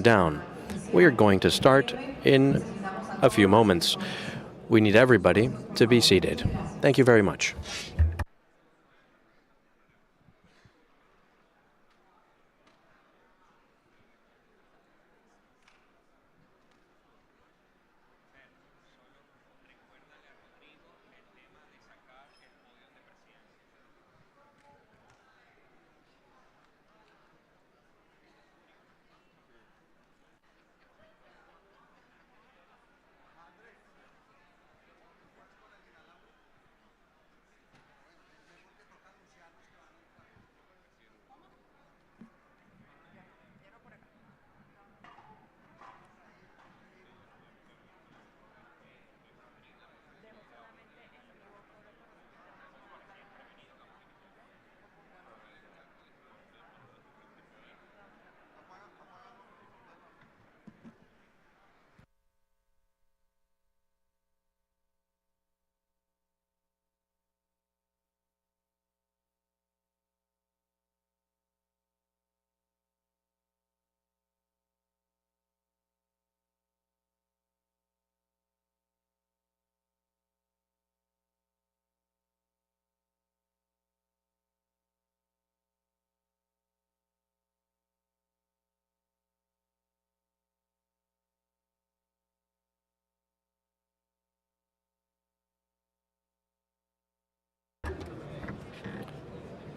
down. We are going to start in a few moments. We need everybody to be seated. Thank you very much.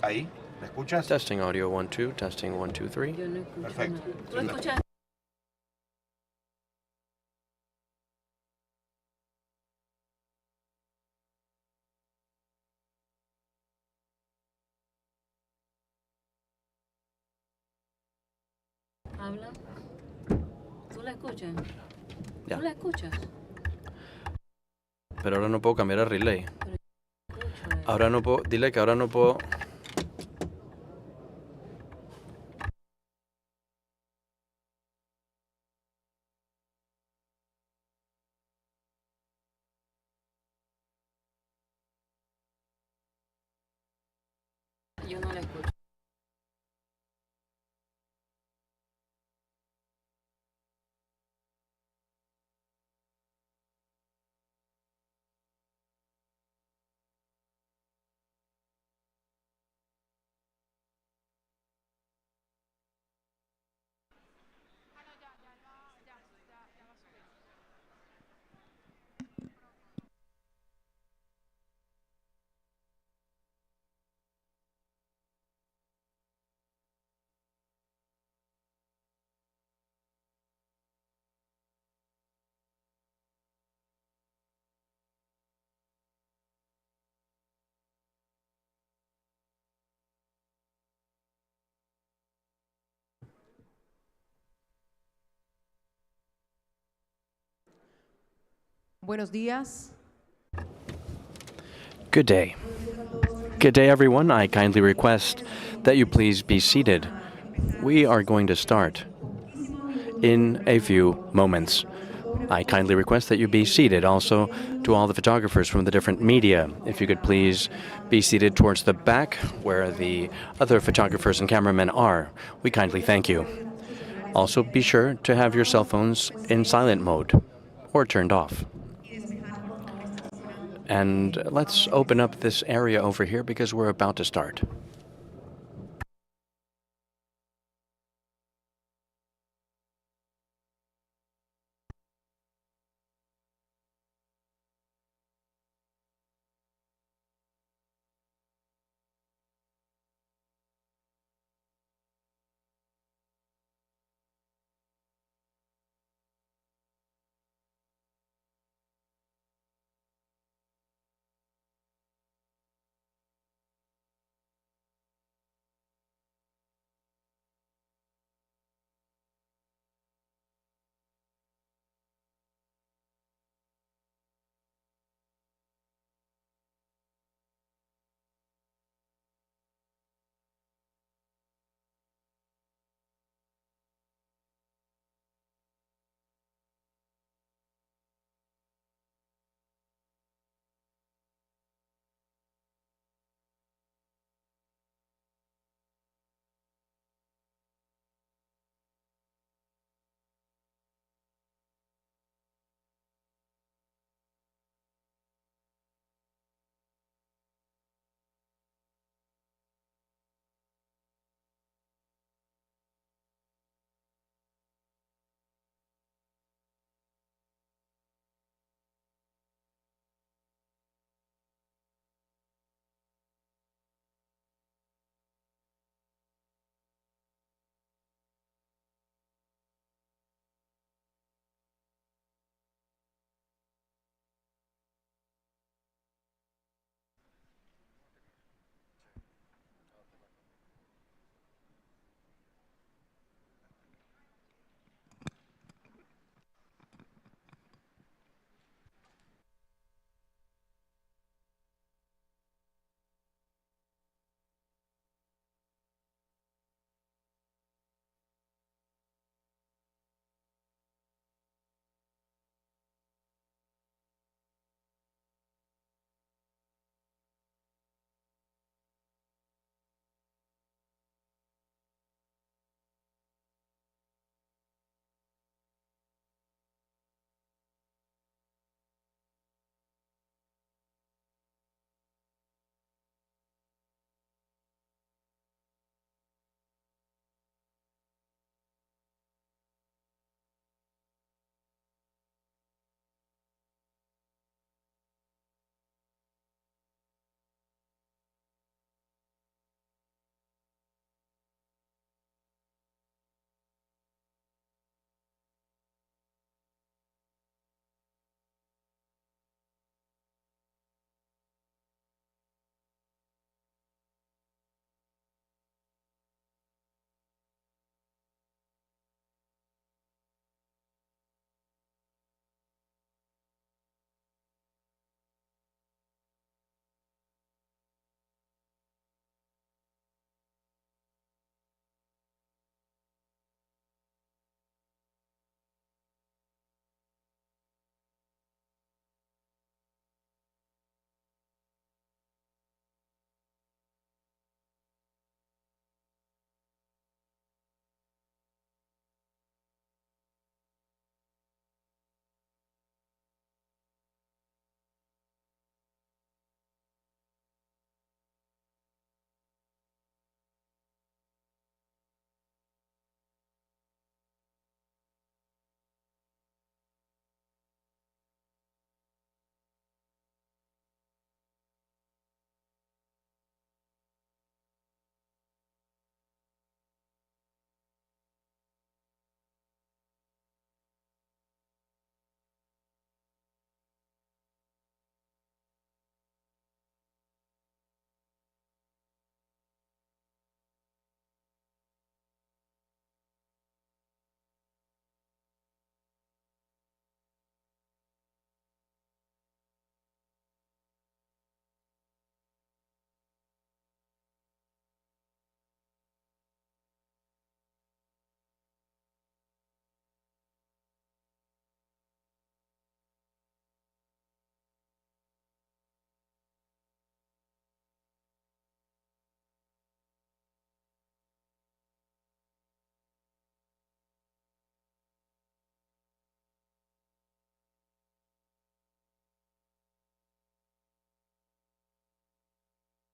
Ahí, ¿me escuchas? Testing audio 1 2, testing 1 2 3. Yo no escucho Perfecto. nada. ¿Tú escuchas? Habla. ¿Tú la escuchas? Ya. ¿Tú la escuchas? Pero ahora no puedo cambiar el relay. Escucho. Ahora no puedo, dile que ahora no puedo. Yo no la escucho. Buenos días. Good day. Good day, everyone. I kindly request that you please be seated. We are going to start in a few moments. I kindly request that you be seated. Also, to all the photographers from the different media, if you could please be seated towards the back where the other photographers and cameramen are. We kindly thank you. Also, be sure to have your cell phones in silent mode or turned off. And let's open up this area over here because we're about to start.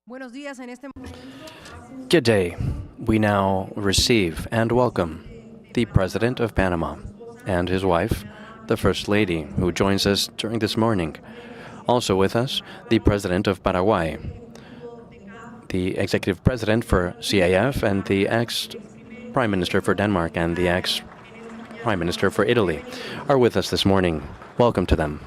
Buenos días. En este Good day. We now receive and welcome the President of Panama and his wife, the First Lady, who joins us during this morning. Also with us, the President of Paraguay, the Executive President for CAF, and the ex-Prime Minister for Denmark and the ex-Prime Minister for Italy are with us this morning. Welcome to them.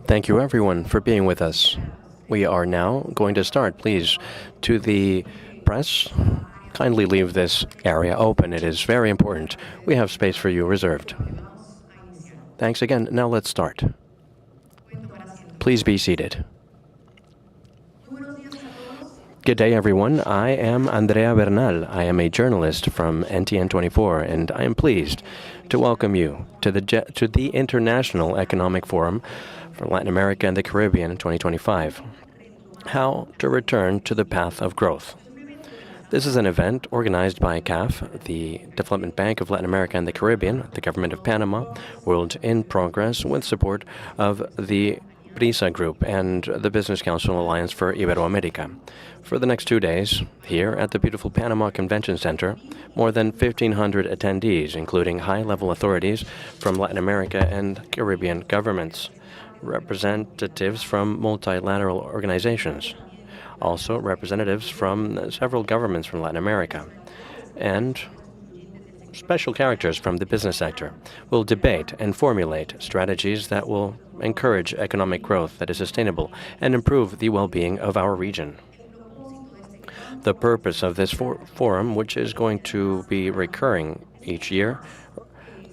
Thank you, everyone, for being with us. We are now going to start. Please, to the press, kindly leave this area open. It is very important. We have space for you reserved. Thanks again. Now let's start. Please be seated. Good day, everyone. I am Andrea Bernal. I am a journalist from NTN24, and I am pleased to welcome you to the International Economic Forum for Latin America and the Caribbean in 2025. How to return to the path of growth. This is an event organized by CAF, the Development Bank of Latin America and the Caribbean, the Government of Panama, World in Progress, with support of the BRISA Group and the Business Council Alliance for Iberoamerica. For the next 2 days, here at the beautiful Panama Convention Center, more than 1,500 attendees, including high-level authorities from Latin America and Caribbean governments, representatives from multilateral organizations, also representatives from several governments from Latin America, and special characters from the business sector will debate and formulate strategies that will encourage economic growth that is sustainable and improve the well-being of our region. The purpose of this forum, which is going to be recurring each year,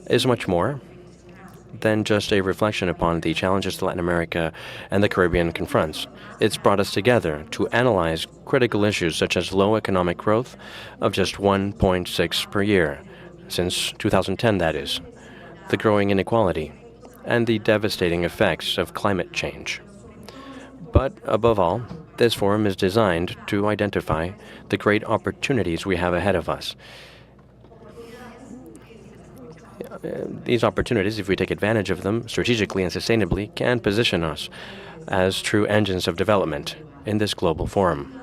is much more than just a reflection upon the challenges that Latin America and the Caribbean confronts. It's brought us together to analyze critical issues such as low economic growth of just 1.6 per year, since 2010 that is, the growing inequality, and the devastating effects of climate change. But above all, this forum is designed to identify the great opportunities we have ahead of us. These opportunities, if we take advantage of them strategically and sustainably, can position us as true engines of development in this global forum.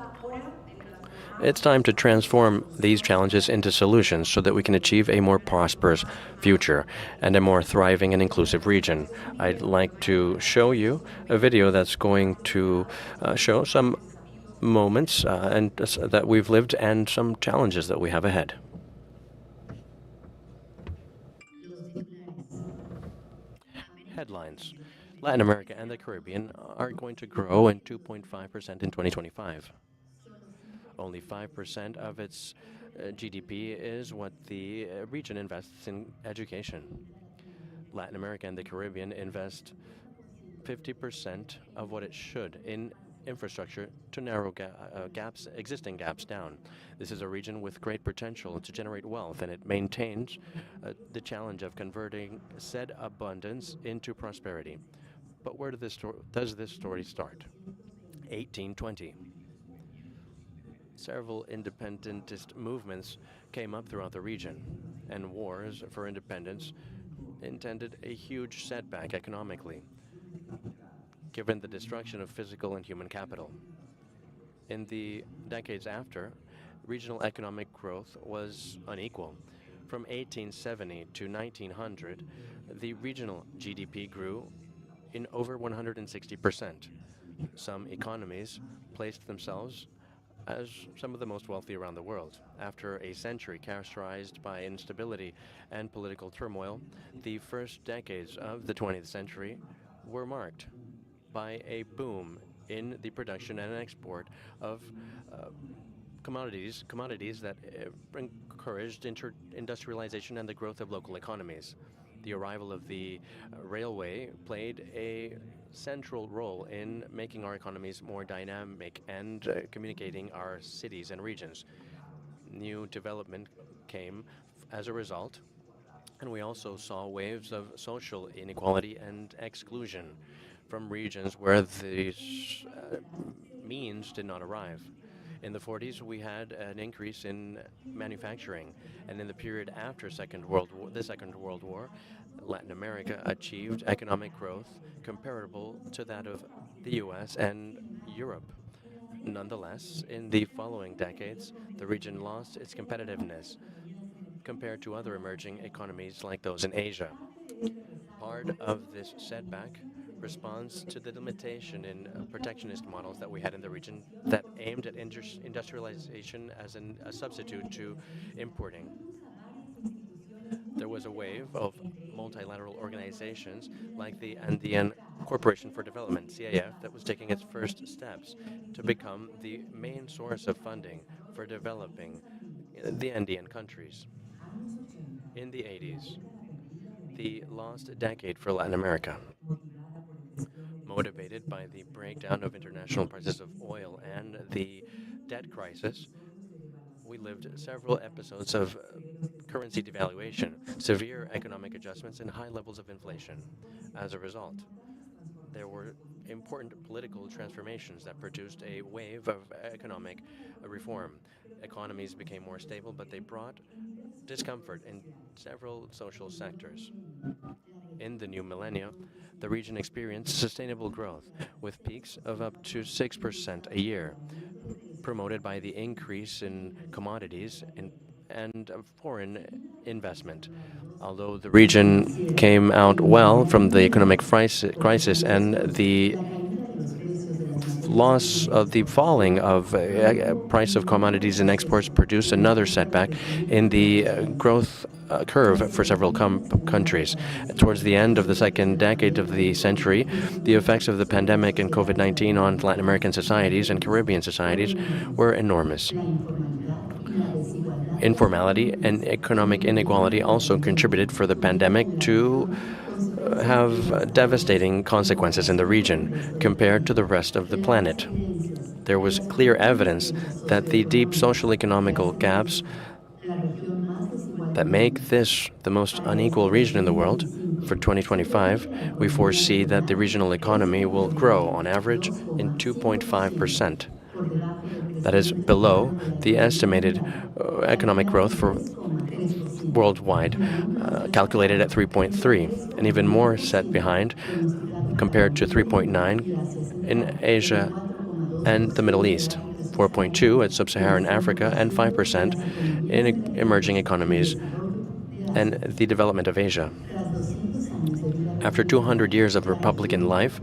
It's time to transform these challenges into solutions so that we can achieve a more prosperous future and a more thriving and inclusive region. I'd like to show you a video that's going to show some moments that we've lived and some challenges that we have ahead. Headlines. Latin America and the Caribbean are going to grow in 2.5% in 2025. Only 5% of its GDP is what the region invests in education. Latin America and the Caribbean invest 50% of what it should in infrastructure to narrow existing gaps down. This is a region with great potential to generate wealth, and it maintains the challenge of converting said abundance into prosperity. But where does this story start? 1820. Several independentist movements came up throughout the region, and wars for independence intended a huge setback economically, given the destruction of physical and human capital. In the decades after, regional economic growth was unequal. From 1870 to 1900, the regional GDP grew in over 160%. Some economies placed themselves as some of the most wealthy around the world. After a century characterized by instability and political turmoil, the first decades of the 20th century were marked by a boom in the production and export of commodities that encouraged industrialization and the growth of local economies. The arrival of the railway played a central role in making our economies more dynamic and communicating our cities and regions. New development came as a result, and we also saw waves of social inequality and exclusion from regions where these means did not arrive. In the 40s, we had an increase in manufacturing, and in the period after the Second World War, Latin America achieved economic growth comparable to that of the US and Europe. Nonetheless, in the following decades, the region lost its competitiveness compared to other emerging economies like those in Asia. Part of this setback responds to the limitation in protectionist models that we had in the region that aimed at industrialization as a substitute to importing. There was a wave of multilateral organizations like the Andean Corporation for Development, CAF, that was taking its first steps to become the main source of funding for developing the Andean countries. In the 80s, the lost decade for Latin America, motivated by the breakdown of international prices of oil and the debt crisis, we lived several episodes of currency devaluation, severe economic adjustments, and high levels of inflation. As a result, there were important political transformations that produced a wave of economic reform. Economies became more stable, but they brought discomfort in several social sectors. In the new millennia, the region experienced sustainable growth with peaks of up to 6% a year, promoted by the increase in commodities and foreign investment. Although the region came out well from the economic crisis and the loss of the falling of price of commodities and exports produced another setback in the growth curve for several countries. Towards the end of the second decade of the century, the effects of the pandemic and COVID-19 on Latin American societies and Caribbean societies were enormous. Informality and economic inequality also contributed for the pandemic to have devastating consequences in the region compared to the rest of the planet. There was clear evidence that the deep social economical gaps that make this the most unequal region in the world. For 2025, we foresee that the regional economy will grow on average in 2.5%. That is below the estimated economic growth for worldwide, calculated at 3.3, and even more set behind compared to 3.9 in Asia and the Middle East, 4.2 at Sub-Saharan Africa, and 5% in emerging economies and the development of Asia. After 200 years of Republican life,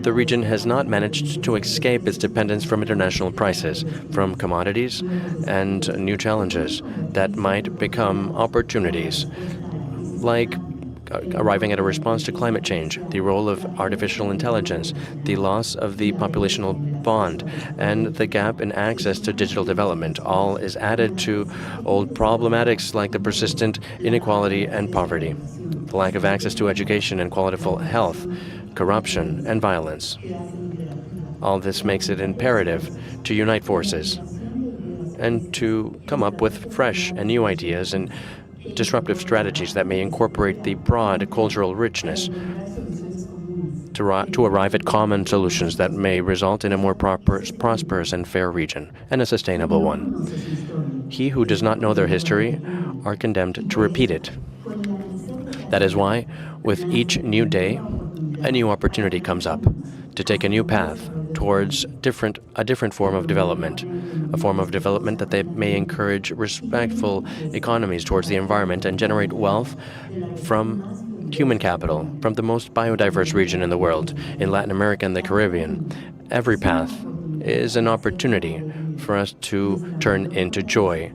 the region has not managed to escape its dependence from international prices, from commodities, and new challenges that might become opportunities, like arriving at a response to climate change, the role of artificial intelligence, the loss of the populational bond, and the gap in access to digital development. All is added to old problematics like the persistent inequality and poverty, the lack of access to education and quality health, corruption, and violence. All this makes it imperative to unite forces and to come up with fresh and new ideas and disruptive strategies that may incorporate the broad cultural richness to arrive at common solutions that may result in a more prosperous and fair region, and a sustainable one. He who does not know their history are condemned to repeat it. That is why, with each new day, a new opportunity comes up to take a new path towards a different form of development, a form of development that they may encourage respectful economies towards the environment and generate wealth from human capital, from the most biodiverse region in the world, in Latin America and the Caribbean. Every path is an opportunity for us to turn into joy.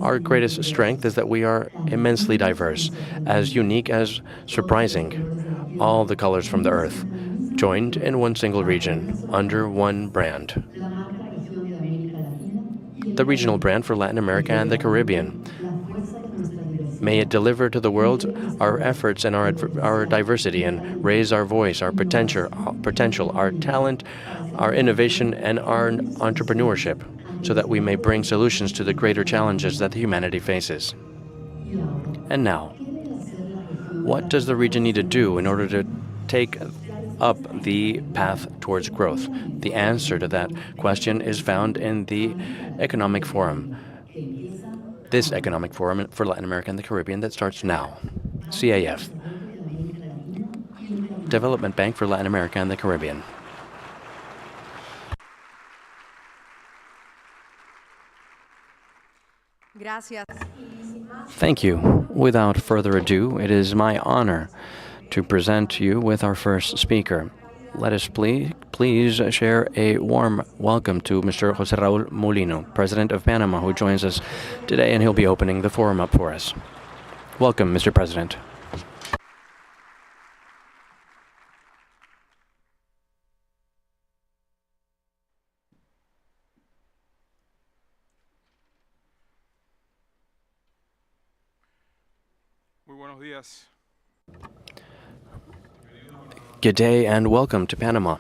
Our greatest strength is that we are immensely diverse, as unique as surprising, all the colors from the earth, joined in one single region, under one brand. the regional brand for Latin America and the Caribbean. May it deliver to the world our efforts and our diversity and raise our voice, our potential, our talent, our innovation, and our entrepreneurship, so that we may bring solutions to the greater challenges that humanity faces. And now, what does the region need to do in order to take up the path towards growth? The answer to that question is found in the Economic Forum. This Economic Forum for Latin America and the Caribbean that starts now. CAF, Development Bank for Latin America and the Caribbean. Gracias. Thank you. Without further ado, it is my honor to present you with our first speaker. Let us please share a warm welcome to Mr. José Raúl Molino, President of Panama, who joins us today, and he'll be opening the forum up for us. Welcome, Mr. President. Muy buenos días. Good day and welcome to Panama.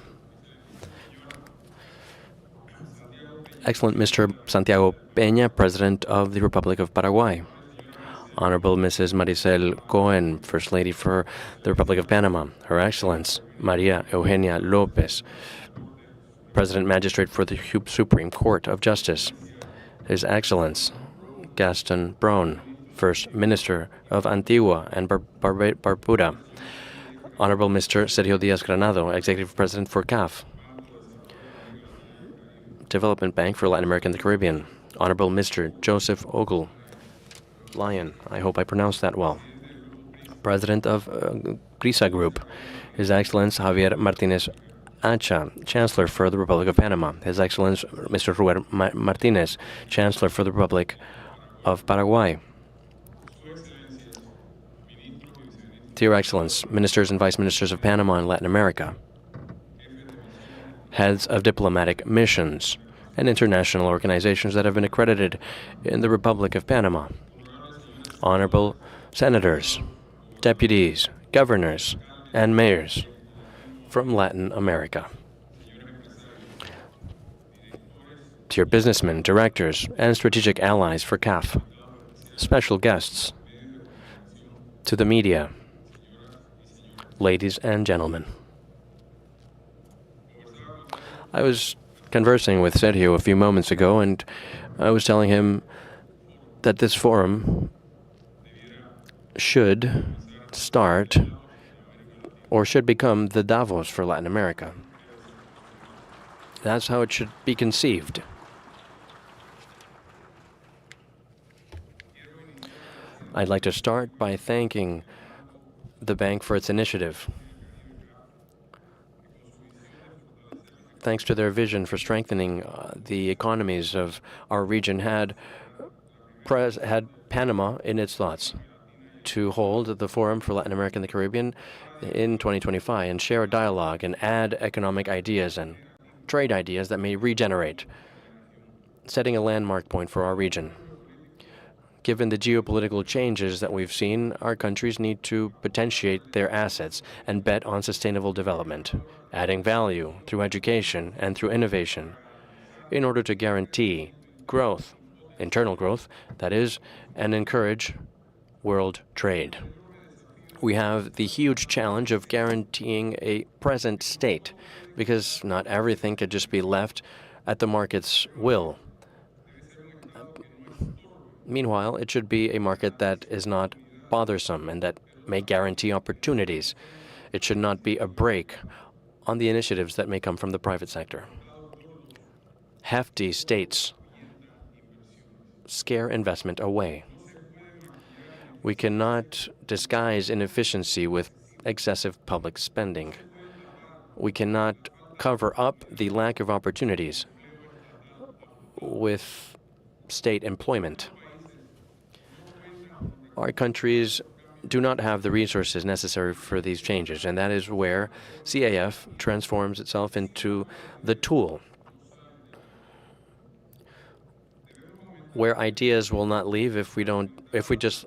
Excellent Mr. Santiago Peña, President of the Republic of Paraguay. Honorable Mrs. Maricel Cohen, First Lady for the Republic of Panama. Her Excellence Maria Eugenia Lopez, President Magistrate for the Supreme Court of Justice. His Excellence Gaston Brón, First Minister of Antigua and Barbuda. Honorable Mr. Sergio Díaz-Granado, Executive President for CAF, Development Bank for Latin America and the Caribbean. Honorable Mr. Joseph Ogle Lyon, I hope I pronounced that well, President of Grisa Group. His Excellence Javier Martinez Acha, Chancellor for the Republic of Panama. His Excellence Mr. Ruben Martinez, Chancellor for the Republic of Paraguay. Dear Excellence, Ministers and Vice Ministers of Panama and Latin America, heads of diplomatic missions and international organizations that have been accredited in the Republic of Panama, honorable senators, deputies, governors, and mayors from Latin America, dear businessmen, directors, and strategic allies for CAF, special guests, to the media, ladies and gentlemen. I was conversing with Sergio a few moments ago, and I was telling him that this forum should start or should become the Davos for Latin America. That's how it should be conceived. I'd like to start by thanking the bank for its initiative. Thanks to their vision for strengthening the economies of our region, had Panama in its thoughts to hold the Forum for Latin America and the Caribbean in 2025 and share a dialogue and add economic ideas and trade ideas that may regenerate, setting a landmark point for our region. Given the geopolitical changes that we've seen, our countries need to potentiate their assets and bet on sustainable development, adding value through education and through innovation in order to guarantee growth, internal growth, that is, and encourage world trade. We have the huge challenge of guaranteeing a present state, because not everything could just be left at the market's will. Meanwhile, it should be a market that is not bothersome and that may guarantee opportunities. It should not be a brake on the initiatives that may come from the private sector. Hefty states scare investment away. We cannot disguise inefficiency with excessive public spending. We cannot cover up the lack of opportunities with state employment. Our countries do not have the resources necessary for these changes, and that is where CAF transforms itself into the tool where ideas will not leave if we just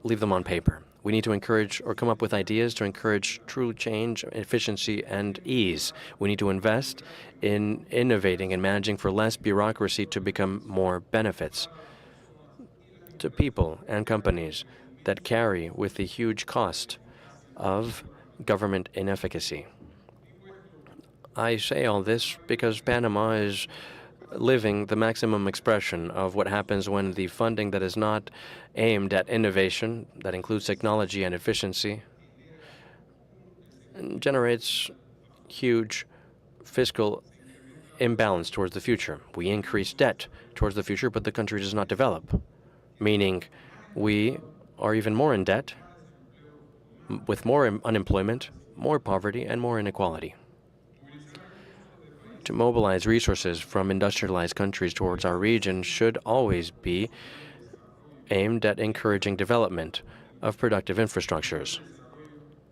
leave them on paper. We need to encourage or come up with ideas to encourage true change, efficiency, and ease. We need to invest in innovating and managing for less bureaucracy to become more benefits to people and companies that carry with the huge cost of government inefficacy. I say all this because Panama is living the maximum expression of what happens when the funding that is not aimed at innovation, that includes technology and efficiency, generates huge fiscal imbalance towards the future. We increase debt towards the future, but the country does not develop, meaning we are even more in debt, with more unemployment, more poverty, and more inequality. To mobilize resources from industrialized countries towards our region should always be aimed at encouraging development of productive infrastructures.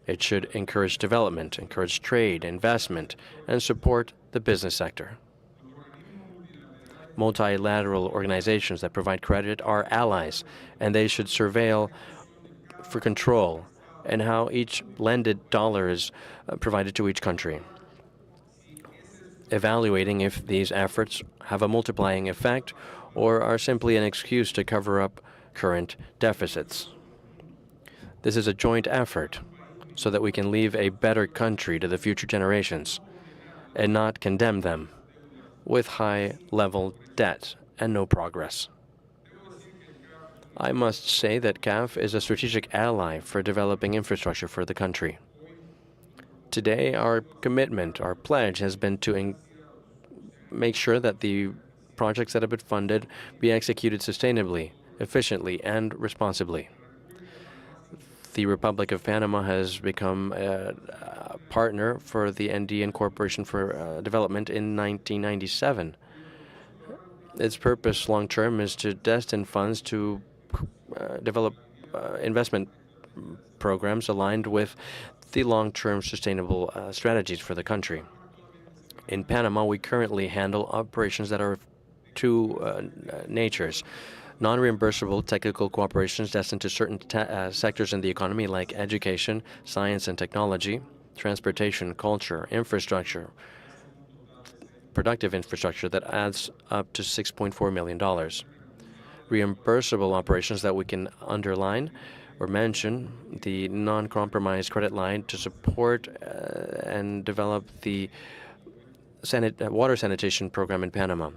It should encourage development, encourage trade, investment, and support the business sector. Multilateral organizations that provide credit are allies, and they should surveil for control and how each lended dollar is provided to each country, evaluating if these efforts have a multiplying effect or are simply an excuse to cover up current deficits. This is a joint effort so that we can leave a better country to the future generations and not condemn them with high-level debt and no progress. I must say that CAF is a strategic ally for developing infrastructure for the country. Today, our commitment, our pledge, has been to make sure that the projects that have been funded be executed sustainably, efficiently, and responsibly. The Republic of Panama has become a partner for the Andean Corporation for Development in 1997. Its purpose long-term is to destine funds to develop investment programs aligned with the long-term sustainable strategies for the country. In Panama, we currently handle operations that are of two natures: non-reimbursable technical cooperations destined to certain sectors in the economy like education, science and technology, transportation, culture, infrastructure, productive infrastructure that adds up to $6.4 million. Reimbursable operations that we can underline or mention: the non-compromise credit line to support and develop the water sanitation program in Panama.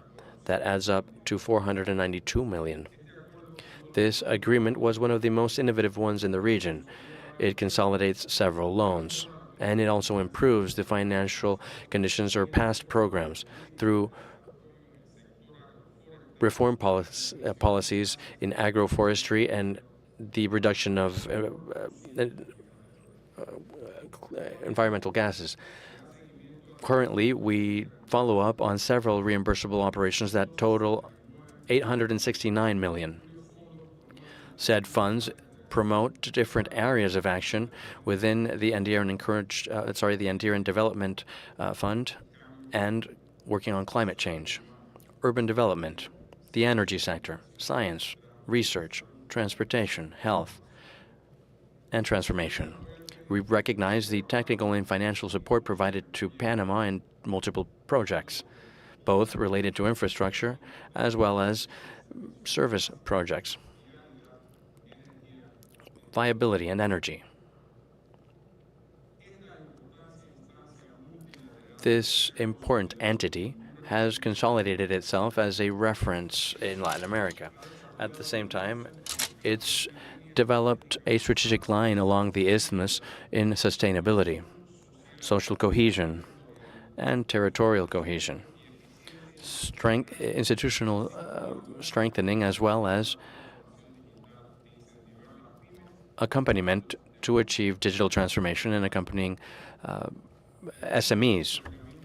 That adds up to $492 million. This agreement was one of the most innovative ones in the region. It consolidates several loans, and it also improves the financial conditions or past programs through reform policies in agroforestry and the reduction of environmental gases. Currently, we follow up on several reimbursable operations that total $869 million. Said funds promote different areas of action within the Andean Development Fund and working on climate change, urban development, the energy sector, science, research, transportation, health, and transformation. We recognize the technical and financial support provided to Panama in multiple projects, both related to infrastructure as well as service projects, viability, and energy. This important entity has consolidated itself as a reference in Latin America. At the same time, it's developed a strategic line along the isthmus in sustainability, social cohesion, and territorial cohesion, institutional strengthening, as well as accompaniment to achieve digital transformation and accompanying SMEs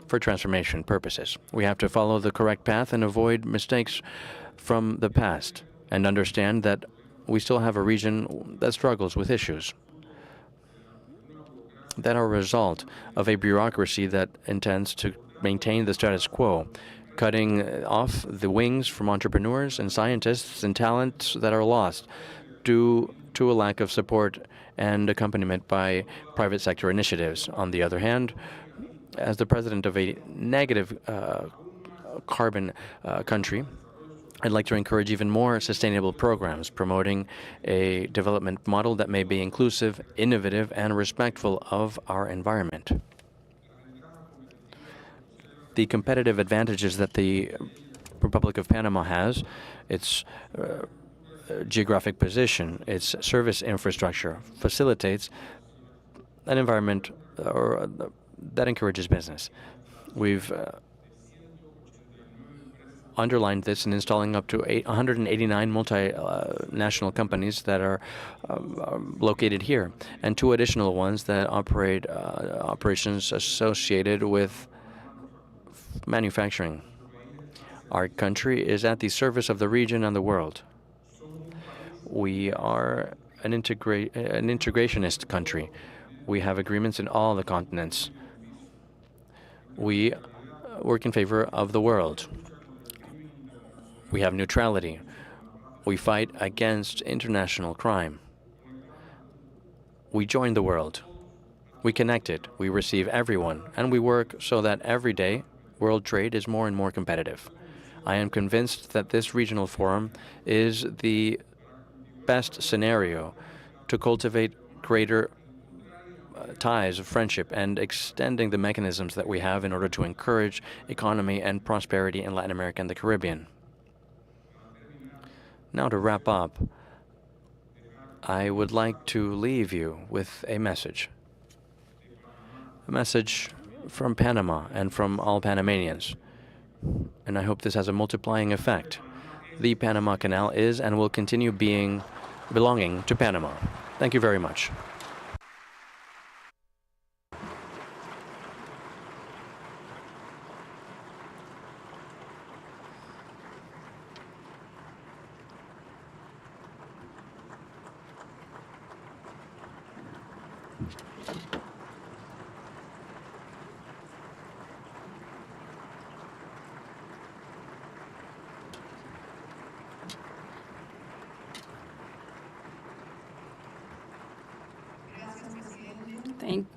for transformation purposes. We have to follow the correct path and avoid mistakes from the past and understand that we still have a region that struggles with issues that are a result of a bureaucracy that intends to maintain the status quo, cutting off the wings from entrepreneurs and scientists and talents that are lost due to a lack of support and accompaniment by private sector initiatives. On the other hand, as the president of a negative carbon country, I'd like to encourage even more sustainable programs, promoting a development model that may be inclusive, innovative, and respectful of our environment. The competitive advantages that the Republic of Panama has, its geographic position, its service infrastructure, facilitates an environment that encourages business. We've underlined this in installing up to 189 multinational companies that are located here, and 2 additional ones that operate operations associated with manufacturing. Our country is at the service of the region and the world. We are an integrationist country. We have agreements in all the continents. We work in favor of the world. We have neutrality. We fight against international crime. We join the world. We connect it. We receive everyone. And we work so that every day world trade is more and more competitive. I am convinced that this regional forum is the best scenario to cultivate greater ties of friendship and extending the mechanisms that we have in order to encourage economy and prosperity in Latin America and the Caribbean. Now, to wrap up, I would like to leave you with a message from Panama and from all Panamanians, and I hope this has a multiplying effect. The Panama Canal is and will continue belonging to Panama. Thank you very much.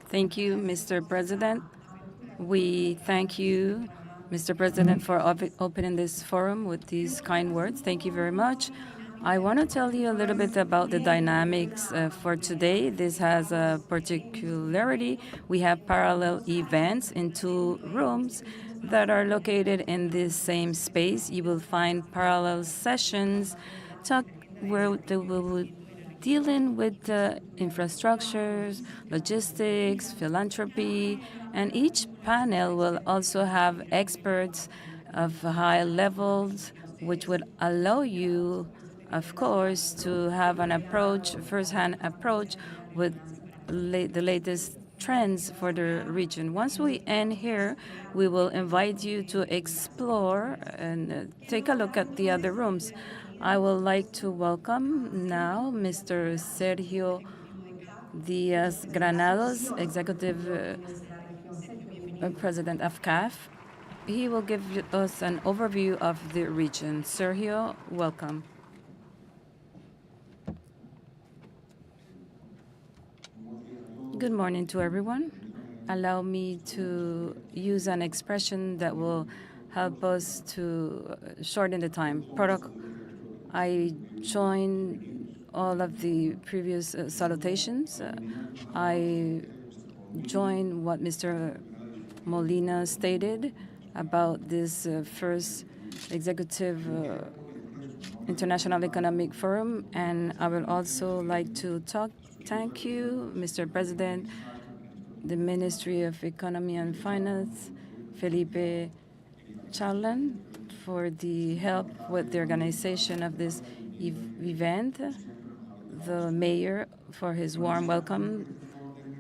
Thank you, Mr. President. We thank you, Mr. President, for opening this forum with these kind words. Thank you very much. I want to tell you a little bit about the dynamics for today. This has a particularity. We have parallel events in 2 rooms that are located in this same space. You will find parallel sessions where they will dealing with infrastructures, logistics, philanthropy, and each panel will also have experts of high levels, which would allow you, of course, to have an approach, first-hand approach with the latest trends for the region. Once we end here, we will invite you to explore and take a look at the other rooms. I would like to welcome now Mr. Sergio Diaz Granados, Executive President of CAF. He will give us an overview of the region. Sergio, welcome. Good morning to everyone. Allow me to use an expression that will help us to shorten the time. I join all of the previous salutations. I join what Mr. Molina stated about this first executive International Economic Forum, and I would also like to thank you, Mr. President, the Ministry of Economy and Finance, Felipe Charlan, for the help with the organization of this event, the mayor for his warm welcome.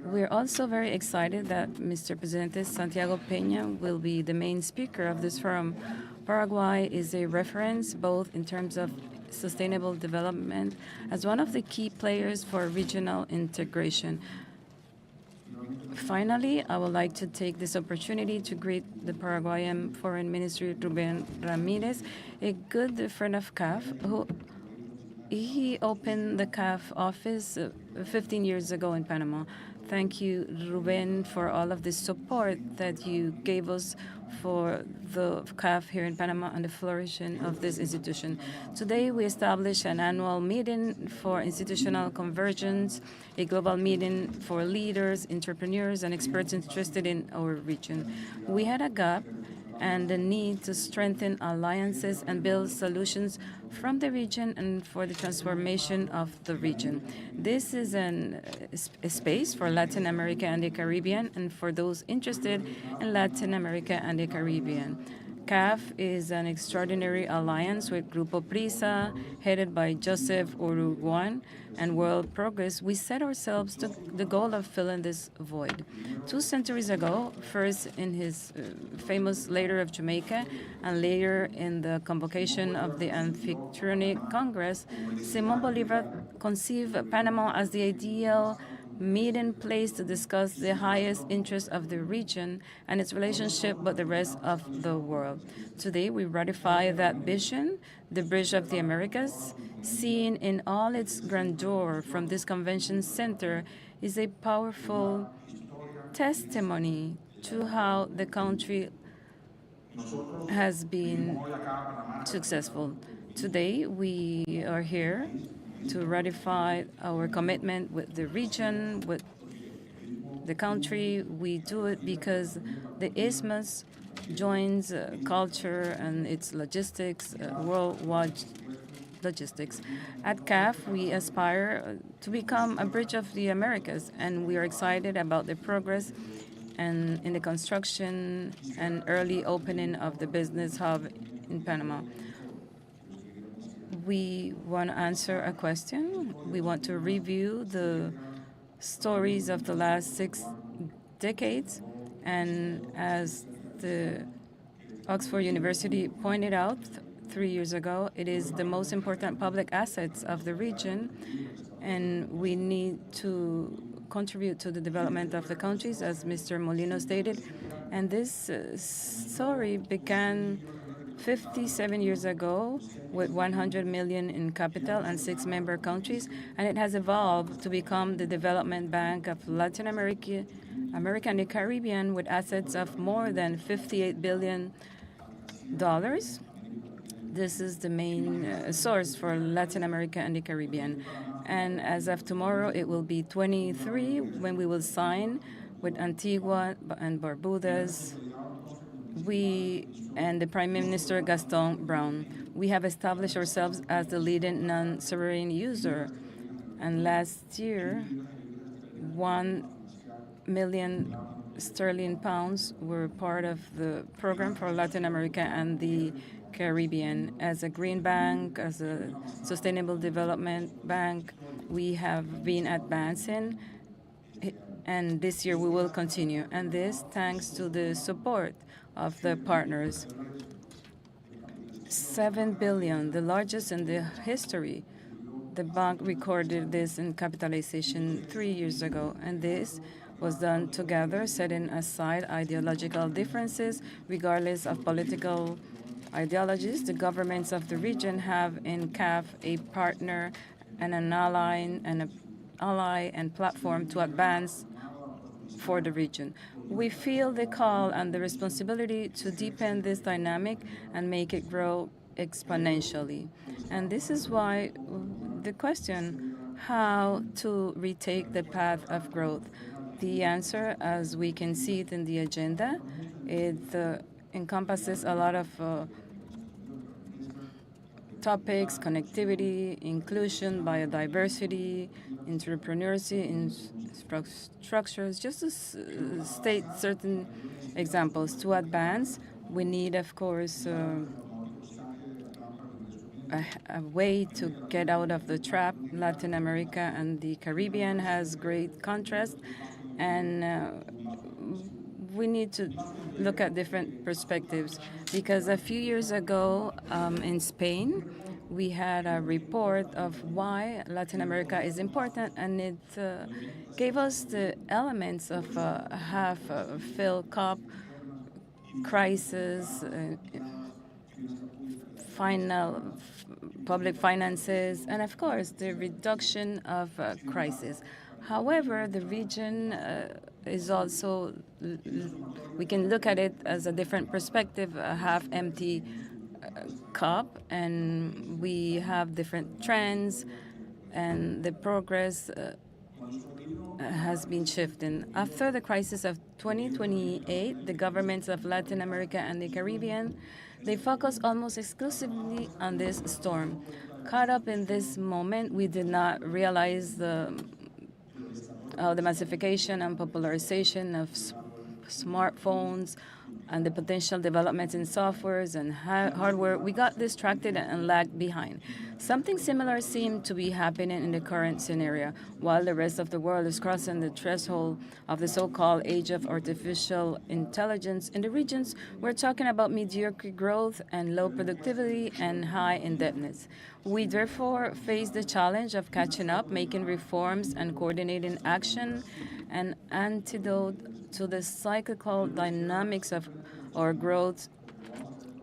We're also very excited that Mr. Presidente Santiago Peña will be the main speaker of this forum. Paraguay is a reference both in terms of sustainable development as one of the key players for regional integration. Finally, I would like to take this opportunity to greet the Paraguayan Foreign Minister Ruben Ramirez, a good friend of CAF, who he opened the CAF office 15 years ago in Panama. Thank you, Ruben, for all of the support that you gave us for the CAF here in Panama and the flourishing of this institution. Today, we established an annual meeting for institutional convergence, a global meeting for leaders, entrepreneurs, and experts interested in our region. We had a gap and the need to strengthen alliances and build solutions from the region and for the transformation of the region. This is a space for Latin America and the Caribbean and for those interested in Latin America and the Caribbean. CAF is an extraordinary alliance with Grupo Prisa, headed by Joseph Uruguayan, and World Progress. We set ourselves the goal of filling this void. 2 centuries ago, first in his famous Letter of Jamaica, and later in the convocation of the Anfitrionic Congress, Simón Bolívar conceived Panama as the ideal meeting place to discuss the highest interests of the region and its relationship with the rest of the world. Today, we ratify that vision. The Bridge of the Americas, seen in all its grandeur from this convention center, is a powerful testimony to how the country has been successful. Today, we are here to ratify our commitment with the region, with the country. We do it because the isthmus joins culture and its logistics, worldwide logistics. At CAF, we aspire to become a bridge of the Americas, and we are excited about the progress and in the construction and early opening of the business hub in Panama. We want to answer a question. We want to review the stories of the last 6 decades. And as the Oxford University pointed out 3 years ago, it is the most important public assets of the region. And we need to contribute to the development of the countries, as Mr. Molino stated. And this story began 57 years ago with 100 million in capital and 6 member countries, and it has evolved to become the development bank of Latin America and the Caribbean with assets of more than $58 billion. This is the main source for Latin America and the Caribbean. And as of tomorrow, it will be 23 when we will sign with Antigua and Barbudas. We and the Prime Minister Gaston Brown, we have established ourselves as the leading non-sovereign user. And last year, 1 million sterling pounds were part of the program for Latin America and the Caribbean. As a green bank, as a sustainable development bank, we have been advancing, and this year we will continue. And this thanks to the support of the partners. 7 billion, the largest in the history. The bank recorded this in capitalization 3 years ago, and this was done together, setting aside ideological differences, regardless of political ideologies. The governments of the region have in CAF a partner and an ally and platform to advance for the region. We feel the call and the responsibility to deepen this dynamic and make it grow exponentially. And this is why the question, how to retake the path of growth. The answer, as we can see it in the agenda, it encompasses a lot of topics: connectivity, inclusion, biodiversity, entrepreneurship, infrastructures, just to state certain examples. To advance, we need, of course, a way to get out of the trap. Latin America and the Caribbean has great contrast, and we need to look at different perspectives, because a few years ago in Spain, we had a report of why Latin America is important, and it gave us the elements of a half-filled cup: crisis, public finances, and of course the reduction of crisis. However, the region is also, we can look at it as a different perspective, a half-empty cup, and we have different trends, and the progress has been shifting. After the crisis of 2028, the governments of Latin America and the Caribbean, they focus almost exclusively on this storm. Caught up in this moment, we did not realize the massification and popularization of smartphones and the potential developments in softwares and hardware. We got distracted and lagged behind. Something similar seemed to be happening in the current scenario. While the rest of the world is crossing the threshold of the so-called age of artificial intelligence, in the regions, we're talking about mediocre growth and low productivity and high indebtedness. We therefore face the challenge of catching up, making reforms, and coordinating action, an antidote to the cyclical dynamics of our growth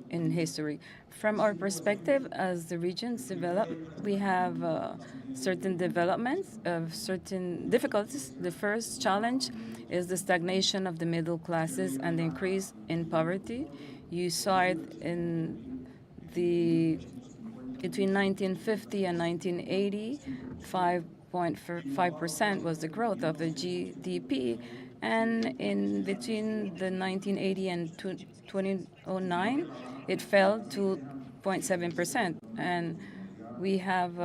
in history. From our perspective, as the regions develop, we have certain developments, certain difficulties. The first challenge is the stagnation of the middle classes and the increase in poverty. You saw it in the between 1950 and 1980, 5.5% was the growth of the GDP, and in between the 1980 and 2009, it fell to 0.7%. And we have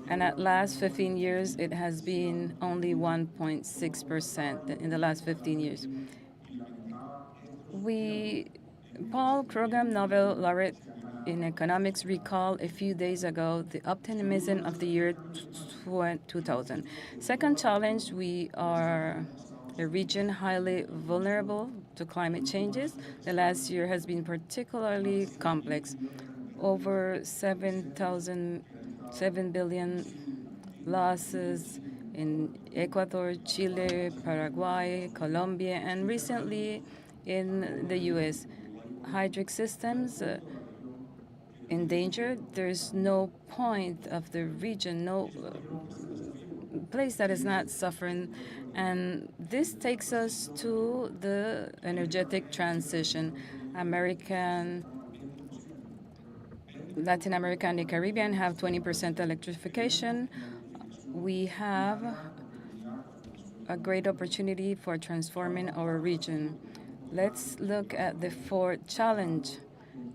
and at last 15 years, it has been only 1.6% in the last 15 years. Paul Krugman, Nobel laureate in economics, recalled a few days ago the optimism of the year 2000. Second challenge, we are a region highly vulnerable to climate changes. The last year has been particularly complex. Over 7 billion losses in Ecuador, Chile, Paraguay, Colombia, and recently in the U.S. Hydric systems endangered. There's no point of the region, no place that is not suffering. And this takes us to the energetic transition. Latin America and the Caribbean have 20% electrification. We have a great opportunity for transforming our region. Let's look at the fourth challenge.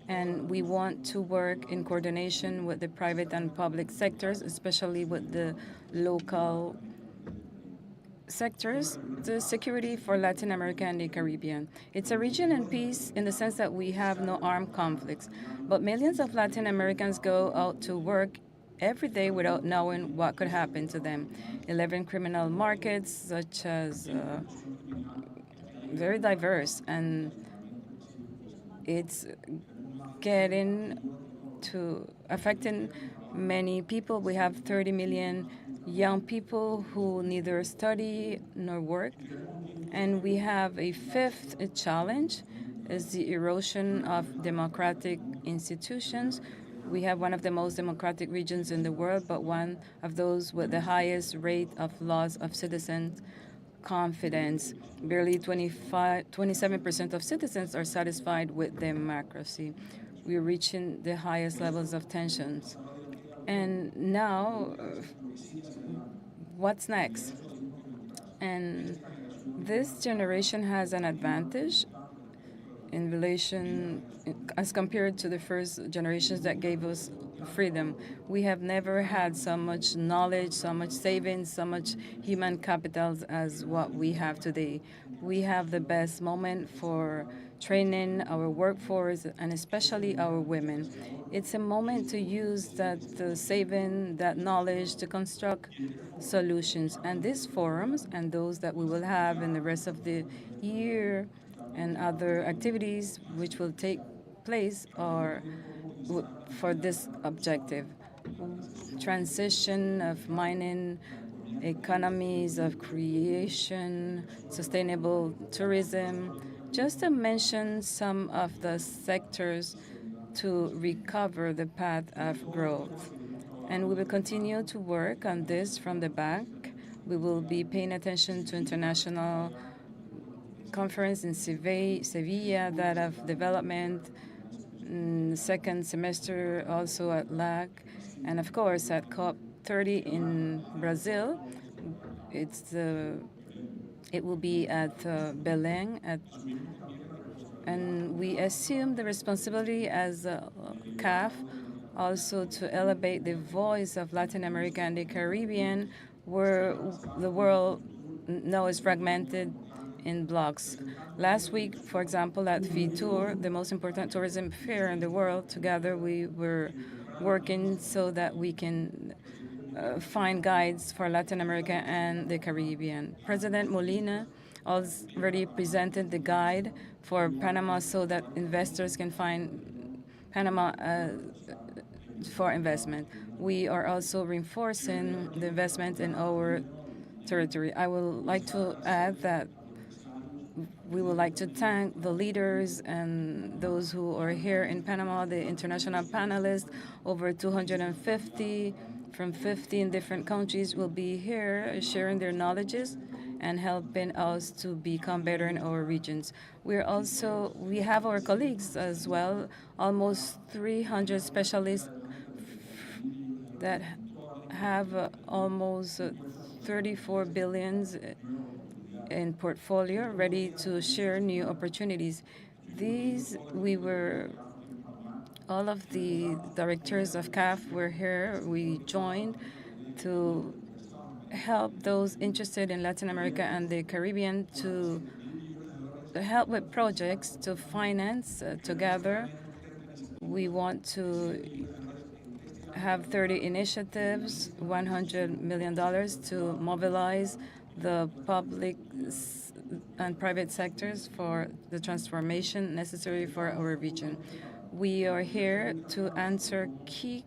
And we want to work in coordination with the private and public sectors, especially with the local sectors, the security for Latin America and the Caribbean. It's a region in peace in the sense that we have no armed conflicts. But millions of Latin Americans go out to work every day without knowing what could happen to them. 11 criminal markets, such as very diverse, and it's getting to affecting many people. We have 30 million young people who neither study nor work. And we have a fifth challenge, is the erosion of democratic institutions. We have one of the most democratic regions in the world, but one of those with the highest rate of loss of citizens' confidence. Barely 27% of citizens are satisfied with democracy. We're reaching the highest levels of tensions. And now, what's next? And this generation has an advantage in relation, as compared to the first generations that gave us freedom. We have never had so much knowledge, so much savings, so much human capital as what we have today. We have the best moment for training our workforce and especially our women. It's a moment to use that saving, that knowledge to construct solutions. And these forums and those that we will have in the rest of the year and other activities which will take place are for this objective. Transition of mining, economies of creation, sustainable tourism, just to mention some of the sectors to recover the path of growth. And we will continue to work on this from the back. We will be paying attention to international conference in Sevilla, that of development, second semester also at LAC, and of course at COP30 in Brazil. It will be at Belém, and we assume the responsibility as CAF also to elevate the voice of Latin America and the Caribbean, where the world now is fragmented in blocks. Last week, for example, at Fitur, the most important tourism fair in the world, together we were working so that we can find guides for Latin America and the Caribbean. President Molina already presented the guide for Panama so that investors can find Panama for investment. We are also reinforcing the investment in our territory. I would like to add that we would like to thank the leaders and those who are here in Panama, the international panelists, over 250 from 15 different countries will be here sharing their knowledges and helping us to become better in our regions. We have our colleagues as well, almost 300 specialists that have almost 34 billions in portfolio ready to share new opportunities. All of the directors of CAF were here. We joined to help those interested in Latin America and the Caribbean to help with projects to finance together. We want to have 30 initiatives, $100 million to mobilize the public and private sectors for the transformation necessary for our region. We are here to answer key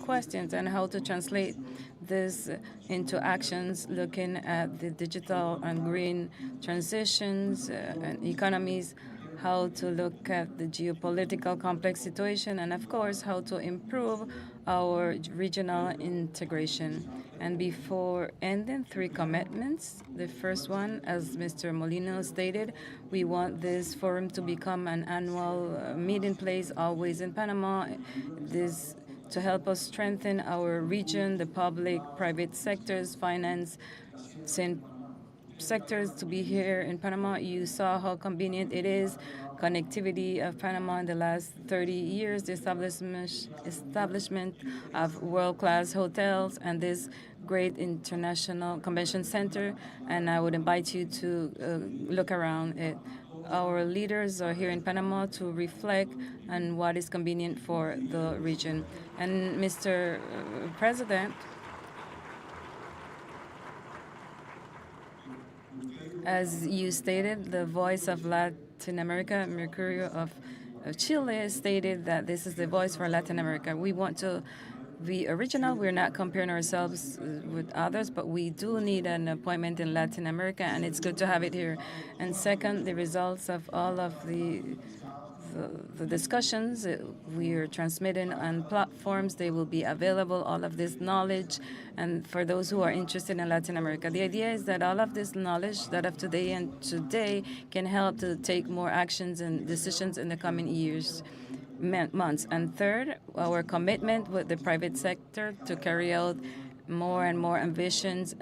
questions and how to translate this into actions, looking at the digital and green transitions and economies, how to look at the geopolitical complex situation, and of course, how to improve our regional integration. And before ending, 3 commitments. The first one, as Mr. Molino stated, we want this forum to become an annual meeting place, always in Panama. This to help us strengthen our region, the public, private sectors, finance, sectors to be here in Panama. You saw how convenient it is, connectivity of Panama in the last 30 years, the establishment of world-class hotels and this great international convention center, and I would invite you to look around it. Our leaders are here in Panama to reflect on what is convenient for the region. And Mr. President, as you stated, the voice of Latin America, Mercurio of Chile, stated that this is the voice for Latin America. We want to be original. We're not comparing ourselves with others, but we do need an appointment in Latin America, and it's good to have it here. And second, the results of all of the discussions we are transmitting on platforms. They will be available, all of this knowledge, and for those who are interested in Latin America. The idea is that all of this knowledge that of today and today can help to take more actions and decisions in the coming years, months. And third, our commitment with the private sector to carry out more and more ambitious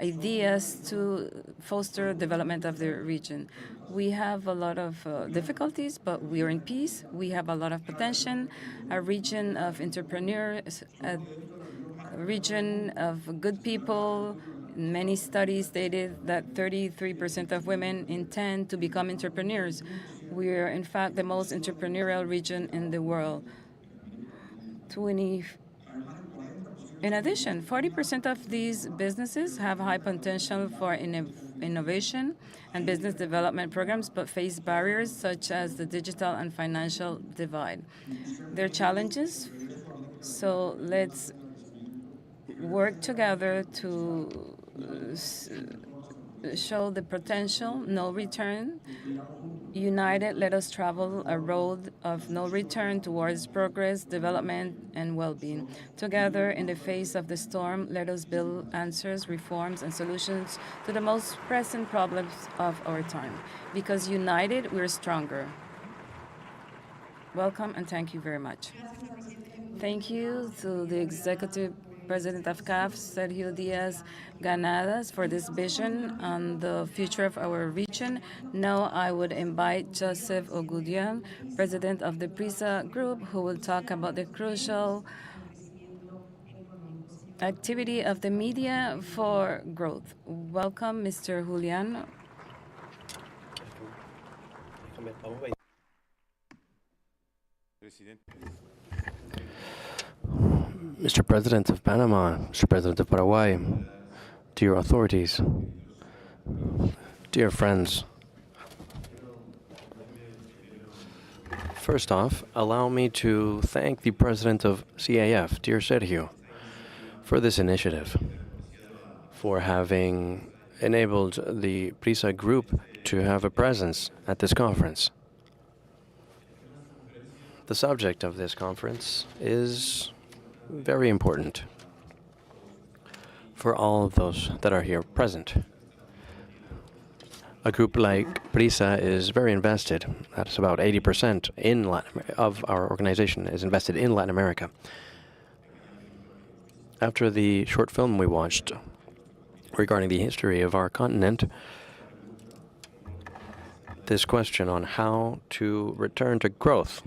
ideas to foster development of the region. We have a lot of difficulties, but we are in peace. We have a lot of potential, a region of entrepreneurs, a region of good people. Many studies stated that 33% of women intend to become entrepreneurs. We are, in fact, the most entrepreneurial region in the world. In addition, 40% of these businesses have high potential for innovation and business development programs, but face barriers such as the digital and financial divide. There are challenges, so let's work together to show the potential, no return. United, let us travel a road of no return towards progress, development, and well-being. Together, in the face of the storm, let us build answers, reforms, and solutions to the most pressing problems of our time. Because united, we're stronger. Welcome, and thank you very much. Thank you to the Executive President of CAF, Sergio Diaz Ganadas, for this vision on the future of our region. Now I would invite Joseph Ogudian, President of the PRISA Group, who will talk about the crucial activity of the media for growth. Welcome, Mr. Julian. Mr. President of Panama, Mr. President of Paraguay, dear authorities, dear friends. First off, allow me to thank the President of CAF, dear Sergio, for this initiative, for having enabled the PRISA Group to have a presence at this conference. The subject of this conference is very important for all of those that are here present. A group like PRISA is very invested. That's about 80% of our organization is invested in Latin America. After the short film we watched regarding the history of our continent, this question on how to return to growth,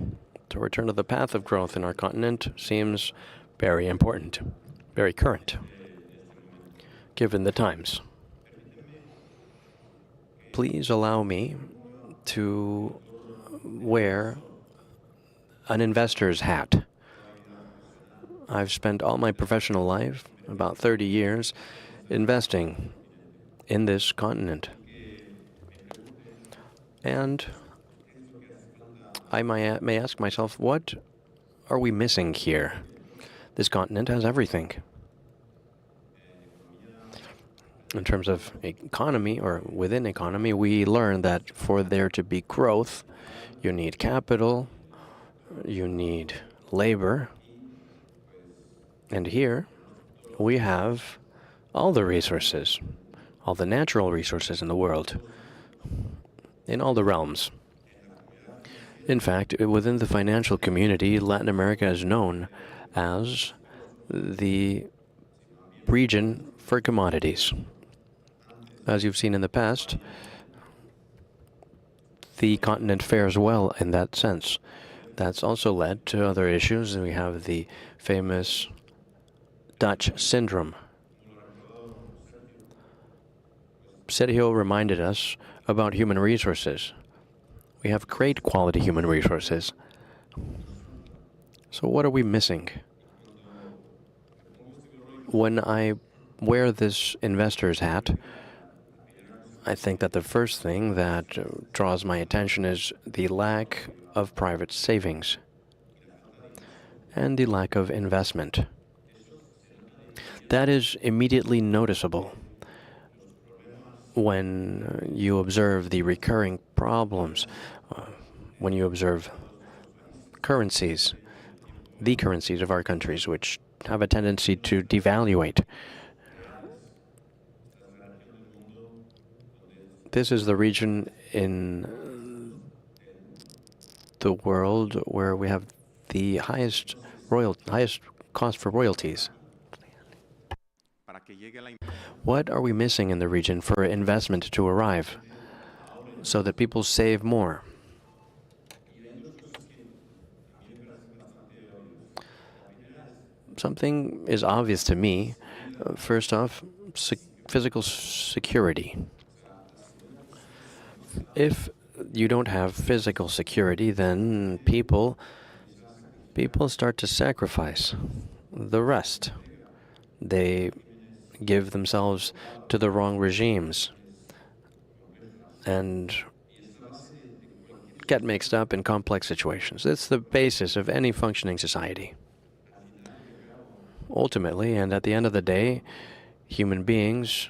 to return to the path of growth in our continent, seems very important, very current, given the times. Please allow me to wear an investor's hat. I've spent all my professional life, about 30 years, investing in this continent. And I may ask myself, what are we missing here? This continent has everything. In terms of economy, or within economy, we learn that for there to be growth, you need capital, you need labor. And here, we have all the resources, all the natural resources in the world, in all the realms. In fact, within the financial community, Latin America is known as the region for commodities. As you've seen in the past, the continent fares well in that sense. That's also led to other issues. We have the famous Dutch syndrome. Sergio reminded us about human resources. We have great quality human resources. So what are we missing? When I wear this investor's hat, I think that the first thing that draws my attention is the lack of private savings and the lack of investment. That is immediately noticeable when you observe the recurring problems, when you observe currencies, the currencies of our countries, which have a tendency to devaluate. This is the region in the world where we have the highest cost for royalties. What are we missing in the region for investment to arrive so that people save more? Something is obvious to me. First off, physical security. If you don't have physical security, then people start to sacrifice the rest. They give themselves to the wrong regimes and get mixed up in complex situations. It's the basis of any functioning society. Ultimately, and at the end of the day, human beings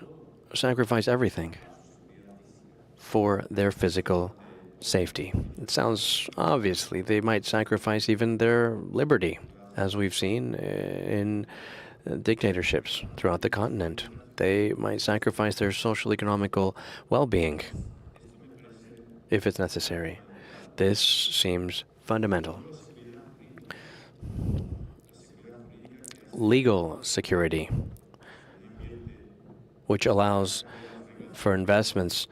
sacrifice everything for their physical safety. It sounds obviously they might sacrifice even their liberty, as we've seen in dictatorships throughout the continent. They might sacrifice their social economical well-being if it's necessary. This seems fundamental. Legal security, which allows for investments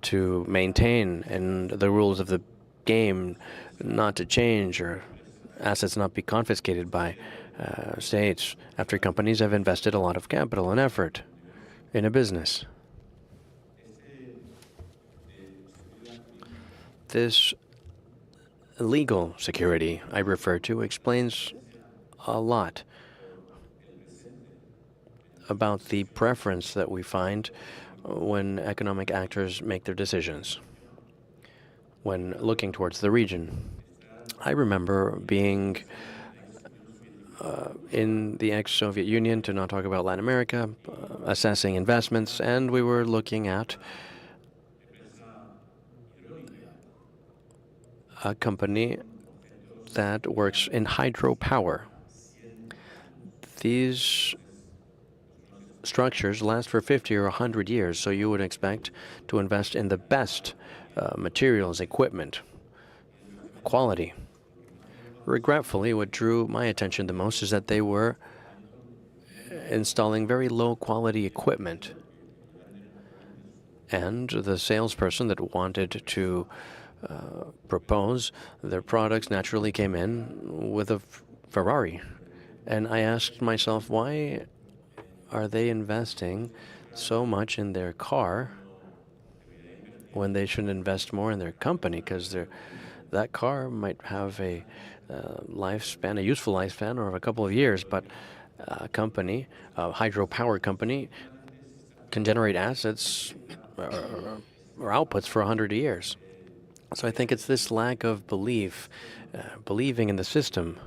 to maintain and the rules of the game not to change or assets not be confiscated by states after companies have invested a lot of capital and effort in a business. This legal security I refer to explains a lot about the preference that we find when economic actors make their decisions when looking towards the region. I remember being in the ex-Soviet Union, to not talk about Latin America, assessing investments, and we were looking at a company that works in hydropower. These structures last for 50 or 100 years, so you would expect to invest in the best materials, equipment, quality. Regretfully, what drew my attention the most is that they were installing very low-quality equipment. And the salesperson that wanted to propose their products naturally came in with a Ferrari. And I asked myself, why are they investing so much in their car when they should invest more in their company? Because that car might have a lifespan, a useful lifespan, of a couple of years, but a company, a hydropower company, can generate assets or outputs for 100 years. So I think it's this lack of belief, believing in the system,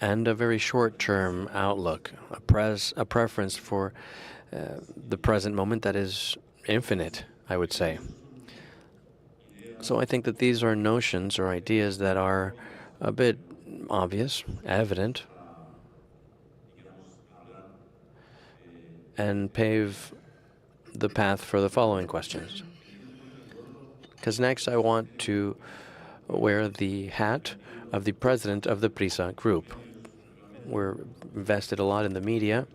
and a very short-term outlook, a preference for the present moment that is infinite, I would say. So I think that these are notions or ideas that are a bit obvious, evident, and pave the path for the following questions. Because next I want to wear the hat of the president of the PRISA group. We're invested a lot in the media,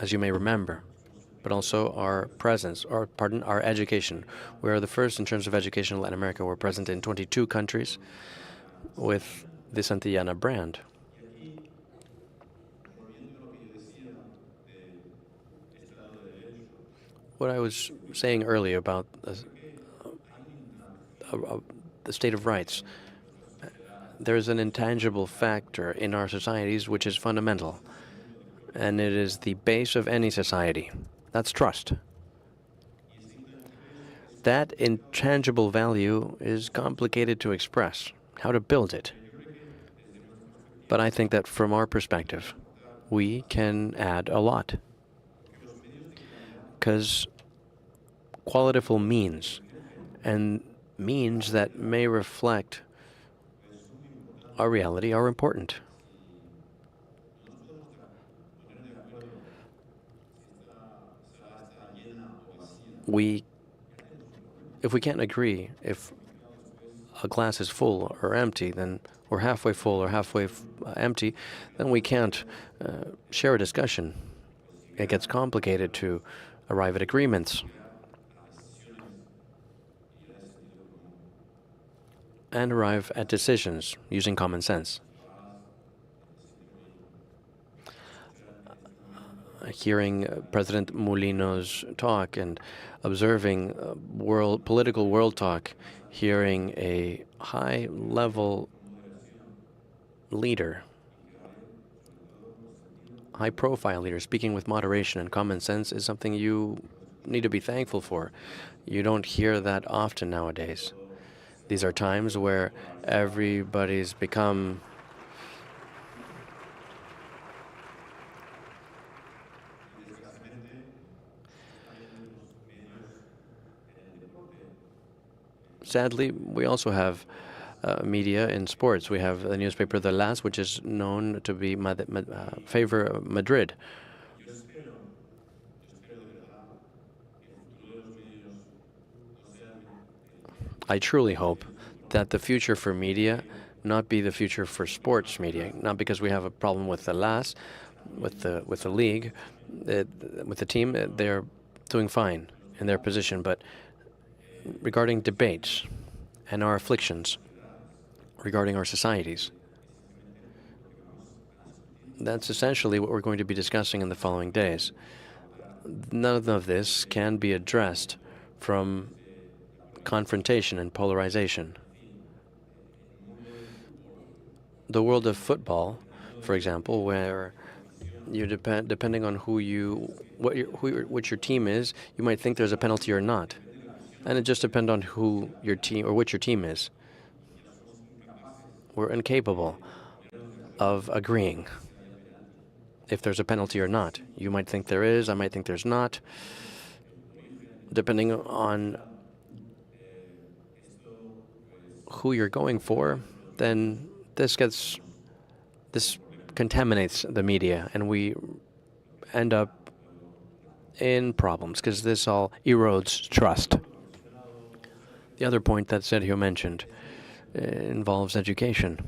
as you may remember, but also our presence, our education. We are the first in terms of education in Latin America. We're present in 22 countries with the Santillana brand. What I was saying earlier about the state of rights, there's an intangible factor in our societies which is fundamental, and it is the base of any society. That's trust. That intangible value is complicated to express, how to build it. But I think that from our perspective, we can add a lot. Because qualitative means, and means that may reflect our reality, are important. If we can't agree if a glass is full or empty, then or halfway full or halfway empty, then we can't share a discussion. It gets complicated to arrive at agreements and arrive at decisions using common sense. Hearing President Molino's talk and observing political world talk, hearing a high-level leader high-profile leaders speaking with moderation and common sense is something you need to be thankful for. You don't hear that often nowadays. These are times where everybody's become sadly, we also have media in sports. We have the newspaper The Las, which is known to be favor Madrid. I truly hope that the future for media not be the future for sports media, not because we have a problem with the LAS, with the league, with the team. They're doing fine in their position, but regarding debates and our afflictions, regarding our societies, that's essentially what we're going to be discussing in the following days. None of this can be addressed from confrontation and polarization. The world of football, for example, where you depending on which your team is, you might think there's a penalty or not, and it just depends on who your team or which your team is. We're incapable of agreeing if there's a penalty or not. You might think there is, I might think there's not, depending on who you're going for. Then this contaminates the media, and we end up in problems because this all erodes trust. The other point that Sergio mentioned involves education.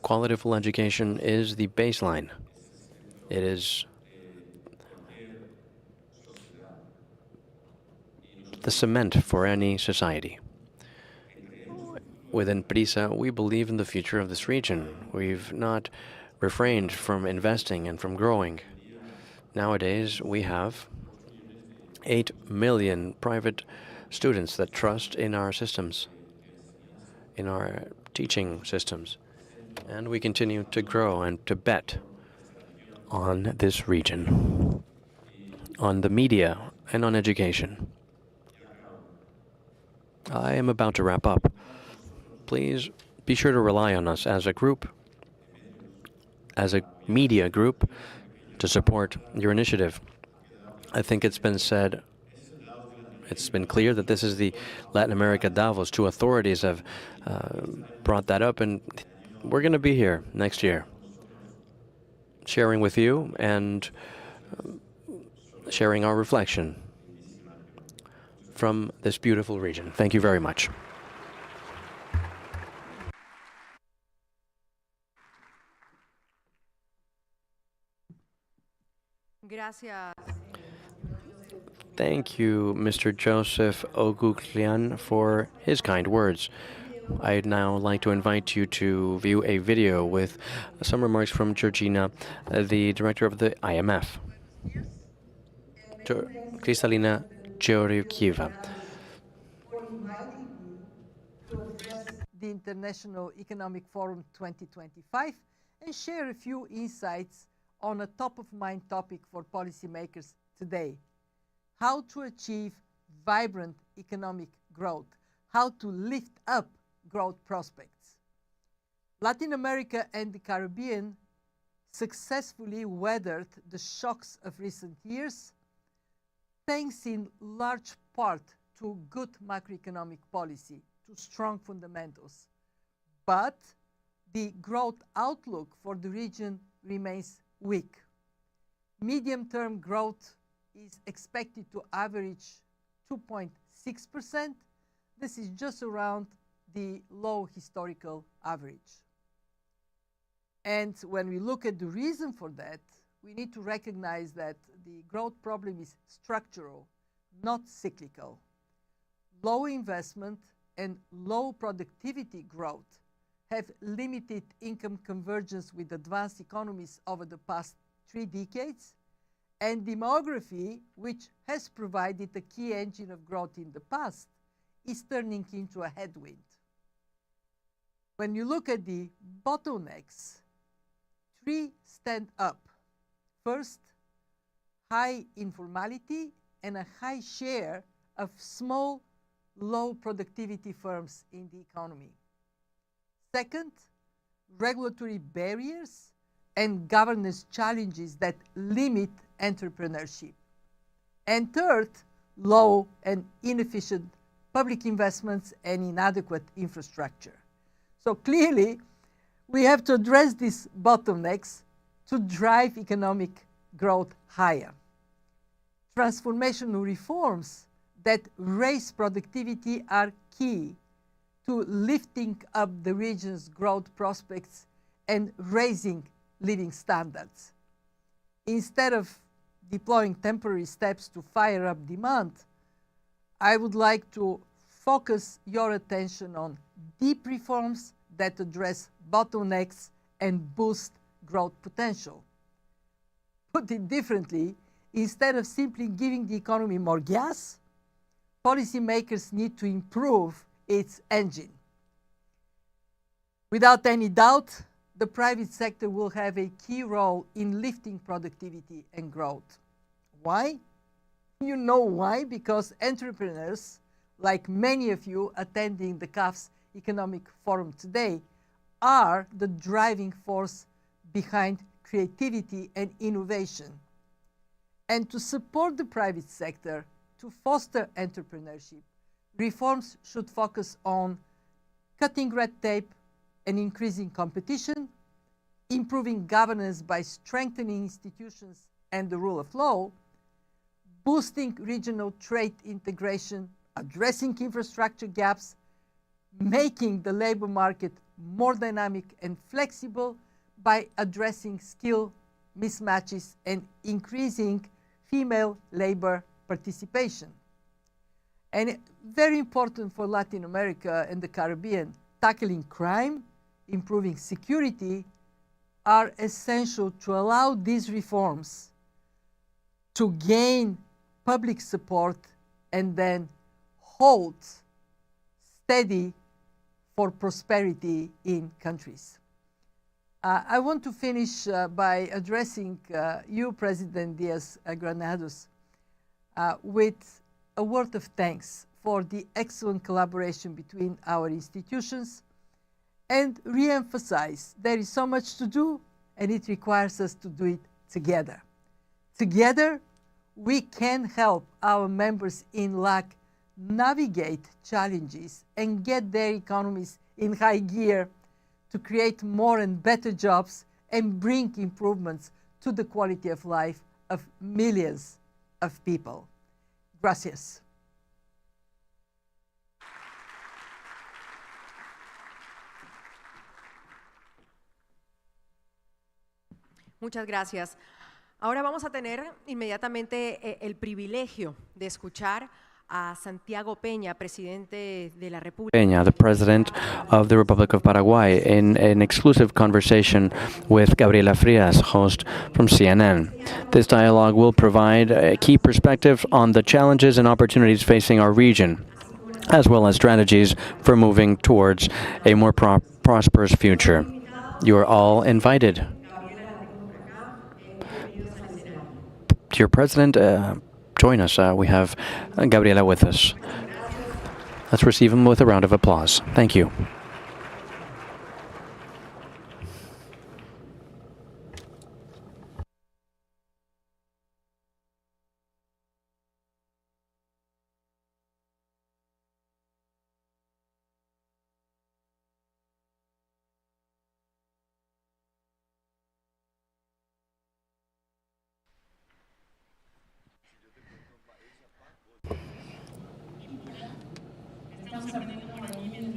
Qualitative education is the baseline. It is the cement for any society. Within PRISA, we believe in the future of this region. We've not refrained from investing and from growing. Nowadays, we have 8 million private students that trust in our systems, in our teaching systems. And we continue to grow and to bet on this region, on the media, and on education. I am about to wrap up. Please be sure to rely on us as a group, as a media group, to support your initiative. I think it's been said, it's been clear that this is the Latin America Davos. 2 authorities have brought that up, and we're going to be here next year, sharing with you and sharing our reflection from this beautiful region. Thank you very much. Gracias. Thank you, Mr. Joseph Oguglian, for his kind words. I'd now like to invite you to view a video with some remarks from Georgina, the director of the IMF, Kristalina Georgieva. The International Economic Forum 2025 and share a few insights on a top-of-mind topic for policymakers today: how to achieve vibrant economic growth, how to lift up growth prospects. Latin America and the Caribbean successfully weathered the shocks of recent years, thanks in large part to good macroeconomic policy, to strong fundamentals. But the growth outlook for the region remains weak. Medium-term growth is expected to average 2.6%. This is just around the low historical average. And when we look at the reason for that, we need to recognize that the growth problem is structural, not cyclical. Low investment and low productivity growth have limited income convergence with advanced economies over the past 3 decades, and demography, which has provided a key engine of growth in the past, is turning into a headwind. When you look at the bottlenecks, 3 stand up. First, high informality and a high share of small, low productivity firms in the economy. Second, regulatory barriers and governance challenges that limit entrepreneurship. And third, low and inefficient public investments and inadequate infrastructure. So clearly, we have to address these bottlenecks to drive economic growth higher. Transformational reforms that raise productivity are key to lifting up the region's growth prospects and raising living standards. Instead of deploying temporary steps to fire up demand, I would like to focus your attention on deep reforms that address bottlenecks and boost growth potential. Put it differently, instead of simply giving the economy more gas, policymakers need to improve its engine. Without any doubt, the private sector will have a key role in lifting productivity and growth. Why? You know why? Because entrepreneurs, like many of you attending the CAF's Economic Forum today, are the driving force behind creativity and innovation. And to support the private sector, to foster entrepreneurship, reforms should focus on cutting red tape and increasing competition, improving governance by strengthening institutions and the rule of law, boosting regional trade integration, addressing infrastructure gaps, making the labor market more dynamic and flexible by addressing skill mismatches and increasing female labor participation. And very important for Latin America and the Caribbean, tackling crime, improving security are essential to allow these reforms to gain public support and then hold steady for prosperity in countries. I want to finish by addressing you, President Diaz-Granados, with a word of thanks for the excellent collaboration between our institutions and re-emphasize there is so much to do and it requires us to do it together. Together, we can help our members in LAC navigate challenges and get their economies in high gear to create more and better jobs and bring improvements to the quality of life of millions of people. Gracias. Muchas gracias. Ahora vamos a tener inmediatamente el privilegio de escuchar a Santiago Peña, presidente de la República. Peña, the President of the Republic of Paraguay, in an exclusive conversation with Gabriela Frias, host from CNN. This dialogue will provide a key perspective on the challenges and opportunities facing our region, as well as strategies for moving towards a more prosperous future. You are all invited. Dear President, join us. We have Gabriela with us. Let's receive him with a round of applause. Thank you.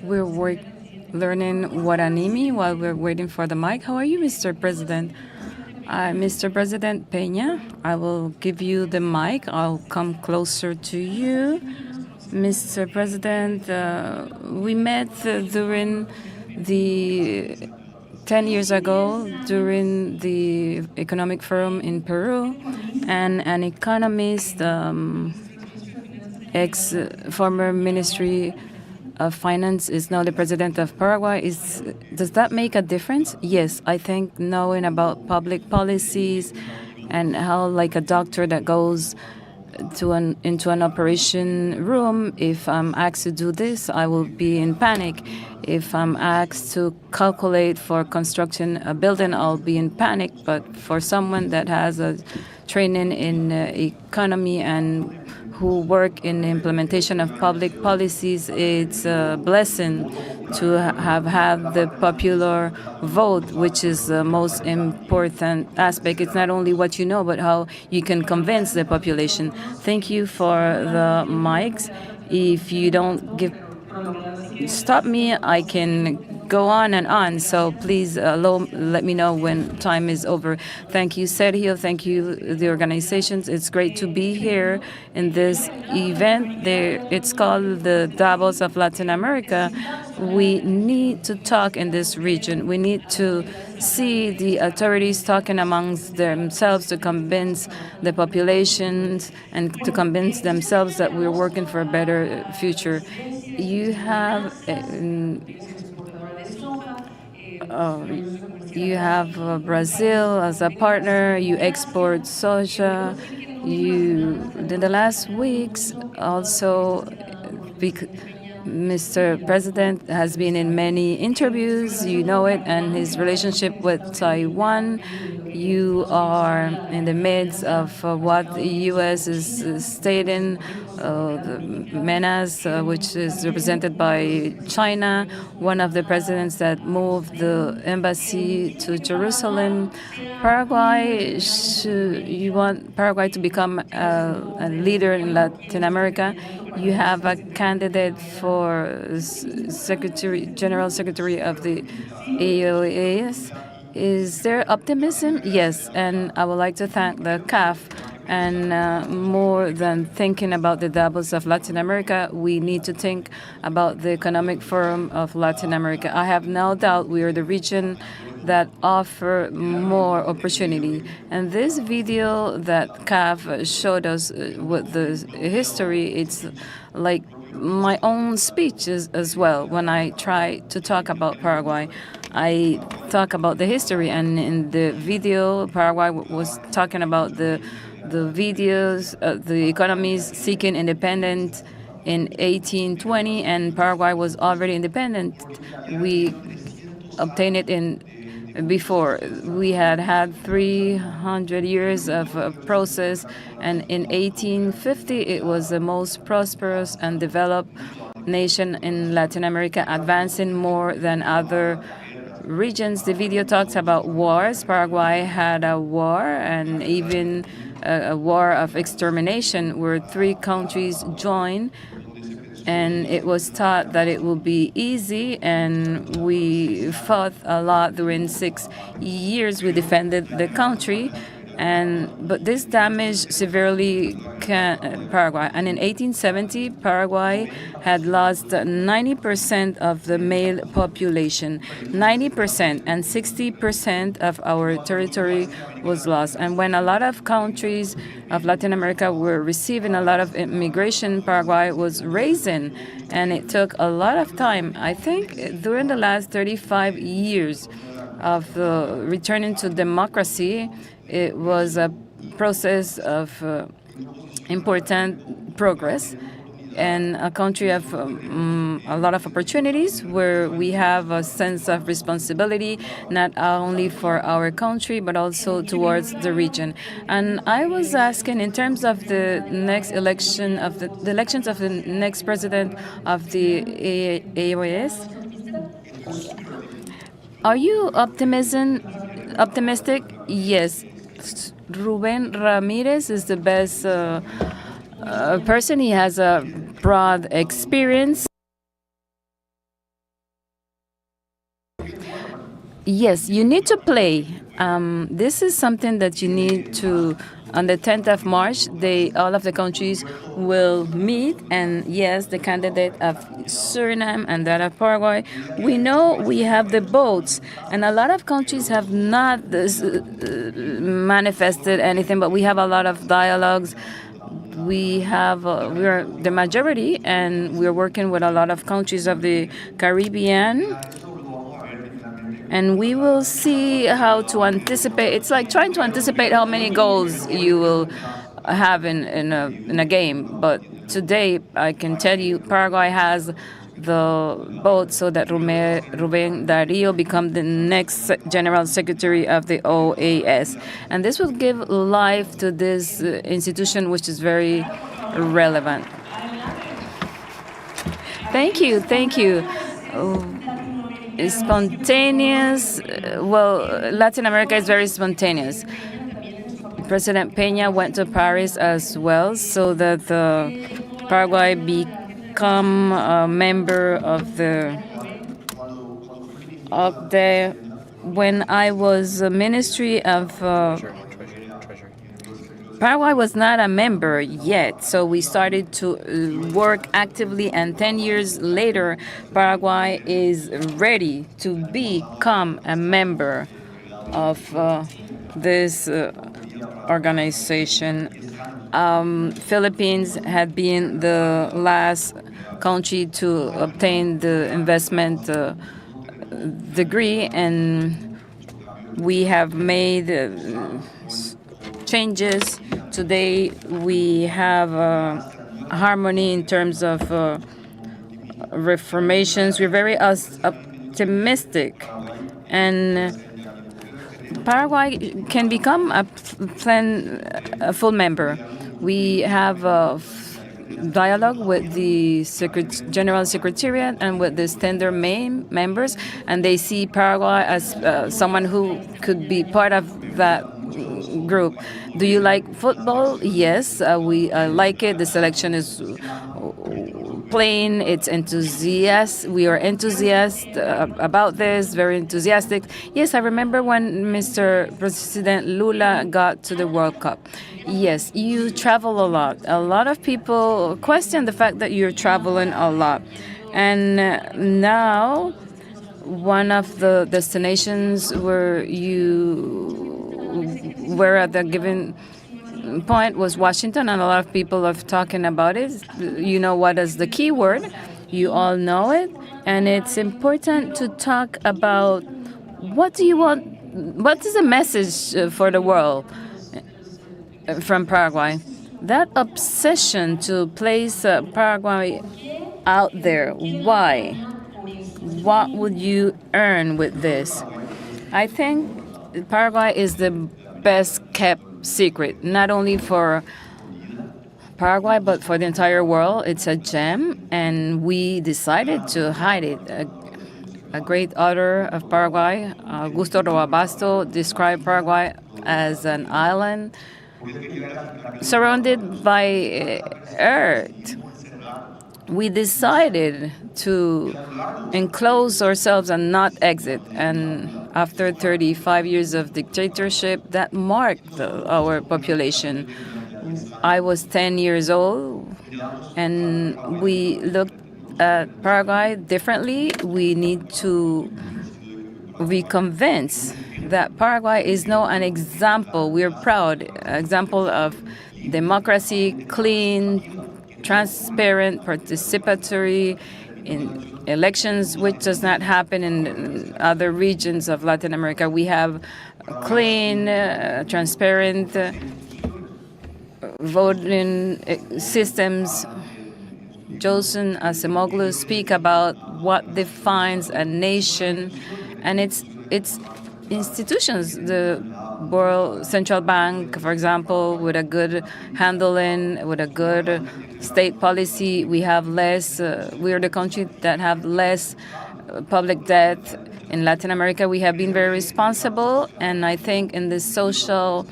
We're learning Guaranimi while we're waiting for the mic. How are you, Mr. President? Mr. President Peña, I will give you the mic. I'll come closer to you. Mr. President, we met during the 10 years ago during the Economic Forum in Peru, and an economist, ex-former Ministry of Finance, is now the President of Paraguay. Does that make a difference? Yes, I think knowing about public policies and how, like a doctor that goes into an operation room, if I'm asked to do this, I will be in panic. If I'm asked to calculate for construction a building, I'll be in panic. But for someone that has a training in economy and who work in the implementation of public policies, it's a blessing to have had the popular vote, which is the most important aspect. It's not only what you know, but how you can convince the population. Thank you for the mics. If you don't stop me, I can go on and on. So please let me know when time is over. Thank you, Sergio. Thank you, the organizations. It's great to be here in this event. It's called the Davos of Latin America. We need to talk in this region. We need to see the authorities talking amongst themselves to convince the populations and to convince themselves that we're working for a better future. You have Brazil as a partner. You export soja. In the last weeks also, Mr. President has been in many interviews, you know it, and his relationship with Taiwan. You are in the midst of what the U.S. is stating, the menace, which is represented by China, one of the presidents that moved the embassy to Jerusalem. Paraguay, you want Paraguay to become a leader in Latin America. You have a candidate for General Secretary of the AOAS. Is there optimism? Yes, and I would like to thank the CAF. And more than thinking about the Davos of Latin America, we need to think about the Economic Forum of Latin America. I have no doubt we are the region that offer more opportunity. And this video that CAF showed us with the history, it's like my own speech as well. When I try to talk about Paraguay, I talk about the history. And in the video, Paraguay was talking about the videos, the economies seeking independence in 1820, and Paraguay was already independent. We obtained it before. We had 300 years of process, and in 1850 it was the most prosperous and developed nation in Latin America, advancing more than other regions. The video talks about wars. Paraguay had a war, and even a war of extermination where 3 countries joined, and it was thought that it would be easy, and we fought a lot during 6 years. We defended the country, but this damaged severely Paraguay. And in 1870, Paraguay had lost 90% of the male population, 90%, and 60% of our territory was lost. And when a lot of countries of Latin America were receiving a lot of immigration, Paraguay was raising, and it took a lot of time. I think during the last 35 years of returning to democracy, it was a process of important progress, and a country of a lot of opportunities, where we have a sense of responsibility, not only for our country, but also towards the region. And I was asking, in terms of the next election, of the elections of the next president of the AOS, are you optimistic? Yes. Ruben Ramirez is the best person. He has a broad experience. Yes, you need to play. This is something that you need to. On the 10th of March, all of the countries will meet, and yes, the candidate of Suriname and that of Paraguay. We know we have the votes, and a lot of countries have not manifested anything, but we have a lot of dialogues. We're the majority, and we're working with a lot of countries of the Caribbean. And we will see how to anticipate. It's like trying to anticipate how many goals you will have in a game. But today, I can tell you, Paraguay has the vote so that Rubén Darío become the next General Secretary of the OAS. And this will give life to this institution, which is very relevant. Thank you, thank you. Spontaneous, well, Latin America is very spontaneous. President Peña went to Paris as well so that Paraguay become a member of the OCDE. When I was Ministry of Paraguay was not a member yet, so we started to work actively, and 10 years later, Paraguay is ready to become a member of this organization. Philippines had been the last country to obtain the investment degree, and we have made changes. Today we have harmony in terms of reformations. We're very optimistic, and Paraguay can become a full member. We have a dialogue with the General Secretariat and with the standard members, and they see Paraguay as someone who could be part of that group. Do you like football? Yes, we like it. The selection is playing. It's enthusiastic. We are enthusiastic about this, very enthusiastic. Yes, I remember when Mr. President Lula got to the World Cup. Yes, you travel a lot. A lot of people question the fact that you're traveling a lot. And now, one of the destinations where you were at a given point was Washington, and a lot of people are talking about it. You know what is the key word? You all know it. And it's important to talk about what do you want, what is the message for the world from Paraguay? That obsession to place Paraguay out there, why? What would you earn with this? I think Paraguay is the best kept secret, not only for Paraguay, but for the entire world. It's a gem, and we decided to hide it. A great author of Paraguay, Augusto Roabasto, described Paraguay as an island surrounded by earth. We decided to enclose ourselves and not exit. And after 35 years of dictatorship, that marked our population. I was 10 years old, and we looked at Paraguay differently. We need to be convinced that Paraguay is now an example. We're proud, example of democracy, clean, transparent, participatory in elections, which does not happen in other regions of Latin America. We have clean, transparent voting systems. Johnson Acemoglu speak about what defines a nation, and it's institutions. The World Central Bank, for example, with a good handling, with a good state policy, we have less. We are the country that have less public debt in Latin America. We have been very responsible, and I think in the social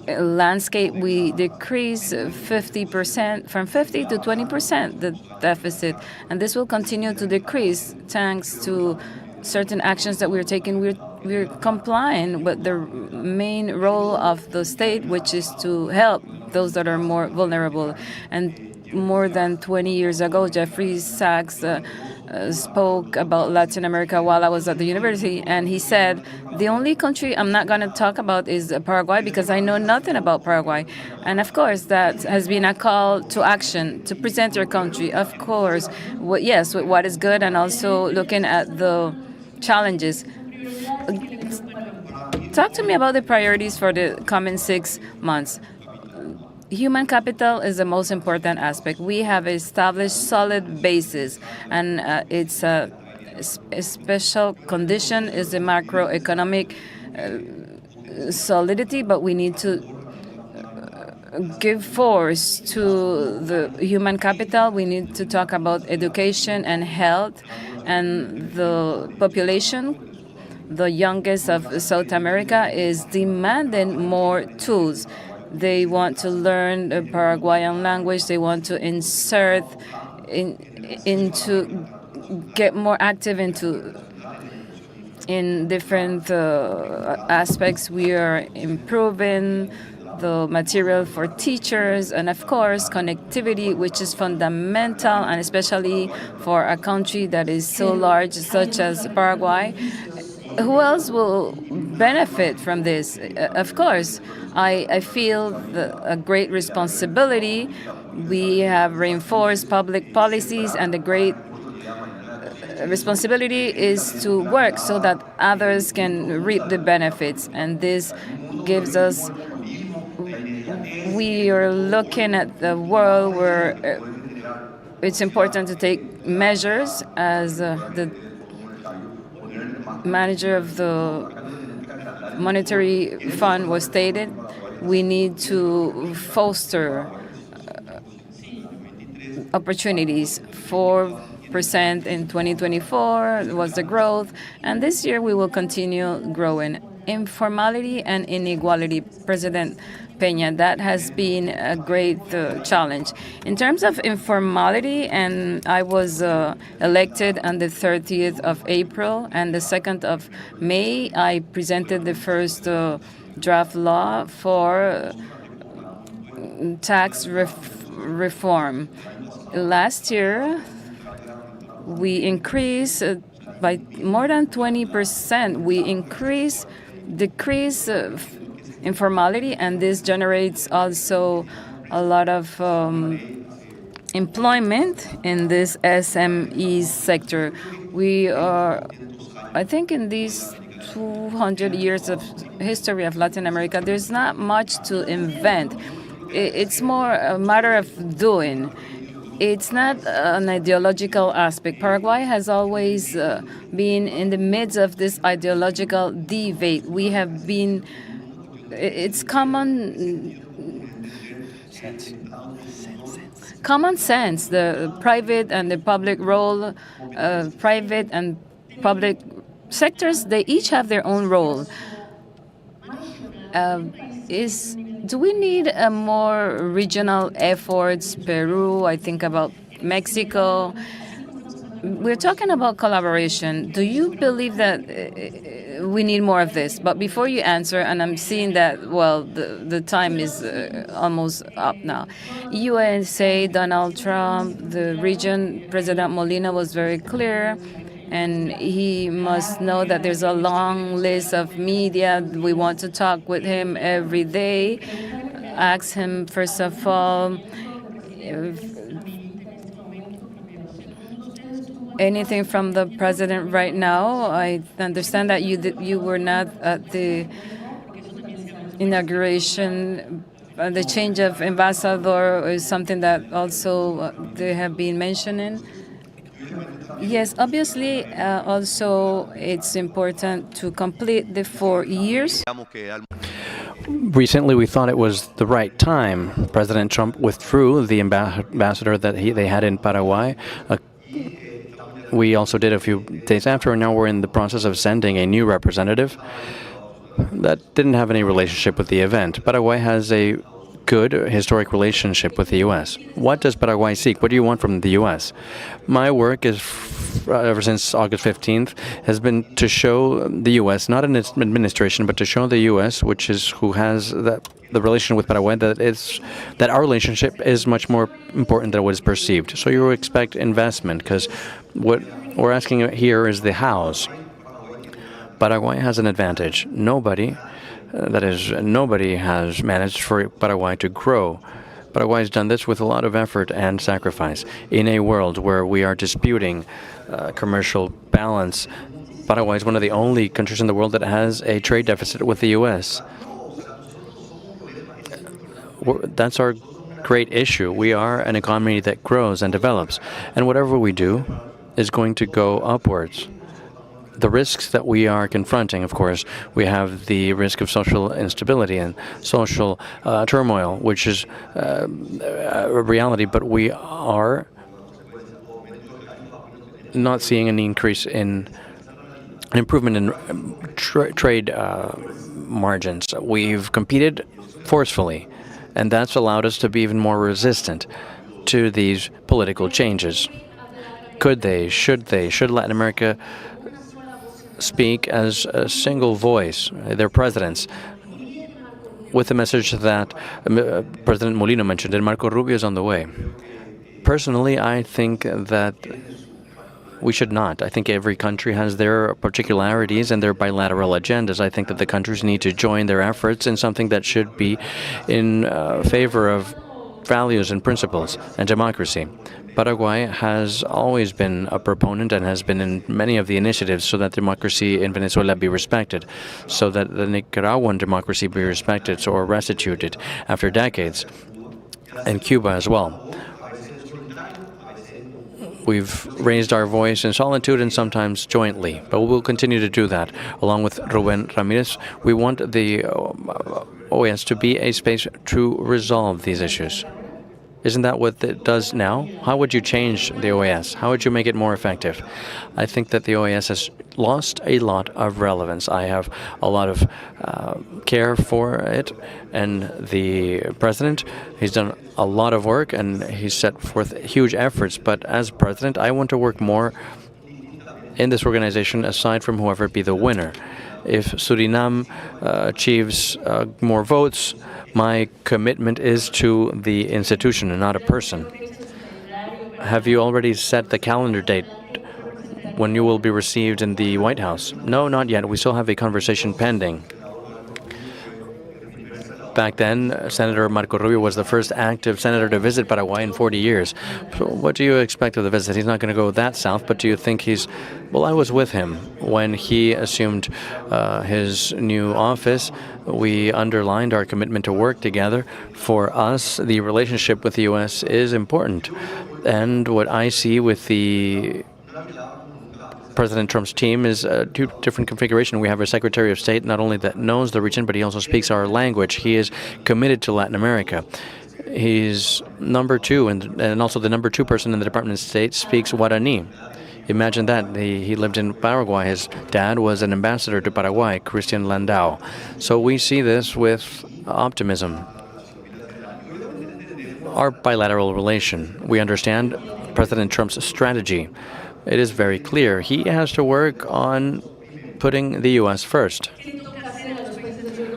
landscape, we decrease 50%, from 50 to 20%, the deficit, and this will continue to decrease thanks to certain actions that we're taking. We're complying with the main role of the state, which is to help those that are more vulnerable. And more than 20 years ago, Jeffrey Sachs spoke about Latin America while I was at the university, and he said, the only country I'm not going to talk about is Paraguay because I know nothing about Paraguay. And of course, that has been a call to action to present your country, of course, yes, with what is good and also looking at the challenges. talk to me about the priorities for the coming 6 months. Human capital is the most important aspect. We have established solid basis, and it's a special condition is the macroeconomic solidity, but we need to give force to the human capital. We need to talk about education and health, and the population, the youngest of South America, is demanding more tools. They want to learn the Paraguayan language. They want to insert into get more active in different aspects. We are improving the material for teachers, and of course connectivity, which is fundamental, and especially for a country that is so large such as Paraguay. Who else will benefit from this? Of course, I feel a great responsibility. We have reinforced public policies, and the great responsibility is to work so that others can reap the benefits. And this gives us, we are looking at the world where it's important to take measures. As the manager of the monetary fund was stated, we need to foster opportunities. 4% in 2024 was the growth, and this year we will continue growing. Informality and inequality, President Peña, that has been a great challenge. In terms of informality, and I was elected on the 30th of April, and the 2nd of May, I presented the first draft law for tax reform. Last year, we increased by more than 20%. We decrease informality, and this generates also a lot of employment in this SME sector. We are, I think, in these 200 years of history of Latin America, there's not much to invent. It's more a matter of doing. It's not an ideological aspect. Paraguay has always been in the midst of this ideological debate. We have been, it's common sense, the private and the public role, private and public sectors, they each have their own role. Do we need a more regional efforts? Peru, I think about Mexico. We're talking about collaboration. Do you believe that we need more of this? But before you answer, and I'm seeing that, well, the time is almost up now. USA, Donald Trump, the region, President Molina was very clear. And he must know that there's a long list of media. We want to talk with him every day. Ask him, first of all, anything from the president right now. I understand that you were not at the inauguration. The change of ambassador is something that also they have been mentioning. Yes, obviously, also it's important to complete the 4 years. Recently, we thought it was the right time. President Trump withdrew the ambassador that they had in Paraguay. We also did a few days after, and now we're in the process of sending a new representative that didn't have any relationship with the event. Paraguay has a good historic relationship with the U.S. What does Paraguay seek? What do you want from the U.S.? My work is, ever since August 15th, has been to show the U.S., not in its administration, but to show the U.S., which is who has the relation with Paraguay, that our relationship is much more important than what is perceived. So you expect investment, because what we're asking here is the hows. Paraguay has an advantage. Nobody has managed for Paraguay to grow. Paraguay has done this with a lot of effort and sacrifice. In a world where we are disputing commercial balance, Paraguay is one of the only countries in the world that has a trade deficit with the U.S. That's our great issue. We are an economy that grows and develops, and whatever we do is going to go upwards. The risks that we are confronting, of course, we have the risk of social instability and social turmoil, which is a reality, but we are not seeing an increase in an improvement in trade margins. We've competed forcefully, and that's allowed us to be even more resistant to these political changes. Should Latin America speak as a single voice, their presidents, with the message that President Molino mentioned, and Marco Rubio is on the way? Personally, I think that we should not. I think every country has their particularities and their bilateral agendas. I think that the countries need to join their efforts in something that should be in favor of values and principles and democracy. Paraguay has always been a proponent and has been in many of the initiatives so that democracy in Venezuela be respected, so that the Nicaraguan democracy be respected or restituted after decades, and Cuba as well. We've raised our voice in solitude and sometimes jointly, but we will continue to do that. Along with Ruben Ramirez, we want the OAS to be a space to resolve these issues. Isn't that what it does now? How would you change the OAS? How would you make it more effective? I think that the OAS has lost a lot of relevance. I have a lot of care for it, and the president, he's done a lot of work and he's set forth huge efforts, but as president, I want to work more in this organization aside from whoever be the winner. If Suriname achieves more votes, my commitment is to the institution and not a person. Have you already set the calendar date when you will be received in the White House? No, not yet. We still have a conversation pending. Back then, Senator Marco Rubio was the first active senator to visit Paraguay in 40 years. So what do you expect of the visit? He's not going to go that south, but do you think he's... Well, I was with him when he assumed his new office. We underlined our commitment to work together. For us, the relationship with the U.S. is important. And what I see with the President Trump's team is a different configuration. We have a Secretary of State not only that knows the region, but he also speaks our language. He is committed to Latin America. He's number two, and also the number two person in the Department of State speaks Guarani. Imagine that. He lived in Paraguay. His dad was an ambassador to Paraguay, Christian Landau. So we see this with optimism. Our bilateral relation. We understand President Trump's strategy. It is very clear. He has to work on putting the U.S. first.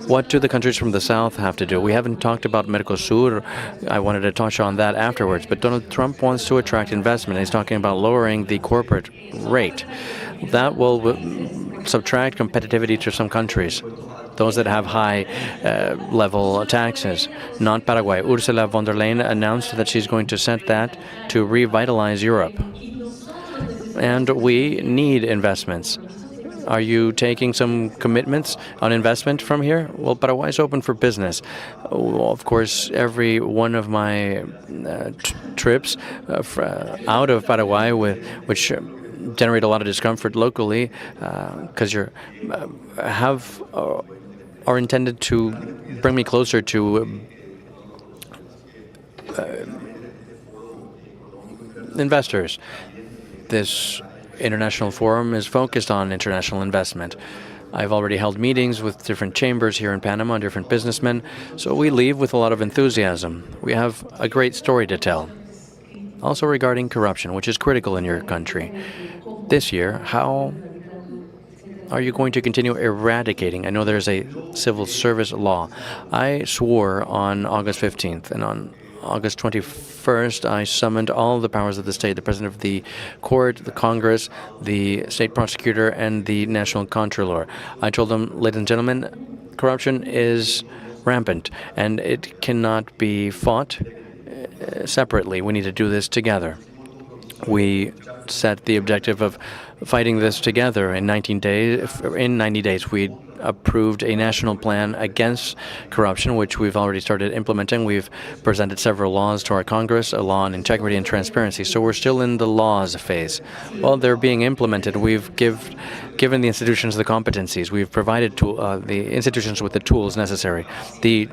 What do the countries from the South have to do? We haven't talked about Mercosur. I wanted to touch on that afterwards. But Donald Trump wants to attract investment. He's talking about lowering the corporate rate. That will subtract competitivity to some countries, those that have high-level taxes. Not Paraguay. Ursula von der Leyen announced that she's going to set that to revitalize Europe. And we need investments. Are you taking some commitments on investment from here? Well, Paraguay is open for business. Of course, every one of my trips out of Paraguay, which generate a lot of discomfort locally, because are intended to bring me closer to investors. This international forum is focused on international investment. I've already held meetings with different chambers here in Panama, different businessmen, so we leave with a lot of enthusiasm. We have a great story to tell. Also regarding corruption, which is critical in your country. This year, how are you going to continue eradicating? I know there's a civil service law. I swore on August 15th, and on August 21st, I summoned all the powers of the state, the president of the court, the Congress, the state prosecutor, and the national comptroller. I told them, ladies and gentlemen, corruption is rampant, and it cannot be fought separately. We need to do this together. We set the objective of fighting this together in 19 days. In 90 days, we approved a national plan against corruption, which we've already started implementing. We've presented several laws to our Congress, a law on integrity and transparency. So we're still in the laws phase. While they're being implemented, we've given the institutions the competencies. We've provided the institutions with the tools necessary. The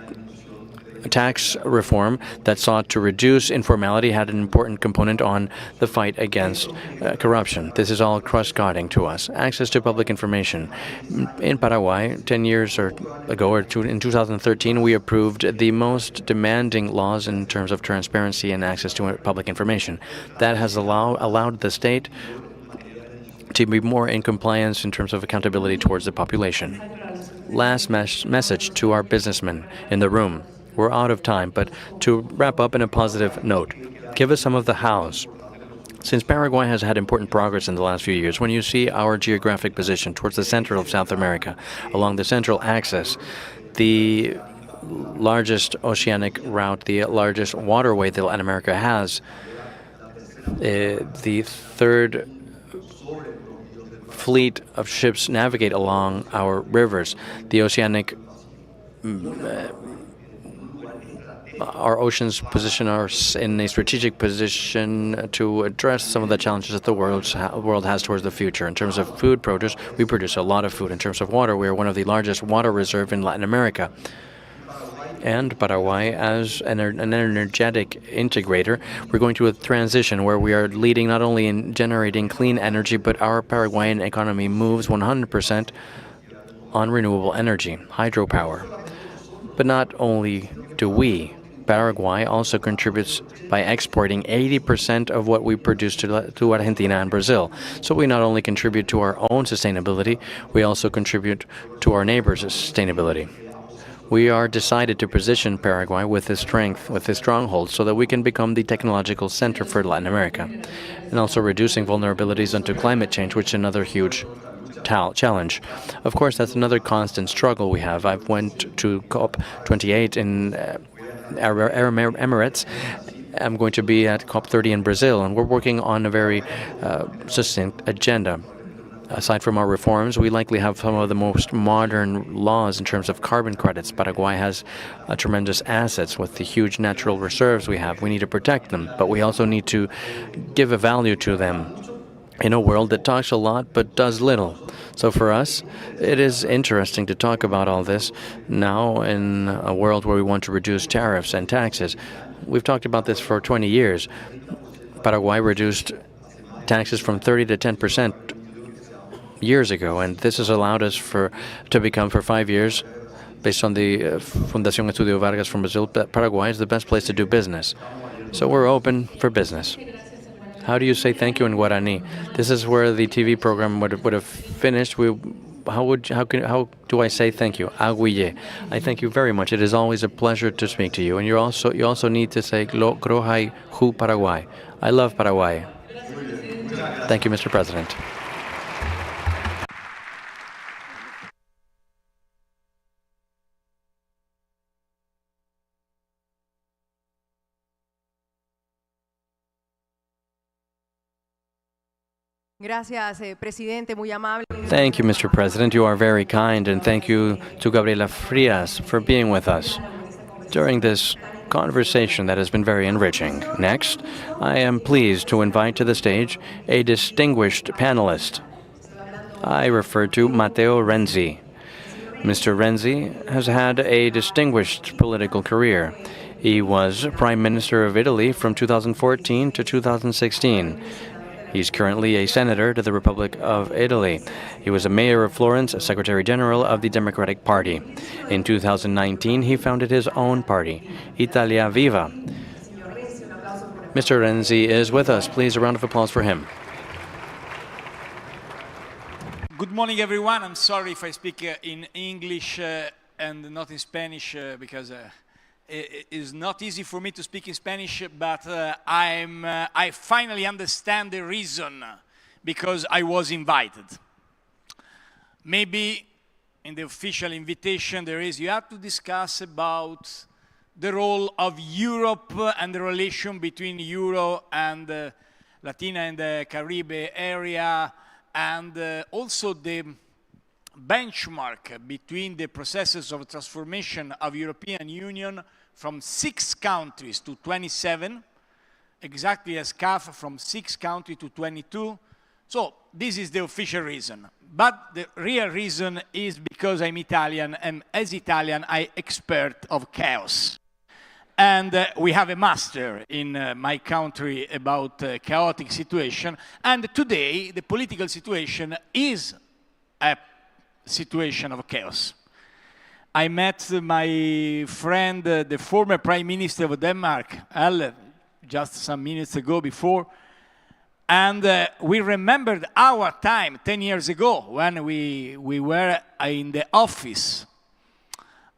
tax reform that sought to reduce informality had an important component on the fight against corruption. This is all cross-cutting to us. Access to public information. In Paraguay, 10 years ago, in 2013, we approved the most demanding laws in terms of transparency and access to public information. That has allowed the state to be more in compliance in terms of accountability towards the population. Last message to our businessmen in the room. We're out of time, but to wrap up in a positive note, give us some of the hows. Since Paraguay has had important progress in the last few years, when you see our geographic position towards the center of South America, along the central axis, the largest oceanic route, the largest waterway that Latin America has, the third fleet of ships navigate along our rivers, the oceanic our oceans position us in a strategic position to address some of the challenges that the world has towards the future. In terms of food produce, we produce a lot of food. In terms of water, we are one of the largest water reserves in Latin America. And Paraguay, as an energetic integrator, we're going through a transition where we are leading not only in generating clean energy, but our Paraguayan economy moves 100% on renewable energy, hydropower. But not only do we, Paraguay also contributes by exporting 80% of what we produce to Argentina and Brazil. So we not only contribute to our own sustainability, we also contribute to our neighbors' sustainability. We are decided to position Paraguay with this strength, with this stronghold, so that we can become the technological center for Latin America, and also reducing vulnerabilities onto climate change, which is another huge challenge. Of course, that's another constant struggle we have. I went to COP28 in Emirates. I'm going to be at COP30 in Brazil, and we're working on a very succinct agenda. Aside from our reforms, we likely have some of the most modern laws in terms of carbon credits. Paraguay has tremendous assets with the huge natural reserves we have. We need to protect them, but we also need to give a value to them in a world that talks a lot but does little. So for us, it is interesting to talk about all this now in a world where we want to reduce tariffs and taxes. We've talked about this for 20 years. Paraguay reduced taxes from 30 to 10% years ago, and this has allowed us to become, for 5 years, based on the Fundación Estudio Vargas from Brazil, that Paraguay is the best place to do business. So we're open for business. How do you say thank you in Guarani? This is where the TV program would have finished. How do I say thank you? Aguille. I thank you very much. It is always a pleasure to speak to you. And you also need to say Grojai Hu Paraguay. I love Paraguay. Thank you, Mr. President. Gracias, presidente, muy amable. Thank you, Mr. President. You are very kind, and thank you to Gabriela Frias for being with us during this conversation that has been very enriching. Next, I am pleased to invite to the stage a distinguished panelist. I refer to Matteo Renzi. Mr. Renzi has had a distinguished political career. He was Prime Minister of Italy from 2014 to 2016. He's currently a senator to the Republic of Italy. He was a mayor of Florence, a Secretary General of the Democratic Party. In 2019, he founded his own party, Italia Viva. Mr. Renzi is with us. Please, a round of applause for him. Good morning, everyone. I'm sorry if I speak in English and not in Spanish because it is not easy for me to speak in Spanish, but I finally understand the reason because I was invited. Maybe in the official invitation you have to discuss about the role of Europe and the relation between Euro and Latin and Caribbean area, and also the benchmark between the processes of transformation of European Union from 6 countries to 27, exactly as CAF from 6 countries to 22. So this is the official reason. But the real reason is because I'm Italian, and as Italian, I'm expert of chaos. And we have a master in my country about chaotic situation. And today, the political situation is a situation of chaos. I met my friend, the former Prime Minister of Denmark, Elle, just some minutes ago before. And we remembered our time 10 years ago when we were in the office.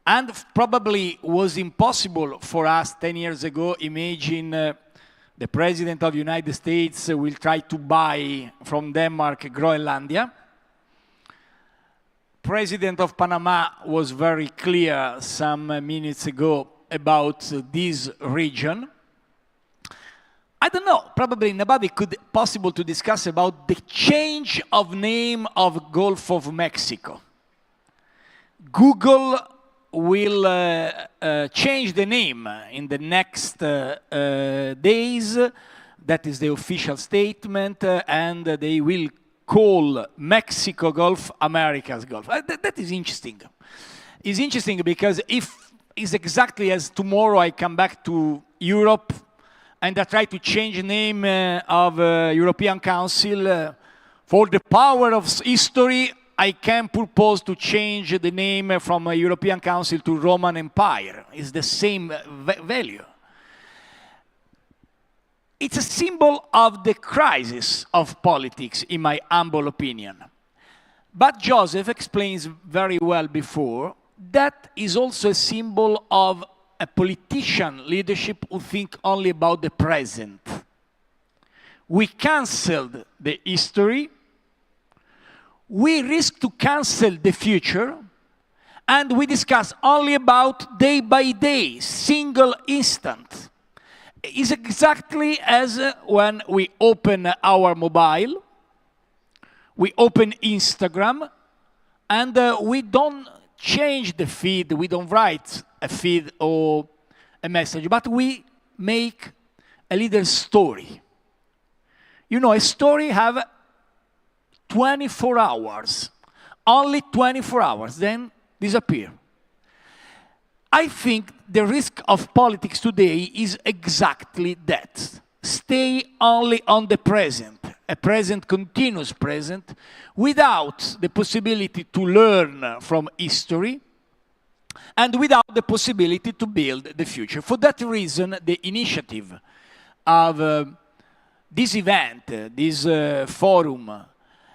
And probably was impossible for us 10 years ago, imagine the President of the United States will try to buy from Denmark Groenlandia. President of Panama was very clear some minutes ago about this region. I don't know, probably nobody could possible to discuss about the change of name of Gulf of Mexico. Google will change the name in the next days. That is the official statement, and they will call Mexico Gulf America's Gulf. That is interesting. It's interesting because if it's exactly as tomorrow I come back to Europe and I try to change the name of European Council, for the power of history, I can propose to change the name from European Council to Roman Empire. It's the same value. It's a symbol of the crisis of politics, in my humble opinion. But Joseph explains very well before, that is also a symbol of a politician leadership who think only about the present. We canceled the history, we risk to cancel the future, and we discuss only about day by day, single instant. It's exactly as when we open our mobile, we open Instagram, and we don't change the feed, we don't write a feed or a message, but we make a little story. You know, a story have 24 hours, only 24 hours, then disappear. I think the risk of politics today is exactly that. Stay only on the present, a present continuous present, without the possibility to learn from history, and without the possibility to build the future. For that reason, the initiative of this event, this forum,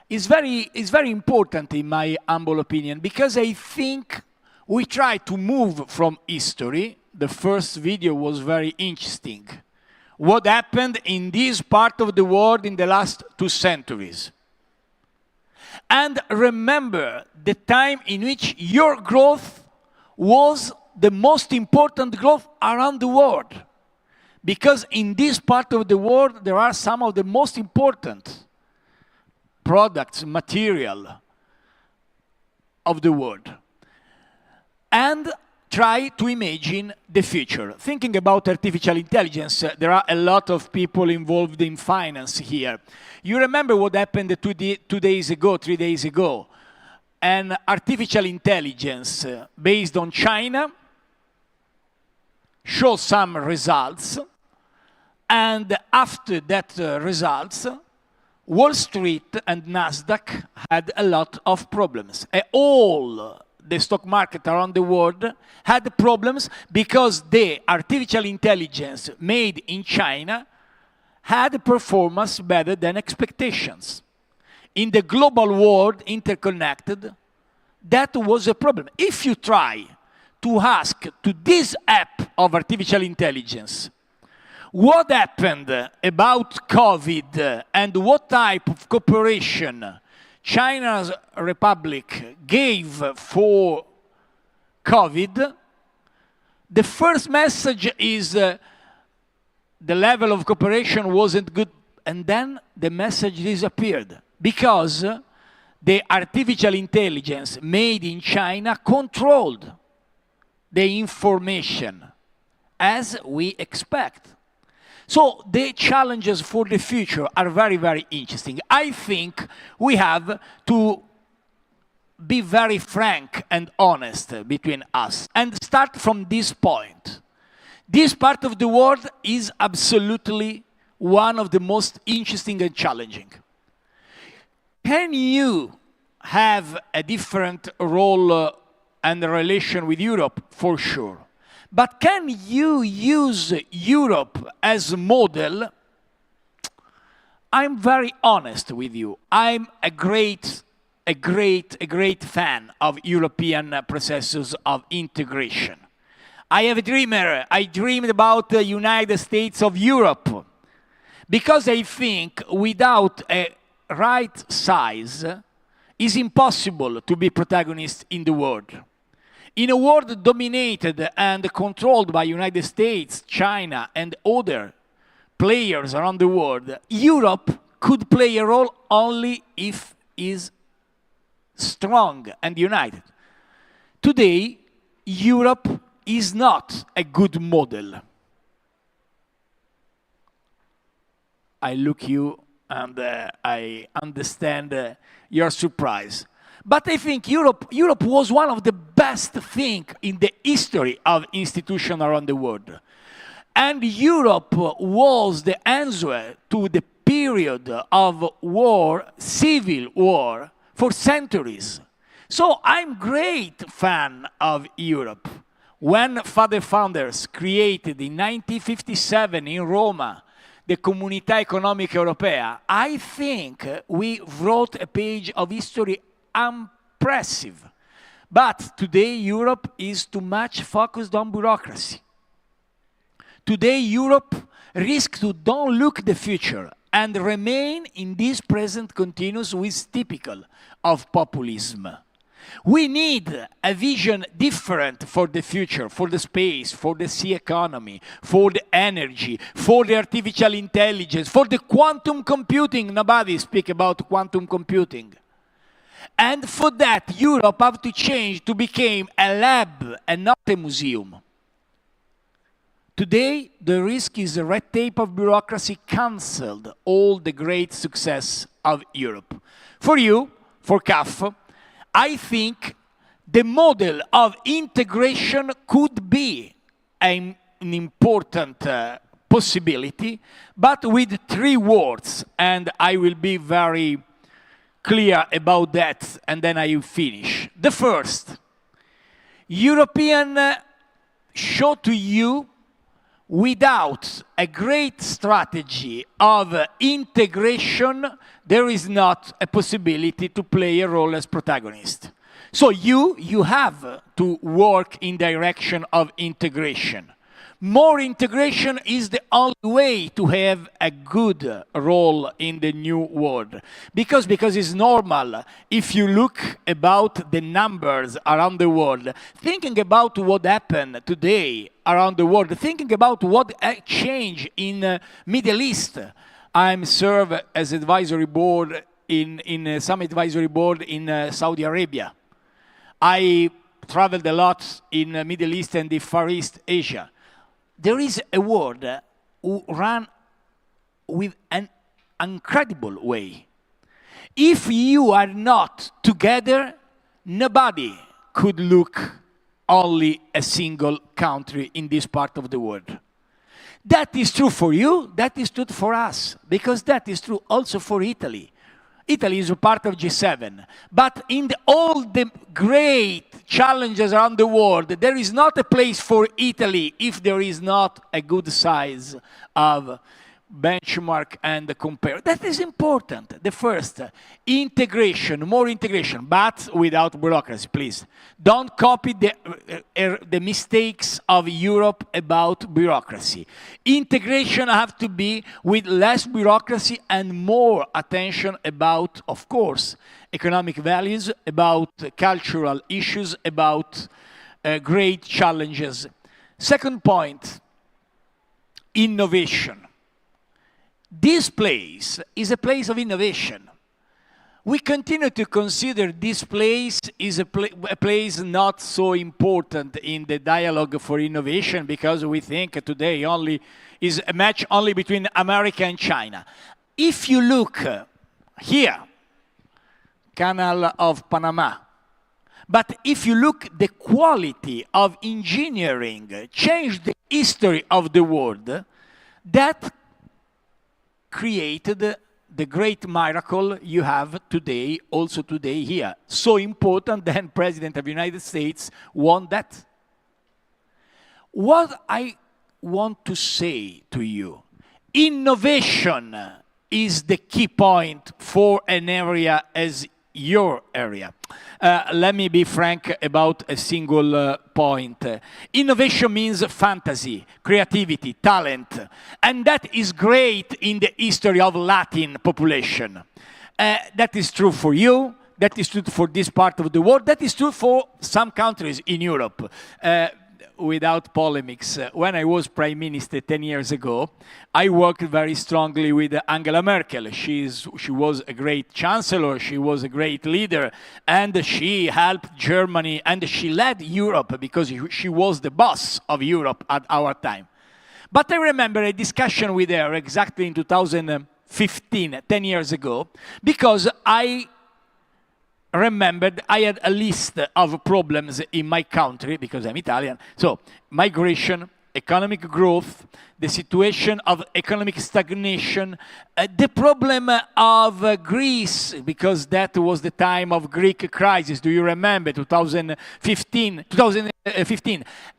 is very important in my humble opinion, because I think we try to move from history. The first video was very interesting. What happened in this part of the world in the last 2 centuries. And remember the time in which your growth was the most important growth around the world. Because in this part of the world, there are some of the most important products, material of the world. And try to imagine the future. Thinking about artificial intelligence, there are a lot of people involved in finance here. You remember what happened 2 days ago, 3 days ago? An artificial intelligence based on China showed some results, and after that results, Wall Street and Nasdaq had a lot of problems. All the stock market around the world had problems because the artificial intelligence made in China had a performance better than expectations. In the global world, interconnected, that was a problem. If you try to ask to this app of artificial intelligence, what happened about COVID and what type of cooperation China's Republic gave for COVID, the first message is the level of cooperation wasn't good and then the message disappeared because the artificial intelligence made in China controlled the information as we expect. So the challenges for the future are very, very interesting. I think we have to be very frank and honest between us and start from this point. This part of the world is absolutely one of the most interesting and challenging. Can you have a different role and relation with Europe? For sure. But can you use Europe as a model? I'm very honest with you. I'm a great fan of European processes of integration. I have a dreamer. I dreamed about the United States of Europe because I think without a right size, it's impossible to be protagonist in the world. In a world dominated and controlled by United States, China, and other players around the world, Europe could play a role only if it is strong and united. Today, Europe is not a good model. I look at you and I understand your surprise. But I think Europe was one of the best things in the history of institutions around the world. And Europe was the answer to the period of war, civil war, for centuries. So I'm a great fan of Europe. When Father Founders created in 1957 in Roma the Comunità Economica Europea, I think we wrote a page of history impressive. But today Europe is too much focused on bureaucracy. Today Europe risks to don't look the future and remain in this present continuous which is typical of populism. We need a vision different for the future, for the space, for the sea economy, for the energy, for the artificial intelligence, for the quantum computing. Nobody speaks about quantum computing. And for that, Europe have to change to become a lab and not a museum. Today, the risk is the red tape of bureaucracy cancelled all the great success of Europe. For you, for CAF, I think the model of integration could be an important possibility, but with 3 words, and I will be very clear about that, and then I will finish. The first, European show to you without a great strategy of integration, there is not a possibility to play a role as protagonist. So you have to work in direction of integration. More integration is the only way to have a good role in the new world. Because it's normal, if you look about the numbers around the world, thinking about what happened today around the world, thinking about what changed in Middle East. I'm served as advisory board in some advisory board in Saudi Arabia. I traveled a lot in Middle East and the Far East Asia. There is a world who run with an incredible way. If you are not together, nobody could look only a single country in this part of the world. That is true for you, that is true for us, because that is true also for Italy. Italy is a part of G7, but in all the great challenges around the world, there is not a place for Italy if there is not a good size of benchmark and compare. That is important. The first, integration, more integration, but without bureaucracy, please. Don't copy the mistakes of Europe about bureaucracy. Integration has to be with less bureaucracy and more attention about, of course, economic values, about cultural issues, about great challenges. Second point, innovation. this place is a place of innovation. We continue to consider this place is a place not so important in the dialogue for innovation because we think today only is a match only between America and China. If you look here, Canal of Panama, but if you look the quality of engineering changed the history of the world, that created the great miracle you have today, also today here. So important that President of the United States won that. What I want to say to you, innovation is the key point for an area as your area. Let me be frank about a single point. Innovation means fantasy, creativity, talent, and that is great in the history of Latin population. That is true for you, that is true for this part of the world, that is true for some countries in Europe. Without polemics, when I was Prime Minister 10 years ago, I worked very strongly with Angela Merkel. She was a great chancellor, she was a great leader, and she helped Germany, and she led Europe because she was the boss of Europe at our time. But I remember a discussion with her exactly in 2015, 10 years ago, because I remembered I had a list of problems in my country, because I'm Italian. So, migration, economic growth, the situation of economic stagnation, the problem of Greece, because that was the time of Greek crisis. Do you remember 2015?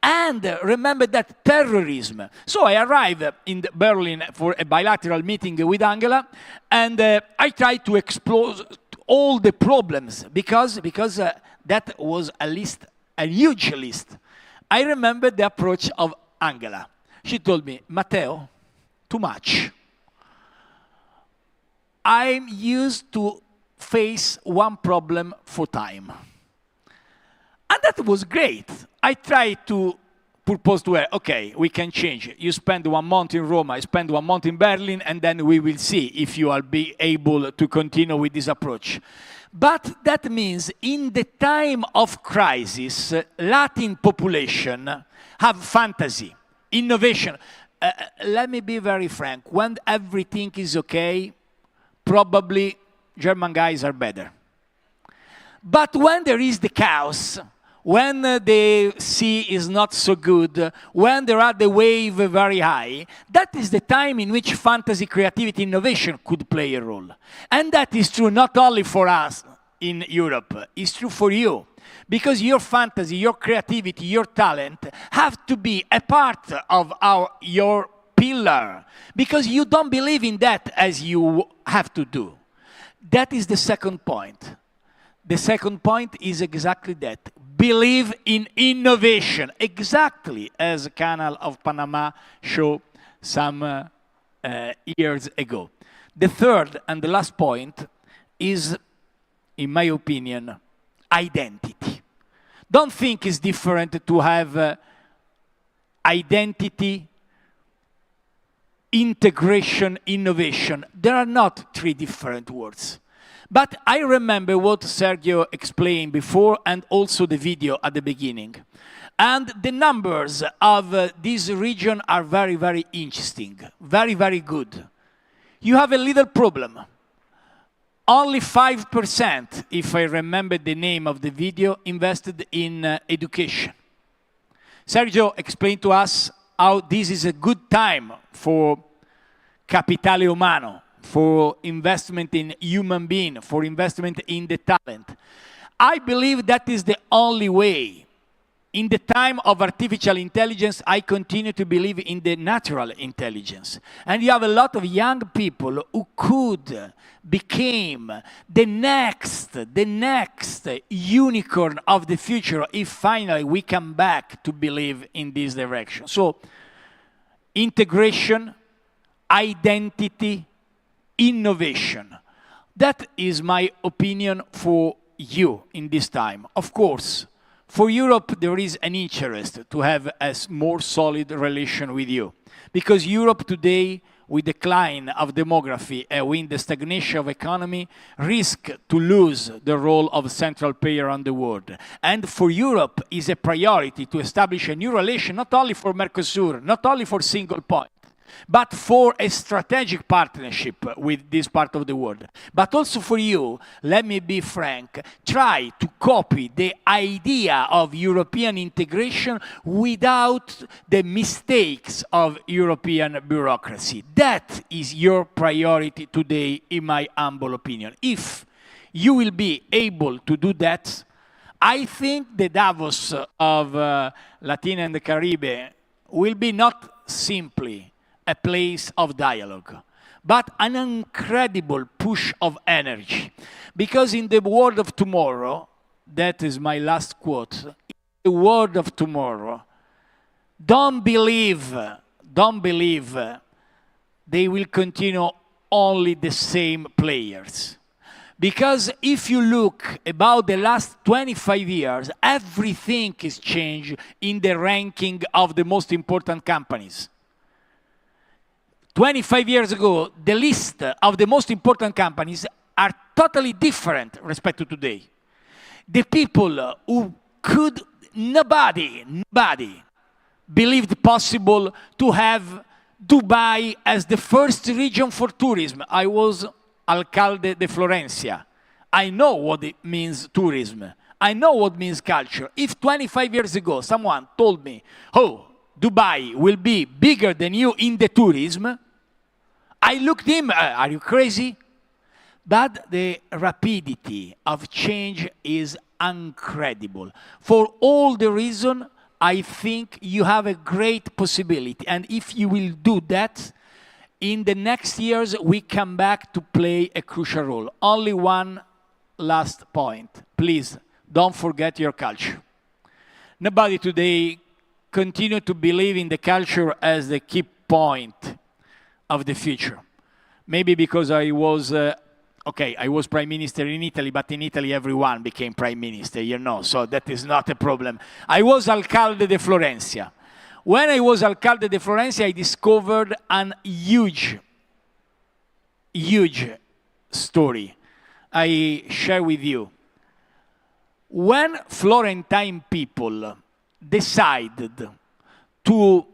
And remember that terrorism. So I arrived in Berlin for a bilateral meeting with Angela, and I tried to explore all the problems, because that was a list, a huge list. I remember the approach of Angela. She told me, Matteo, too much. I'm used to face one problem for time. And that was great. I tried to propose to her, okay, we can change it. You spend 1 month in Rome, I spend 1 month in Berlin, and then we will see if you will be able to continue with this approach. But that means in the time of crisis, Latin population have fantasy, innovation. Let me be very frank. When everything is okay, probably German guys are better. But when there is the chaos, when the sea is not so good, when there are the wave very high, that is the time in which fantasy, creativity, innovation could play a role. And that is true not only for us in Europe, it's true for you. Because your fantasy, your creativity, your talent have to be a part of your pillar. Because you don't believe in that as you have to do. That is the second point. The second point is exactly that. Believe in innovation, exactly as Canal of Panama showed some years ago. The third and the last point is, in my opinion, identity. Don't think it's different to have identity, integration, innovation. There are not three different words. But I remember what Sergio explained before and also the video at the beginning. And the numbers of this region are very, very interesting, very, very good. You have a little problem. Only 5%, if I remember the name of the video, invested in education. Sergio explained to us how this is a good time for capitale umano, for investment in human being, for investment in the talent. I believe that is the only way. In the time of artificial intelligence, I continue to believe in the natural intelligence. And you have a lot of young people who could become the next unicorn of the future if finally we come back to believe in this direction. So, integration, identity, innovation. That is my opinion for you in this time. Of course, for Europe, there is an interest to have a more solid relation with you. Because Europe today with decline of demography and with the stagnation of economy, risk to lose the role of central player around the world. And for Europe, is a priority to establish a new relation, not only for Mercosur, not only for single point, but for a strategic partnership with this part of the world. But also for you, let me be frank, try to copy the idea of European integration without the mistakes of European bureaucracy. That is your priority today, in my humble opinion. If you will be able to do that, I think the Davos of Latin and the Caribbean will be not simply a place of dialogue, but an incredible push of energy. Because in the world of tomorrow, that is my last quote, in the world of tomorrow, don't believe they will continue only the same players. Because if you look about the last 25 years, everything is changed in the ranking of the most important companies. 25 years ago, the list of the most important companies are totally different respect to today. The people who could, nobody believed possible to have Dubai as the first region for tourism. I was alcalde de Florencia. I know what it means tourism. I know what means culture. If 25 years ago someone told me, oh, Dubai will be bigger than you in the tourism, I looked at him, are you crazy? But the rapidity of change is incredible. For all the reason, I think you have a great possibility. And if you will do that, in the next years, we come back to play a crucial role. Only one last point. Please, don't forget your culture. Nobody today continue to believe in the culture as the key point of the future. Maybe because I was Prime Minister in Italy, but in Italy everyone became Prime Minister, you know, so that is not a problem. I was Alcalde de Florencia. When I was Alcalde de Florencia, I discovered a huge story I share with you. When Florentine people decided to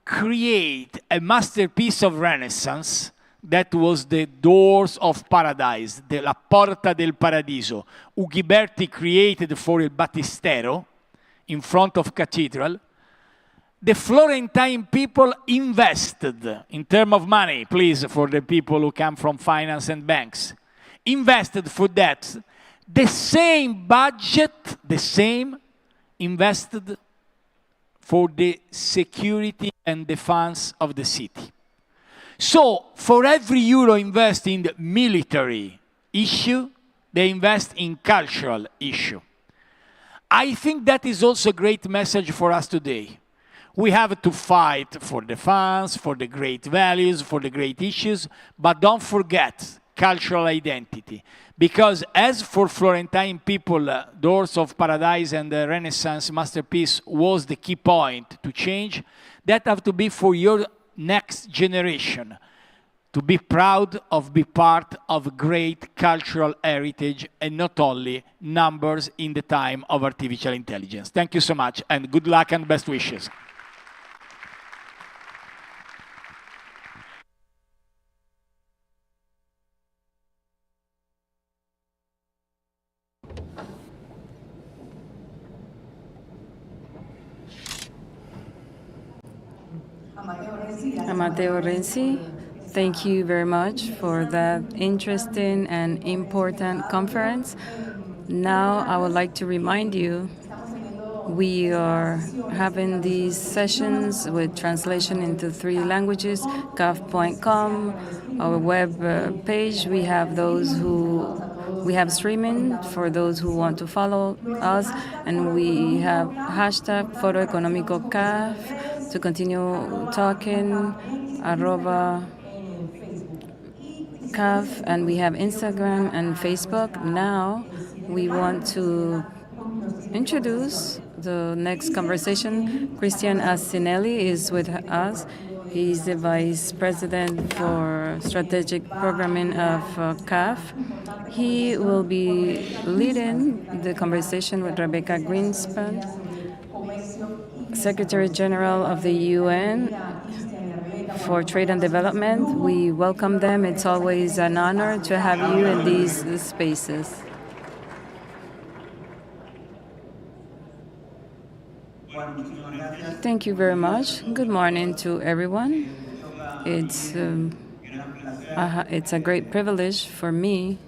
create a masterpiece of Renaissance that was the Doors of Paradise, la Porta del Paradiso, Ugiberti created for il Battistero in front of cathedral, the Florentine people invested, in terms of money, please, for the people who come from finance and banks, invested for that the same budget, invested for the security and defense of the city. So, for every euro invested in the military issue, they invest in cultural issue. I think that is also a great message for us today. We have to fight for defense, for the great values, for the great issues, but don't forget cultural identity. Because as for Florentine people, Doors of Paradise and the Renaissance masterpiece was the key point to change, that have to be for your next generation, to be proud of be part of great cultural heritage and not only numbers in the time of artificial intelligence. Thank you so much, and good luck and best wishes. Amadeo Renzi, thank you very much for that interesting and important conference. Now I would like to remind you we are having these sessions with translation into 3 languages, caf.com, our web page. We have streaming for those who want to follow us, and we have hashtag Foro Económico CAF to continue talking, @CAF, and we have Instagram and Facebook. Now we want to introduce the next conversation. Christian Asinelli is with us. He's the Vice President for Strategic Programming of CAF. He will be leading the conversation with Rebecca Greenspan, Secretary General of the UN for Trade and Development. We welcome them. It's always an honor to have you in these spaces. Thank you very much. Good morning to everyone. It's a great privilege for me.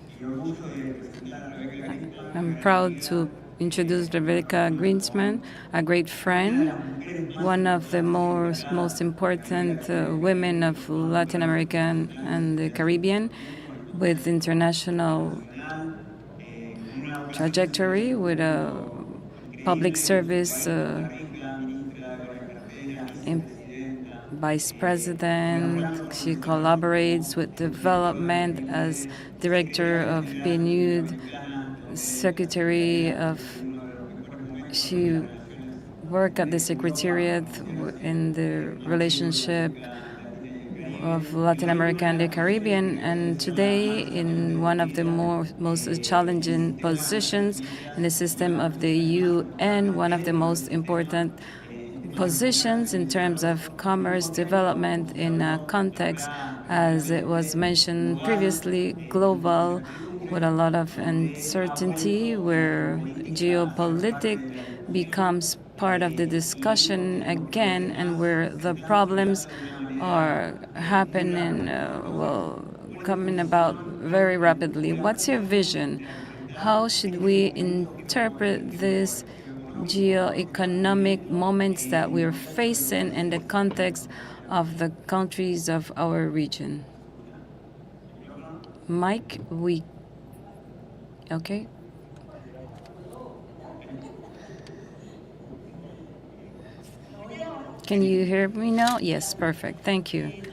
I'm proud to introduce Rebecca Greenspan, a great friend, one of the most important women of Latin America and the Caribbean, with international trajectory, with a public service vice president. She collaborates with development as director of PNUD, secretary of. She worked at the secretariat in the relationship of Latin America and the Caribbean, and today in one of the most challenging positions in the system of the UN, one of the most important positions in terms of commerce development in a context, as it was mentioned previously, global, with a lot of uncertainty, where geopolitics becomes part of the discussion again, and where the problems are happening, coming about very rapidly. What's your vision? How should we interpret this geo-economic moments that we're facing in the context of the countries of our region? Mike, okay. Can you hear me now? Yes, perfect. Thank you.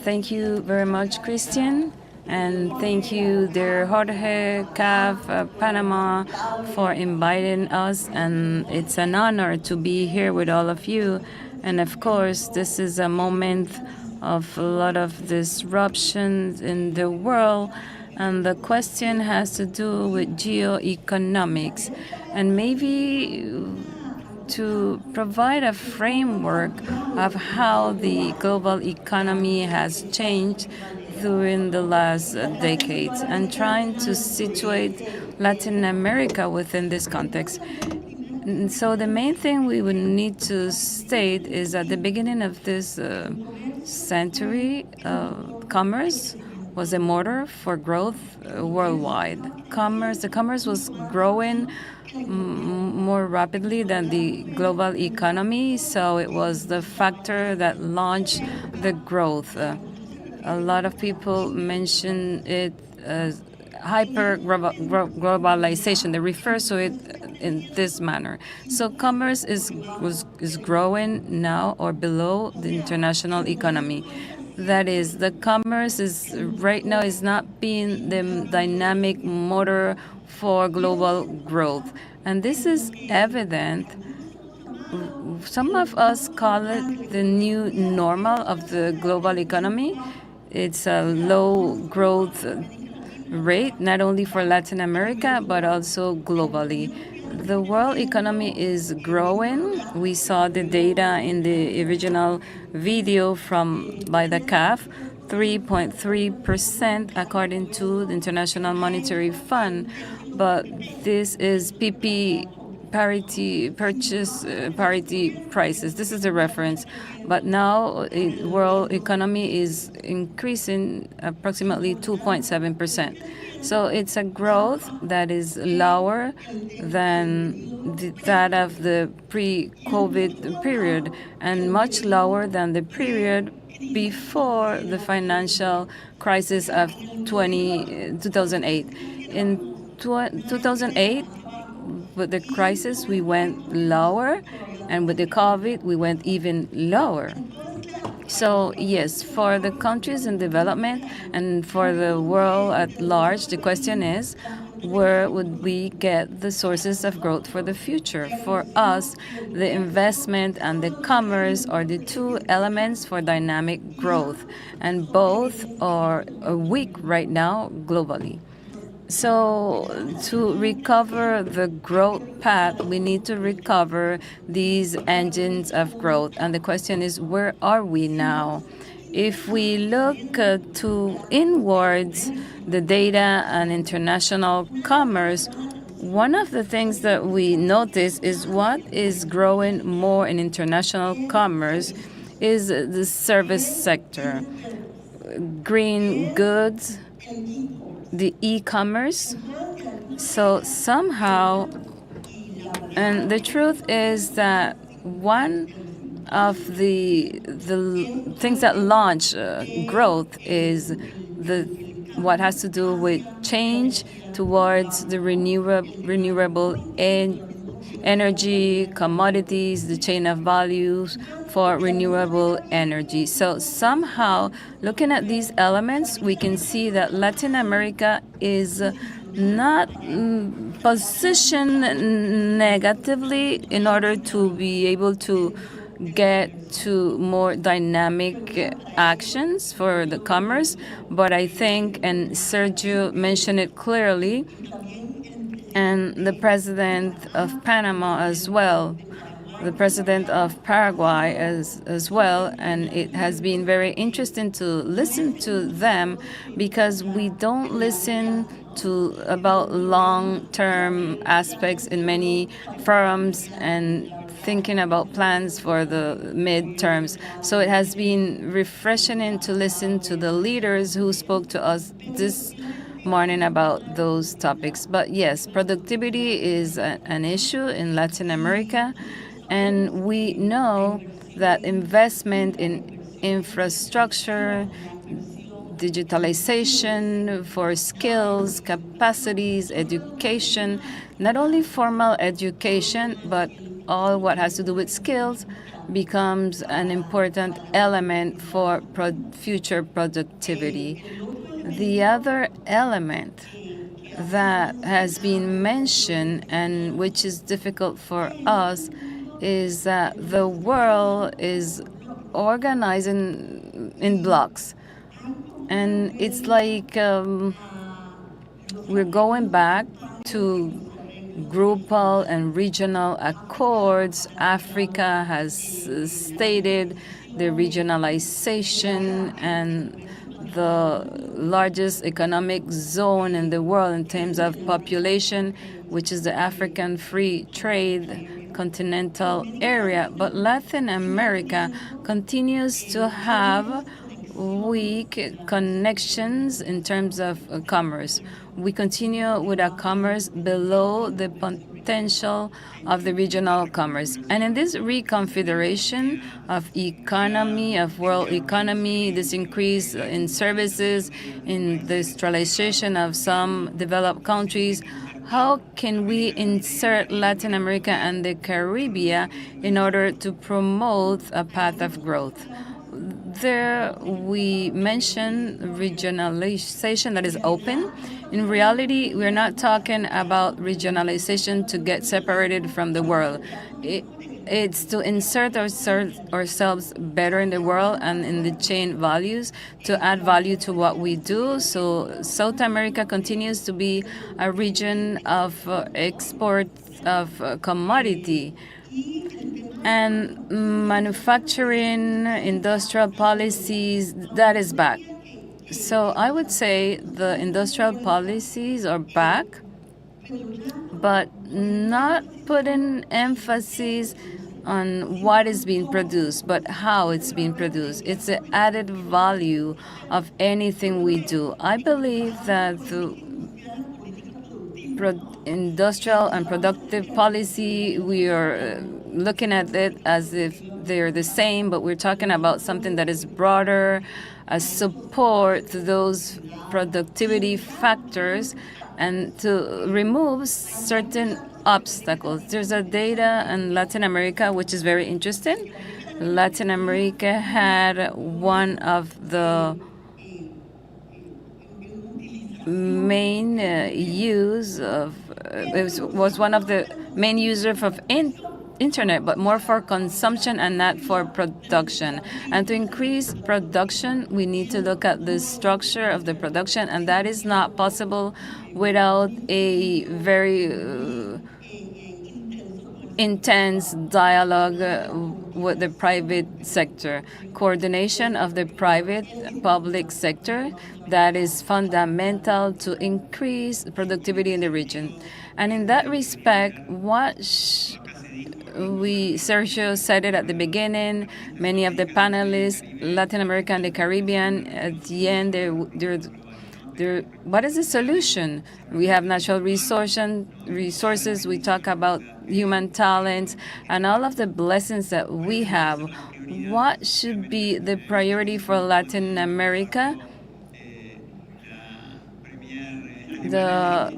Thank you very much, Christian. And thank you, dear Jorge, CAF, Panama, for inviting us. And it's an honor to be here with all of you. And of course, this is a moment of a lot of disruptions in the world. And the question has to do with geoeconomics. And maybe to provide a framework of how the global economy has changed during the last decades, and trying to situate Latin America within this context. And so the main thing we would need to state is at the beginning of this century, commerce was a motor for growth worldwide. The commerce was growing more rapidly than the global economy, so it was the factor that launched the growth. A lot of people mention it as hyper-globalization. They refer to it in this manner. So commerce is growing now or below the international economy. That is, the commerce is right now is not being the dynamic motor for global growth. And this is evident. Some of us call it the new normal of the global economy. It's a low growth rate, not only for Latin America, but also globally. The world economy is growing. We saw the data in the original video by the CAF, 3.3% according to the International Monetary Fund. But this is PP parity prices. This is the reference. But now world economy is increasing approximately 2.7%. So it's a growth that is lower than that of the pre-COVID period, and much lower than the period before the financial crisis of 2008. In 2008, with the crisis, we went lower, and with the COVID, we went even lower. So yes, for the countries in development and for the world at large, the question is, where would we get the sources of growth for the future? For us, the investment and the commerce are the two elements for dynamic growth, and both are weak right now globally. So to recover the growth path, we need to recover these engines of growth. And the question is, where are we now? If we look to inwards, the data and international commerce, one of the things that we notice is what is growing more in international commerce is the service sector, green goods, the e-commerce. So somehow, and the truth is that one of the things that launch growth is what has to do with change towards the renewable energy, commodities, the chain of values for renewable energy. So somehow, looking at these elements, we can see that Latin America is not positioned negatively in order to be able to get to more dynamic actions for the commerce. But I think, and Sergio mentioned it clearly, and the president of Panama as well, the president of Paraguay as well, and it has been very interesting to listen to them because we don't listen to about long-term aspects in many forums and thinking about plans for the midterms. So it has been refreshing to listen to the leaders who spoke to us this morning about those topics. But yes, productivity is an issue in Latin America, and we know that investment in infrastructure, digitalization for skills, capacities, education, not only formal education, but all what has to do with skills becomes an important element for future productivity. The other element that has been mentioned and which is difficult for us is that the world is organizing in blocks. And it's like we're going back to groupal and regional accords. Africa has stated the regionalization and the largest economic zone in the world in terms of population, which is the African Free Trade Continental Area. But Latin America continues to have weak connections in terms of commerce. We continue with a commerce below the potential of the regional commerce. And in this reconfiguration of economy, of world economy, this increase in services, in the industrialization of some developed countries, how can we insert Latin America and the Caribbean in order to promote a path of growth? There we mentioned regionalization that is open. In reality, we're not talking about regionalization to get separated from the world. It's to insert ourselves better in the world and in the chain values to add value to what we do. So South America continues to be a region of export of commodity. And manufacturing, industrial policies, that is back. So I would say the industrial policies are back, but not putting emphasis on what is being produced, but how it's being produced. It's the added value of anything we do. I believe that the industrial and productive policy, we are looking at it as if they're the same, but we're talking about something that is broader, support those productivity factors and to remove certain obstacles. There's a data in Latin America which is very interesting. Latin America had one of the main use of was one of the main users of internet, but more for consumption and not for production. And to increase production, we need to look at the structure of the production, and that is not possible without a very intense dialogue with the private sector, coordination of the private public sector that is fundamental to increase productivity in the region. And in that respect, Sergio said it at the beginning, many of the panelists, Latin America and the Caribbean, at the end, what is the solution? We have natural resources, we talk about human talent, and all of the blessings that we have. What should be the priority for Latin America? The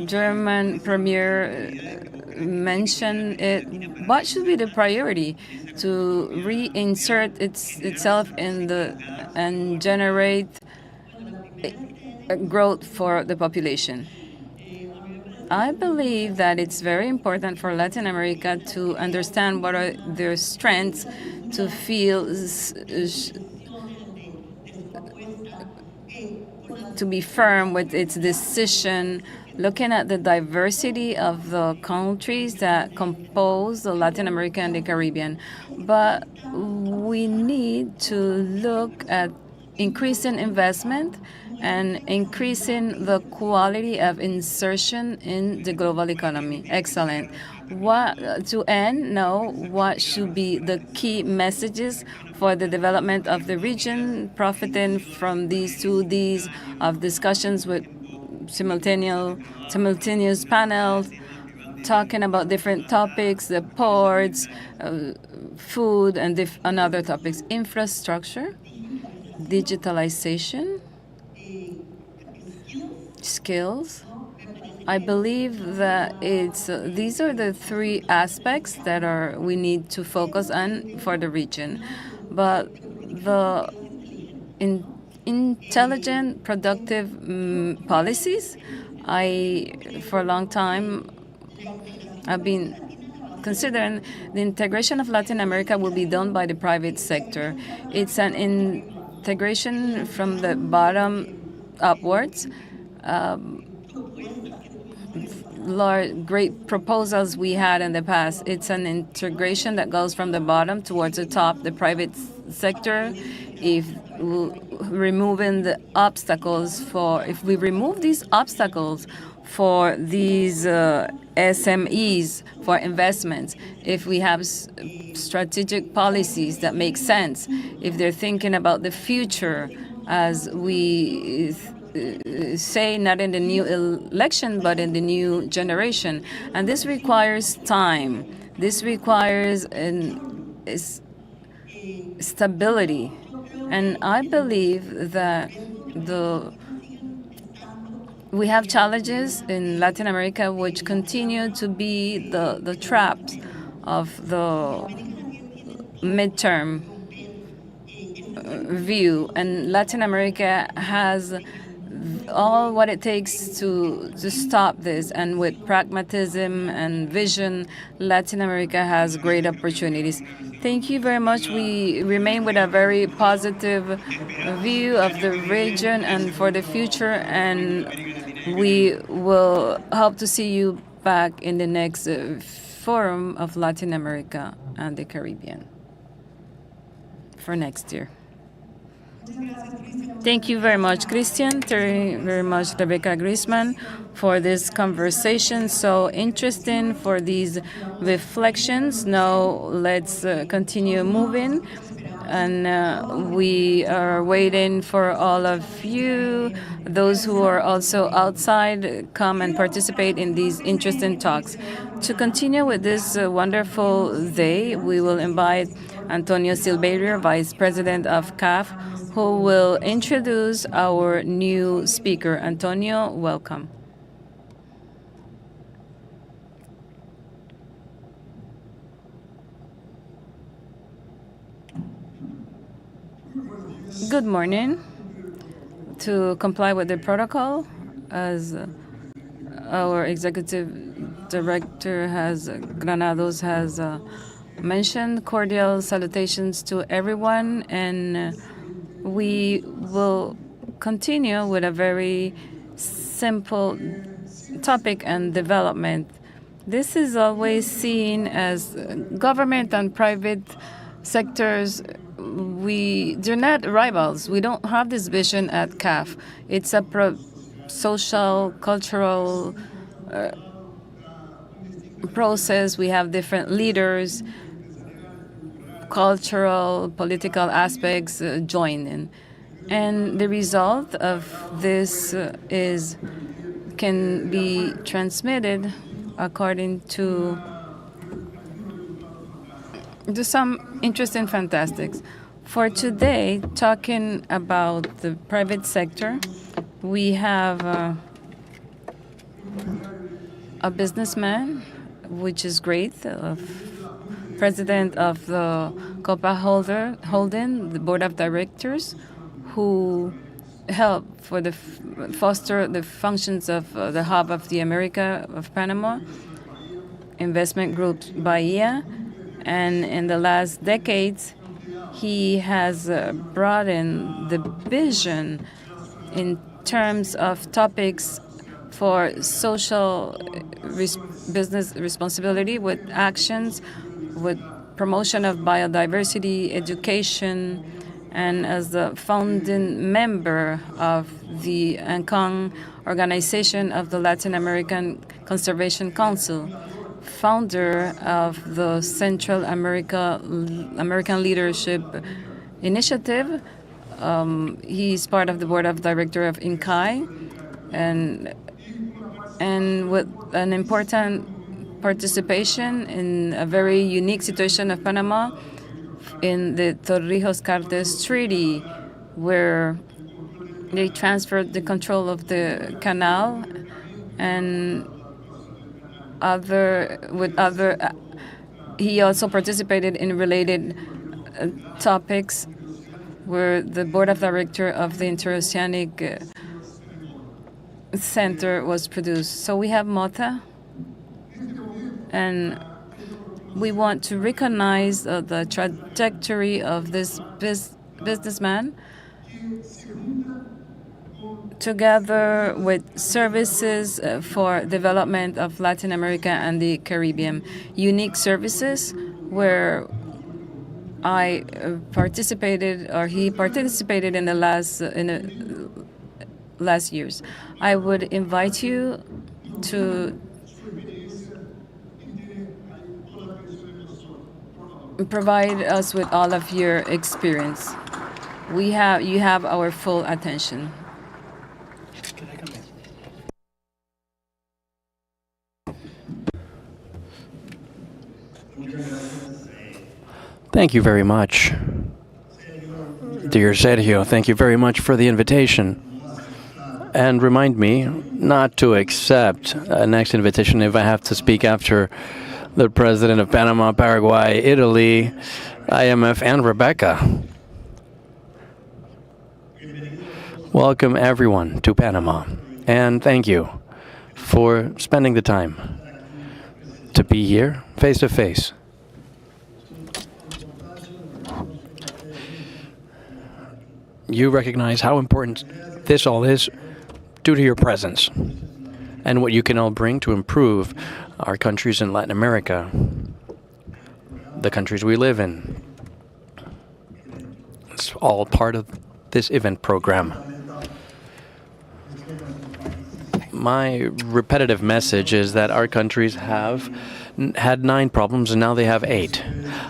German premier mentioned it. What should be the priority to reinsert itself in and generate growth for the population? I believe that it's very important for Latin America to understand what are their strengths, to feel to be firm with its decision, looking at the diversity of the countries that compose the Latin America and the Caribbean. But we need to look at increasing investment and increasing the quality of insertion in the global economy. Excellent. To end, now, what should be the key messages for the development of the region, profiting from these 2 days of discussions with simultaneous panels, talking about different topics, the ports, food, and other topics, infrastructure, digitalization, skills. I believe that these are the 3 aspects that we need to focus on for the region. But the intelligent, productive policies, for a long time, I've been considering the integration of Latin America will be done by the private sector. It's an integration from the bottom upwards. Great proposals we had in the past. It's an integration that goes from the bottom towards the top, the private sector. If we remove these obstacles for these SMEs for investments, if we have strategic policies that make sense, if they're thinking about the future, as we say, not in the new election, but in the new generation. And this requires time. This requires stability. And I believe that we have challenges in Latin America which continue to be the traps of the midterm view. And Latin America has all what it takes to stop this, and with pragmatism and vision, Latin America has great opportunities. Thank you very much. We remain with a very positive view of the region and for the future, and we will hope to see you back in the next Forum of Latin America and the Caribbean for next year. Thank you very much, Christian. Thank you very much, Rebecca Grisman, for this conversation. So interesting, for these reflections. Now let's continue moving. And we are waiting for all of you, those who are also outside, come and participate in these interesting talks. To continue with this wonderful day, we will invite Antonio Silveira, Vice President of CAF, who will introduce our new speaker. Antonio, welcome. Good morning. To comply with the protocol, as our executive director Granados has mentioned, cordial salutations to everyone, and we will continue with a very simple topic and development. This is always seen as government and private sectors. They're not rivals. We don't have this vision at CAF. It's a social, cultural process. We have different leaders, cultural, political aspects join in. And the result of this can be transmitted according to some interesting fantastics. For today, talking about the private sector, we have a businessman, which is great, president of the Copa Holding, the board of directors, who help for foster the functions of the hub of the America of Panama, investment group Bahia, and in the last decades, he has brought in the vision in terms of topics for social business responsibility with actions, with promotion of biodiversity, education, and as the founding member of the ANCON organization of the Latin American Conservation Council, founder of the Central American Leadership Initiative. He's part of the board of director of INCAI, and with an important participation in a very unique situation of Panama in the Torrijos-Cartes Treaty, where they transferred the control of the canal, and he also participated in related topics where the board of director of the Interoceanic Center was produced. So we have Mota, and we want to recognize the trajectory of this businessman together with services for development of Latin America and the Caribbean. Unique services where he participated in the last years. I would invite you to provide us with all of your experience. You have our full attention. Thank you very much. Dear Sergio, thank you very much for the invitation. And remind me not to accept a next invitation if I have to speak after the president of Panama, Paraguay, Italy, IMF, and Rebecca. Welcome everyone to Panama, and thank you for spending the time to be here face to face. You recognize how important this all is due to your presence and what you can all bring to improve our countries in Latin America, the countries we live in. It's all part of this event program. My repetitive message is that our countries have had 9 problems and now they have 8.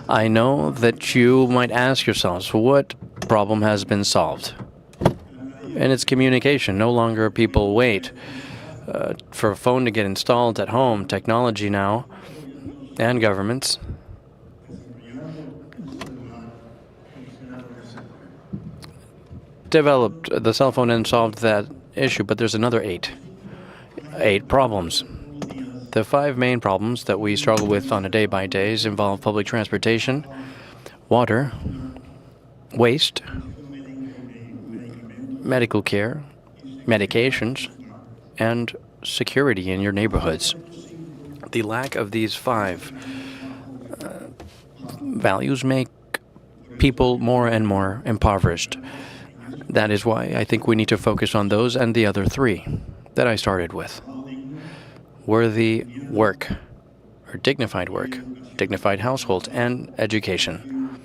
I know that you might ask yourselves, what problem has been solved? And it's communication. No longer people wait for a phone to get installed at home. Technology now, and governments, developed the cell phone and solved that issue, but there's another 8 problems. The 5 main problems that we struggle with on a day-by-day involve public transportation, water, waste, medical care, medications, and security in your neighborhoods. The lack of these five values make people more and more impoverished. That is why I think we need to focus on those and the other three that I started with. Worthy work, or dignified households, and education,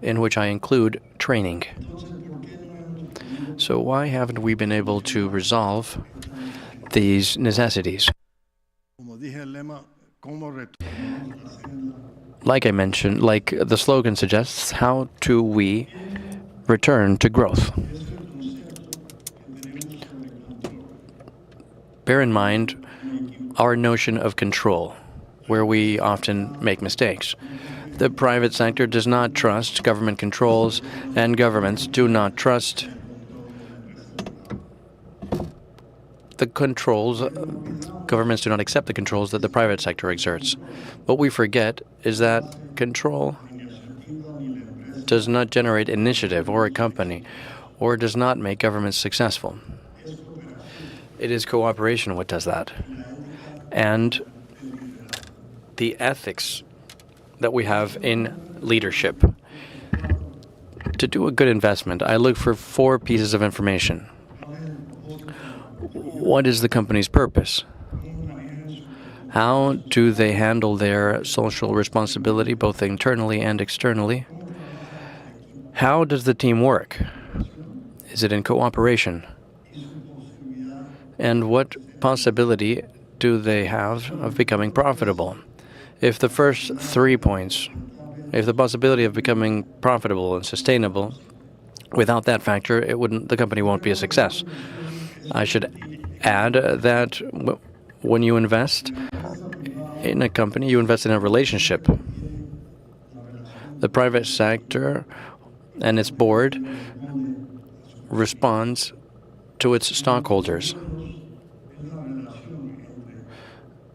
in which I include training. So why haven't we been able to resolve these necessities? Like I mentioned, like the slogan suggests, how do we return to growth? Bear in mind our notion of control, where we often make mistakes. The private sector does not trust government controls, and governments do not trust the controls. Governments do not accept the controls that the private sector exerts. What we forget is that control does not generate initiative or a company, or does not make governments successful. It is cooperation what does that. And the ethics that we have in leadership. To do a good investment, I look for 4 pieces of information. What is the company's purpose? How do they handle their social responsibility, both internally and externally? How does the team work? Is it in cooperation? And what possibility do they have of becoming profitable? If the first 3 points, if the possibility of becoming profitable and sustainable, without that factor, the company won't be a success. I should add that when you invest in a company, you invest in a relationship. The private sector and its board responds to its stockholders.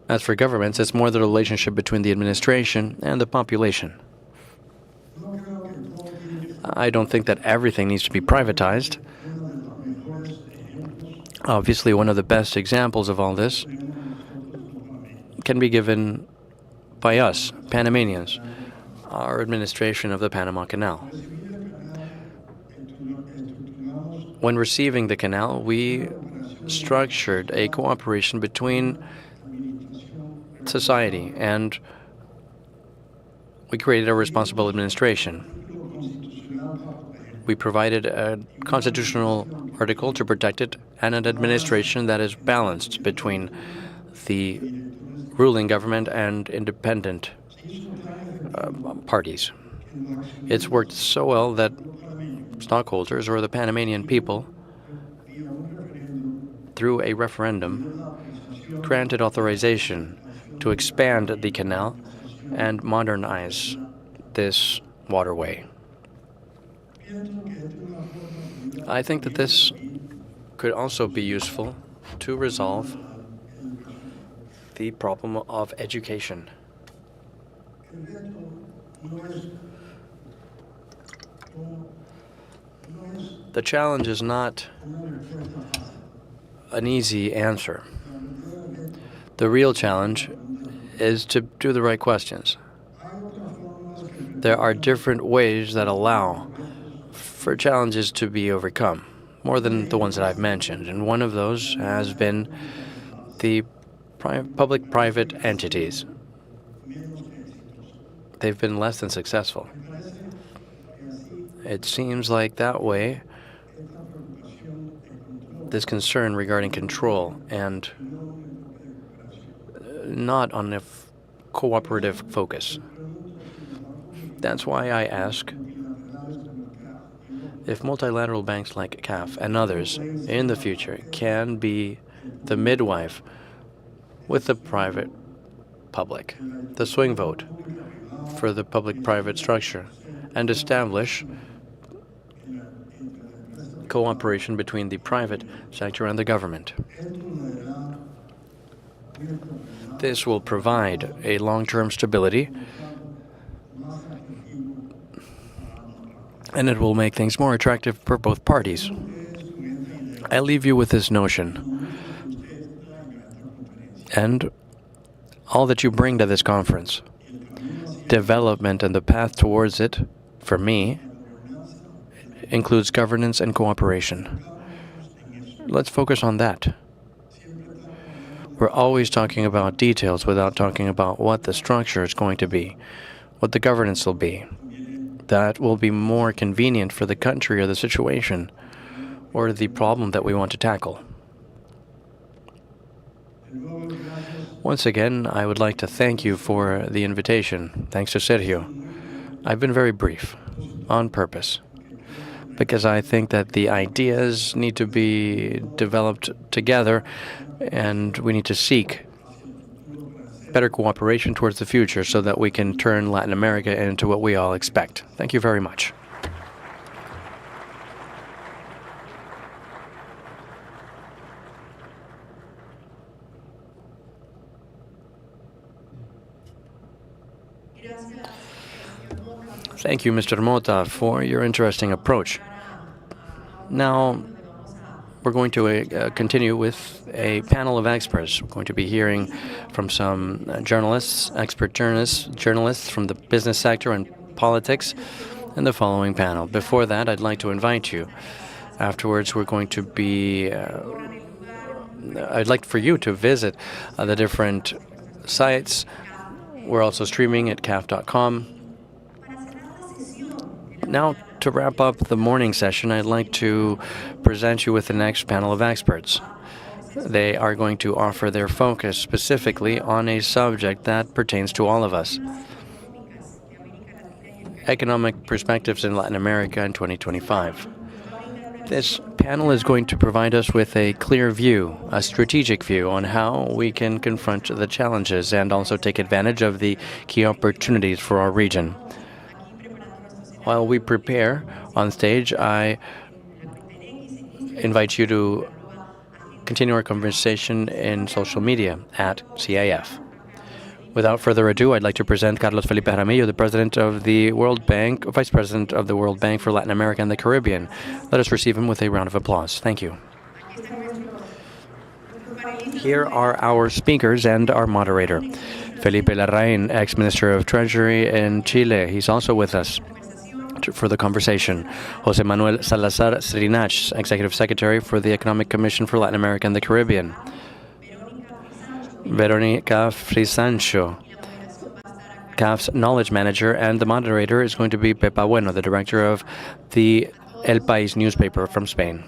As for governments, it's more the relationship between the administration and the population. I don't think that everything needs to be privatized. Obviously, one of the best examples of all this can be given by us, Panamanians, our administration of the Panama Canal. When receiving the canal, we structured a cooperation between society, and we created a responsible administration. We provided a constitutional article to protect it and an administration that is balanced between the ruling government and independent parties. It's worked so well that stockholders, or the Panamanian people, through a referendum, granted authorization to expand the canal and modernize this waterway. I think that this could also be useful to resolve the problem of education. The challenge is not an easy answer. The real challenge is to do the right questions. There are different ways that allow for challenges to be overcome, more than the ones that I've mentioned, and one of those has been the public-private entities. They've been less than successful. It seems like that way, this concern regarding control and not on a cooperative focus. That's why I ask if multilateral banks like CAF and others in the future can be the midwife with the private public, the swing vote for the public-private structure, and establish cooperation between the private sector and the government. This will provide a long-term stability, and it will make things more attractive for both parties. I leave you with this notion, and all that you bring to this conference, development and the path towards it, for me, includes governance and cooperation. Let's focus on that. We're always talking about details without talking about what the structure is going to be, what the governance will be. That will be more convenient for the country or the situation or the problem that we want to tackle. Once again, I would like to thank you for the invitation. Thanks to Sergio. I've been very brief, on purpose, because I think that the ideas need to be developed together and we need to seek better cooperation towards the future so that we can turn Latin America into what we all expect. Thank you very much. Thank you, Mr. Mota, for your interesting approach. Now, we're going to continue with a panel of experts. We're going to be hearing from some journalists, expert journalists from the business sector and politics in the following panel. Before that, I'd like to invite you. Afterwards, we're going to be... I'd like for you to visit the different sites. We're also streaming at caf.com. Now, to wrap up the morning session, I'd like to present you with the next panel of experts. They are going to offer their focus specifically on a subject that pertains to all of us: economic perspectives in Latin America in 2025. This panel is going to provide us with a clear view, a strategic view on how we can confront the challenges and also take advantage of the key opportunities for our region. While we prepare on stage, I invite you to continue our conversation in social media at CIF. Without further ado, I'd like to present Carlos Felipe Jaramillo, the President of the World Bank, Vice President of the World Bank for Latin America and the Caribbean. Let us receive him with a round of applause. Thank you. Here are our speakers and our moderator. Felipe Larraín, ex-Minister of Treasury in Chile. He's also with us for the conversation. José Manuel Salazar Srinach, Executive Secretary for the Economic Commission for Latin America and the Caribbean. Verónica Frisancho, CAF's Knowledge Manager, and the moderator is going to be Pepa Bueno, the Director of the El País newspaper from Spain.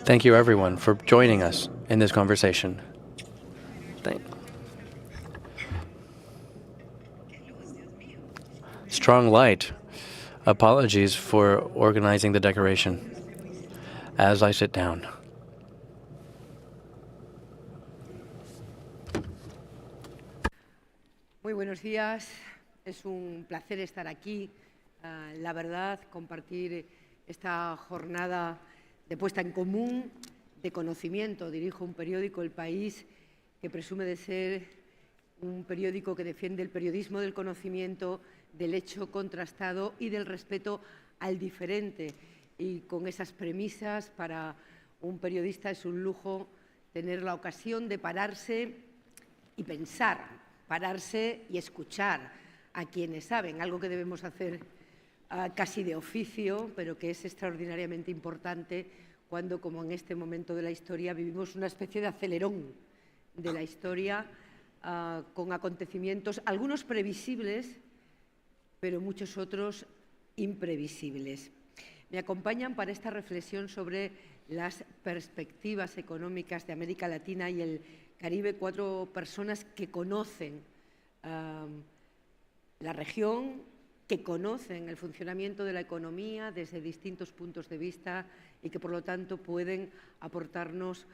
Thank you, everyone, for joining us in this conversation. Strong light. Apologies for organizing the decoration as I sit down. Muy buenos días. Es un placer estar aquí. La verdad, compartir esta jornada de puesta en común, de conocimiento. Dirijo un periódico, El País, que presume de ser un periódico que defiende el periodismo del conocimiento, del hecho contrastado y del respeto al diferente. Y con esas premisas, para un periodista es un lujo tener la ocasión de pararse y pensar, pararse y escuchar a quienes saben, algo que debemos hacer casi de oficio, pero que es extraordinariamente importante cuando, como en este momento de la historia, vivimos una especie de acelerón de la historia con acontecimientos, algunos previsibles, pero muchos otros imprevisibles. Me acompañan para esta reflexión sobre las perspectivas económicas de América Latina y el Caribe 4 personas que conocen la región, que conocen el funcionamiento de la economía desde distintos puntos de vista y que, por lo tanto, pueden aportarnos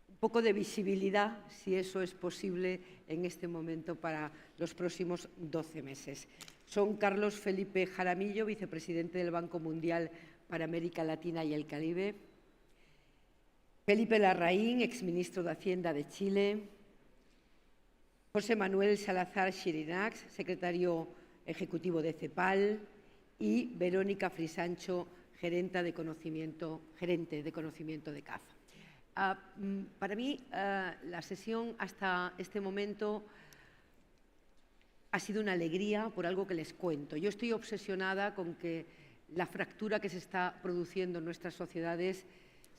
un poco de visibilidad, si eso es posible en este momento, para los próximos 12 meses. Son Carlos Felipe Jaramillo, vicepresidente del Banco Mundial para América Latina y el Caribe; Felipe Larraín, exministro de Hacienda de Chile; José Manuel Salazar Srinach, secretario ejecutivo de CEPAL; y Verónica Frisancho, gerente de conocimiento de CAF. Para mí, la sesión hasta este momento ha sido una alegría por algo que les cuento. Yo estoy obsesionada con que la fractura que se está produciendo en nuestras sociedades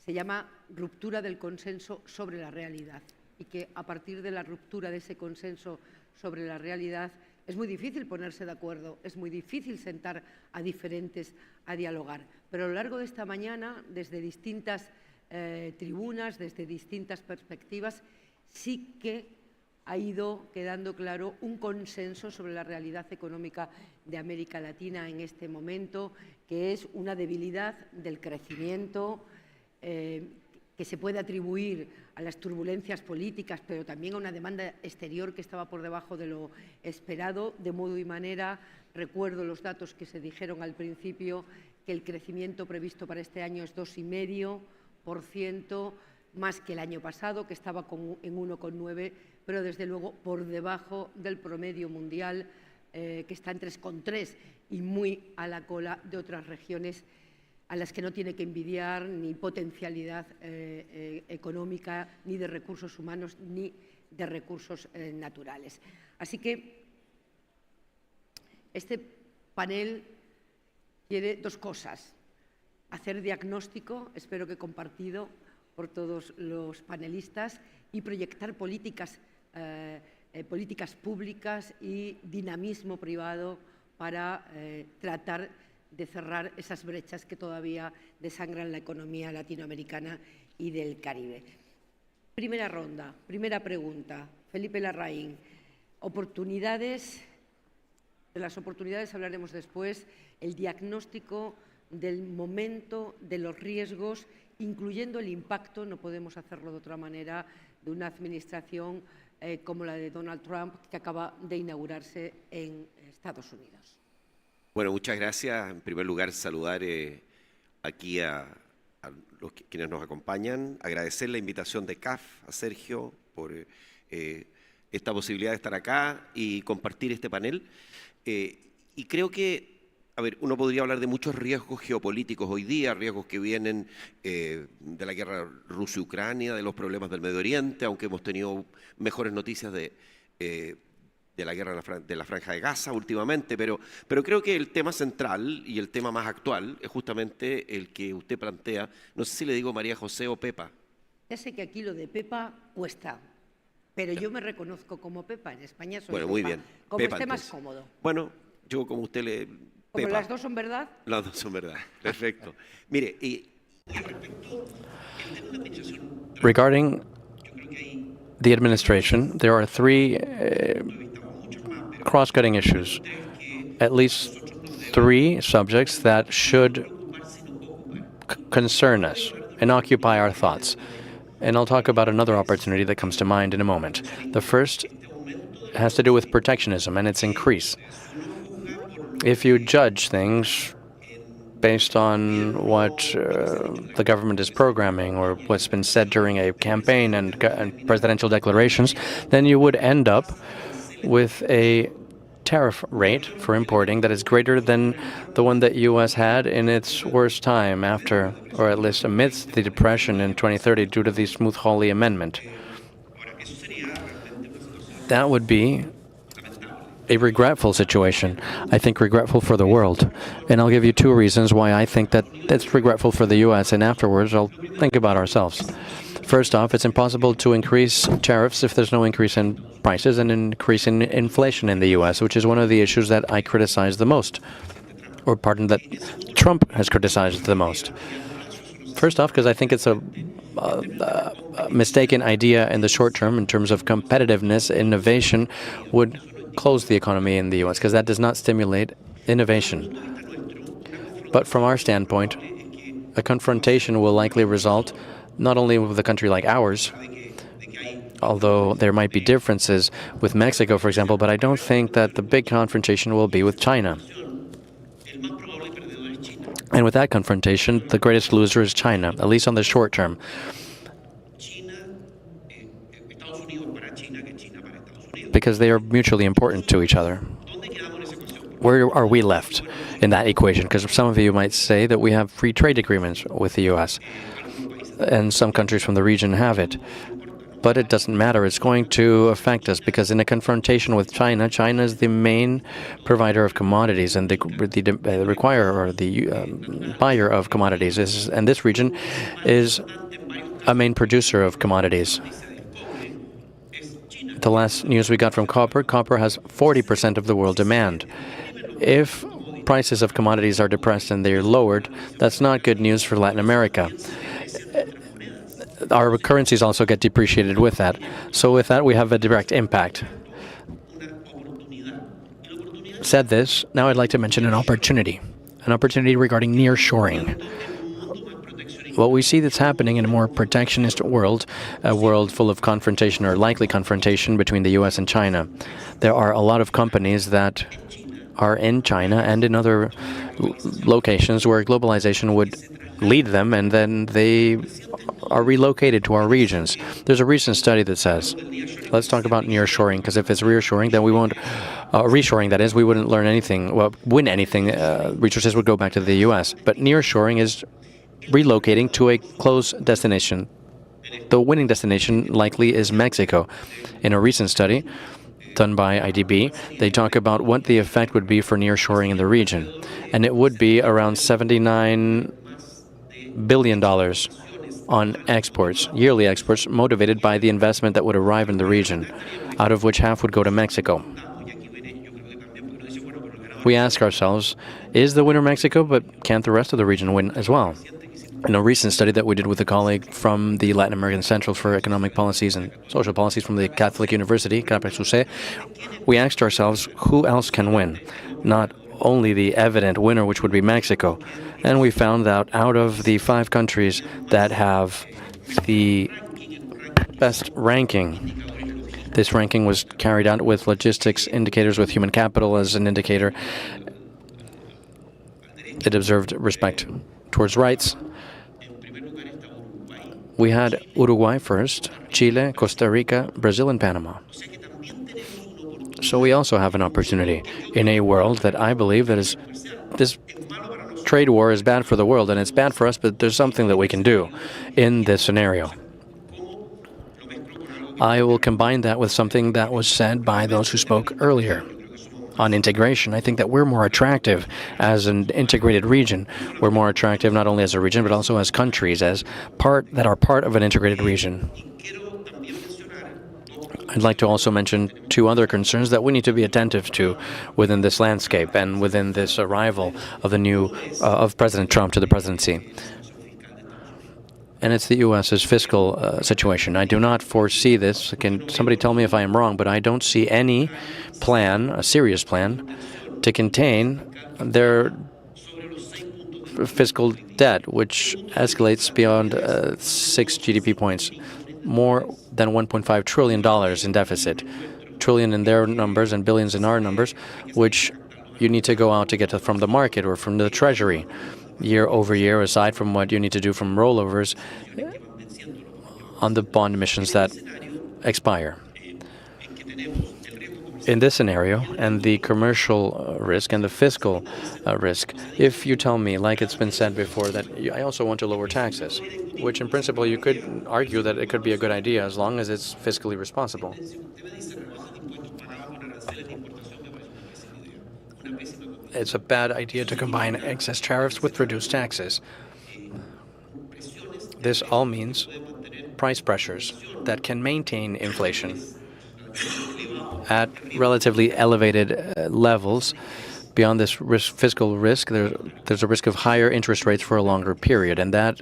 se llama ruptura del consenso sobre la realidad, y que a partir de la ruptura de ese consenso sobre la realidad es muy difícil ponerse de acuerdo, es muy difícil sentar a diferentes a dialogar. Pero a lo largo de esta mañana, desde distintas tribunas, desde distintas perspectivas, sí que ha ido quedando claro un consenso sobre la realidad económica de América Latina en este momento, que es una debilidad del crecimiento, que se puede atribuir a las turbulencias políticas, pero también a una demanda exterior que estaba por debajo de lo esperado. De modo y manera, recuerdo los datos que se dijeron al principio, que el crecimiento previsto para este año es 2,5%, más que el año pasado, que estaba en 1,9%, pero desde luego por debajo del promedio mundial, que está en 3,3%, y muy a la cola de otras regiones a las que no tiene que envidiar ni potencialidad económica, ni de recursos humanos, ni de recursos naturales. Así que este panel quiere dos cosas: hacer diagnóstico, espero que compartido por todos los panelistas, y proyectar políticas públicas y dinamismo privado para tratar de cerrar esas brechas que todavía desangran la economía latinoamericana y del Caribe. Primera ronda, primera pregunta. Felipe Larraín, oportunidades, de las oportunidades hablaremos después, el diagnóstico del momento, de los riesgos, incluyendo el impacto, no podemos hacerlo de otra manera, de una administración como la de Donald Trump, que acaba de inaugurarse en Estados Unidos. Bueno, muchas gracias. En primer lugar, saludar aquí a quienes nos acompañan, agradecer la invitación de CAF, a Sergio, por esta posibilidad de estar acá y compartir este panel. Y creo que, a ver, uno podría hablar de muchos riesgos geopolíticos hoy día, riesgos que vienen de la guerra Rusia-Ucrania, de los problemas del Medio Oriente, aunque hemos tenido mejores noticias de la guerra de la Franja de Gaza últimamente, pero creo que el tema central y el tema más actual es justamente el que usted plantea. No sé si le digo María José o Pepa. Ya sé que aquí lo de Pepa cuesta, pero yo me reconozco como Pepa. En España soy bueno, Pepa. Muy bien. Como Pepa, esté entonces. más cómodo. Bueno, yo como usted le... Como Pepa. las dos son verdad. Las dos son verdad. Perfecto. Mire, Regarding the administration, there are three cross-cutting issues, at least three subjects that should concern us and occupy our thoughts. And I'll talk about another opportunity that comes to mind in a moment. The first has to do with protectionism and its increase. If you judge things based on what the government is programming or what's been said during a campaign and presidential declarations, then you would end up with a tariff rate for importing that is greater than the one that U.S. had in its worst time after, or at least amidst, the Depression in 2030 due to the Smoot-Hawley Amendment. That would be a regretful situation. I think regretful for the world. And I'll give you two reasons why I think that it's regretful for the U.S., and afterwards I'll think about ourselves. First off, it's impossible to increase tariffs if there's no increase in prices and an increase in inflation in the U.S., which is one of the issues that I criticize the most, or pardon, that Trump has criticized the most. First off, because I think it's a mistaken idea in the short term in terms of competitiveness. Innovation would close the economy in the U.S. because that does not stimulate innovation. But from our standpoint, a confrontation will likely result not only with a country like ours, although there might be differences with Mexico, for example, but I don't think that the big confrontation will be with China. And with that confrontation, the greatest loser is China, at least on the short term. Because they are mutually important to each other. where are we left in that equation? Because some of you might say that we have free trade agreements with the U.S., and some countries from the region have it. But it doesn't matter. It's going to affect us because in a confrontation with China, China is the main provider of commodities and the requirer or the buyer of commodities. And this region is a main producer of commodities. The last news we got from copper has 40% of the world demand. If prices of commodities are depressed and they're lowered, that's not good news for Latin America. Our currencies also get depreciated with that. So with that, we have a direct impact. Said this, now I'd like to mention an opportunity regarding nearshoring. What we see that's happening in a more protectionist world, a world full of confrontation or likely confrontation between the U.S. and China. There are a lot of companies that are in China and in other locations where globalization would lead them, and then they are relocated to our regions. There's a recent study that says, let's talk about nearshoring, because if it's reassuring, then we won't, reshoring that is, we wouldn't learn anything, win anything. Resources would go back to the U.S. But nearshoring is relocating to a close destination. The winning destination likely is Mexico. In a recent study done by IDB, they talk about what the effect would be for nearshoring in the region. And it would be around $79 billion on exports, yearly exports, motivated by the investment that would arrive in the region, out of which half would go to Mexico. We ask ourselves, is the winner Mexico, but can't the rest of the region win as well? In a recent study that we did with a colleague from the Latin American Center for Economic Policies and Social Policies from the Catholic University, we asked ourselves, who else can win? Not only the evident winner, which would be Mexico. And we found that out of the 5 countries that have the best ranking, this ranking was carried out with logistics indicators, with human capital as an indicator. It observed respect towards rights. We had Uruguay first, Chile, Costa Rica, Brazil, and Panama. So we also have an opportunity in a world that I believe that is, this trade war is bad for the world, and it's bad for us, but there's something that we can do in this scenario. I will combine that with something that was said by those who spoke earlier on integration. I think that we're more attractive as an integrated region. We're more attractive not only as a region, but also as countries, as part of an integrated region. I'd like to also mention 2 other concerns that we need to be attentive to within this landscape and within this arrival of the new of President Trump to the presidency. And it's the U.S.'s fiscal situation. I do not foresee this. Can somebody tell me if I am wrong? But I don't see any plan, a serious plan, to contain their fiscal debt, which escalates beyond 6 GDP points. More than $1.5 trillion in deficit, trillion in their numbers and billions in our numbers, which you need to go out to get from the market or from the treasury year over year, aside from what you need to do from rollovers on the bond emissions that expire. In this scenario, and the commercial risk and the fiscal risk, if you tell me, like it's been said before, that I also want to lower taxes, which in principle you could argue that it could be a good idea as long as it's fiscally responsible. It's a bad idea to combine excess tariffs with reduced taxes. This all means price pressures that can maintain inflation at relatively elevated levels. Beyond this fiscal risk, there's a risk of higher interest rates for a longer period, and that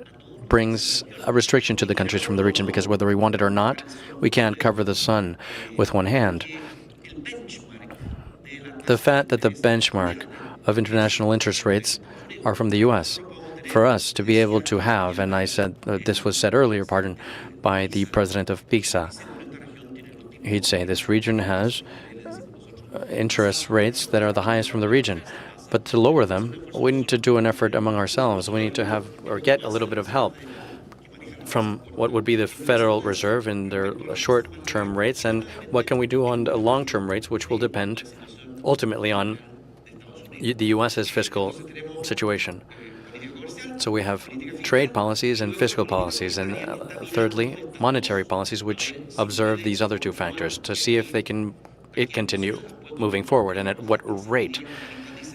brings a restriction to the countries from the region, because whether we want it or not, we can't cover the sun with one hand. The fact that the benchmark of international interest rates are from the U.S. For us to be able to have, and I said, this was said earlier, by the president of PIXA, he'd say this region has interest rates that are the highest from the region. But to lower them, we need to do an effort among ourselves. We need to have or get a little bit of help from what would be the Federal Reserve in their short-term rates, and what can we do on the long-term rates, which will depend ultimately on the U.S.'s fiscal situation. So we have trade policies and fiscal policies, and thirdly, monetary policies, which observe these other two factors to see if they can continue moving forward and at what rate.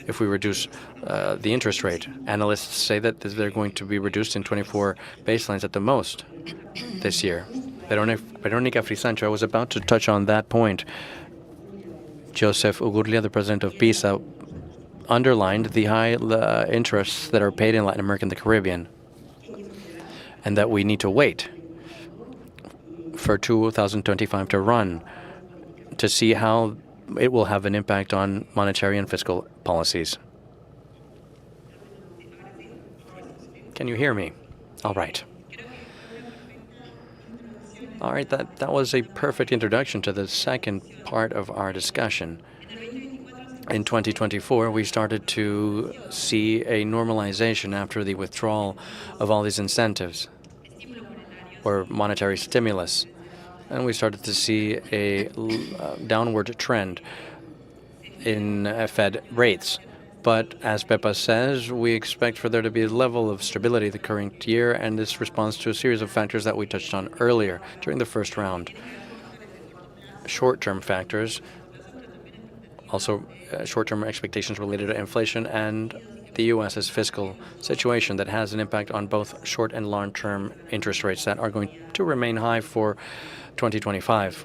If we reduce the interest rate, analysts say that they're going to be reduced in 24 baselines at the most this year. Veronica Frisancho, I was about to touch on that point. Joseph Ugurlia, the president of PISA, underlined the high interests that are paid in Latin America and the Caribbean, and that we need to wait for 2025 to run to see how it will have an impact on monetary and fiscal policies. Can you hear me? All right. All right, that was a perfect introduction to the second part of our discussion. In 2024, we started to see a normalization after the withdrawal of all these incentives or monetary stimulus. And we started to see a downward trend in Fed rates. But as Pepa says, we expect for there to be a level of stability the current year, and this responds to a series of factors that we touched on earlier during the first round. Short-term factors, also short-term expectations related to inflation and the U.S.'s fiscal situation that has an impact on both short and long-term interest rates that are going to remain high for 2025.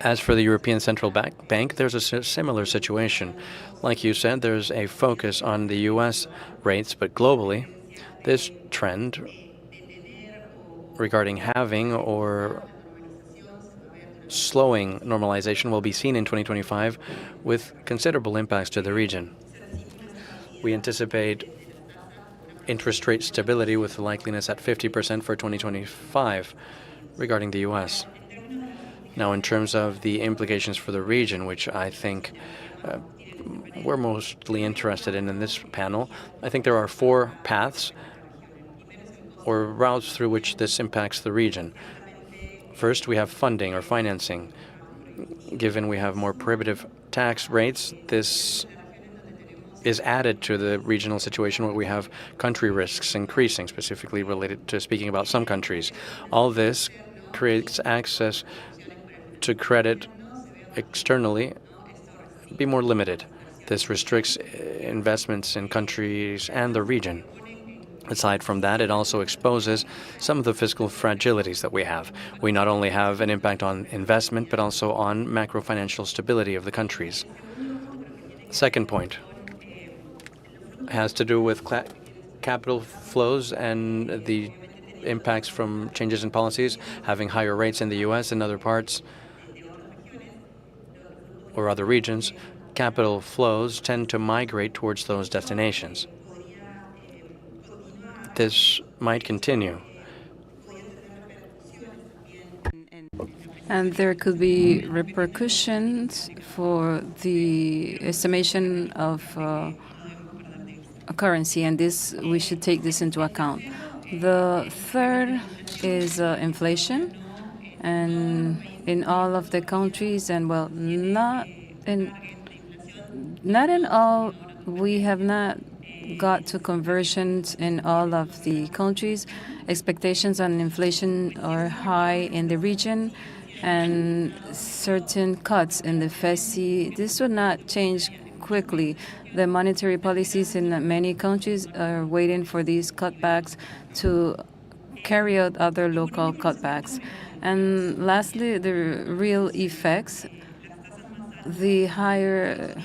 As for the European Central Bank, there's a similar situation. Like you said, there's a focus on the U.S. rates, but globally, this trend regarding having or slowing normalization will be seen in 2025 with considerable impacts to the region. We anticipate interest rate stability with likeliness at 50% for 2025 regarding the U.S. Now, in terms of the implications for the region, which I think we're mostly interested in this panel, I think there are four paths or routes through which this impacts the region. First, we have funding or financing. Given we have more prohibitive tax rates, this is added to the regional situation where we have country risks increasing, specifically related to speaking about some countries. All this creates access to credit externally be more limited. This restricts investments in countries and the region. Aside from that, it also exposes some of the fiscal fragilities that we have. We not only have an impact on investment, but also on macro-financial stability of the countries. Second point has to do with capital flows and the impacts from changes in policies, having higher rates in the U.S. and other parts or other regions. Capital flows tend to migrate towards those destinations. This might continue. And there could be repercussions for the estimation of a currency, and this we should take this into account. The third is inflation, and in all of the countries, and well, not in all, we have not got to conversions in all of the countries. Expectations on inflation are high in the region, and certain cuts in the FESI. This would not change quickly. The monetary policies in many countries are waiting for these cutbacks to carry out other local cutbacks. And lastly, the real effects, the higher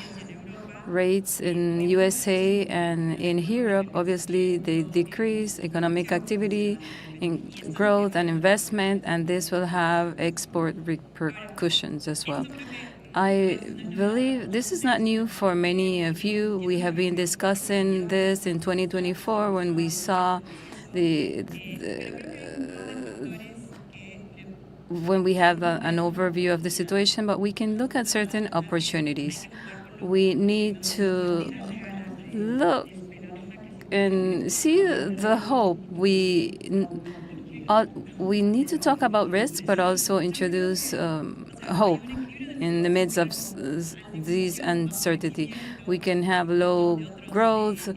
rates in USA and in Europe, obviously they decrease economic activity, in growth and investment, and this will have export repercussions as well. I believe this is not new for many of you. We have been discussing this in 2024 when we saw when we have an overview of the situation, but we can look at certain opportunities. We need to look and see the hope. We need to talk about risks, but also introduce hope. in the midst of these uncertainty. We can have low growth,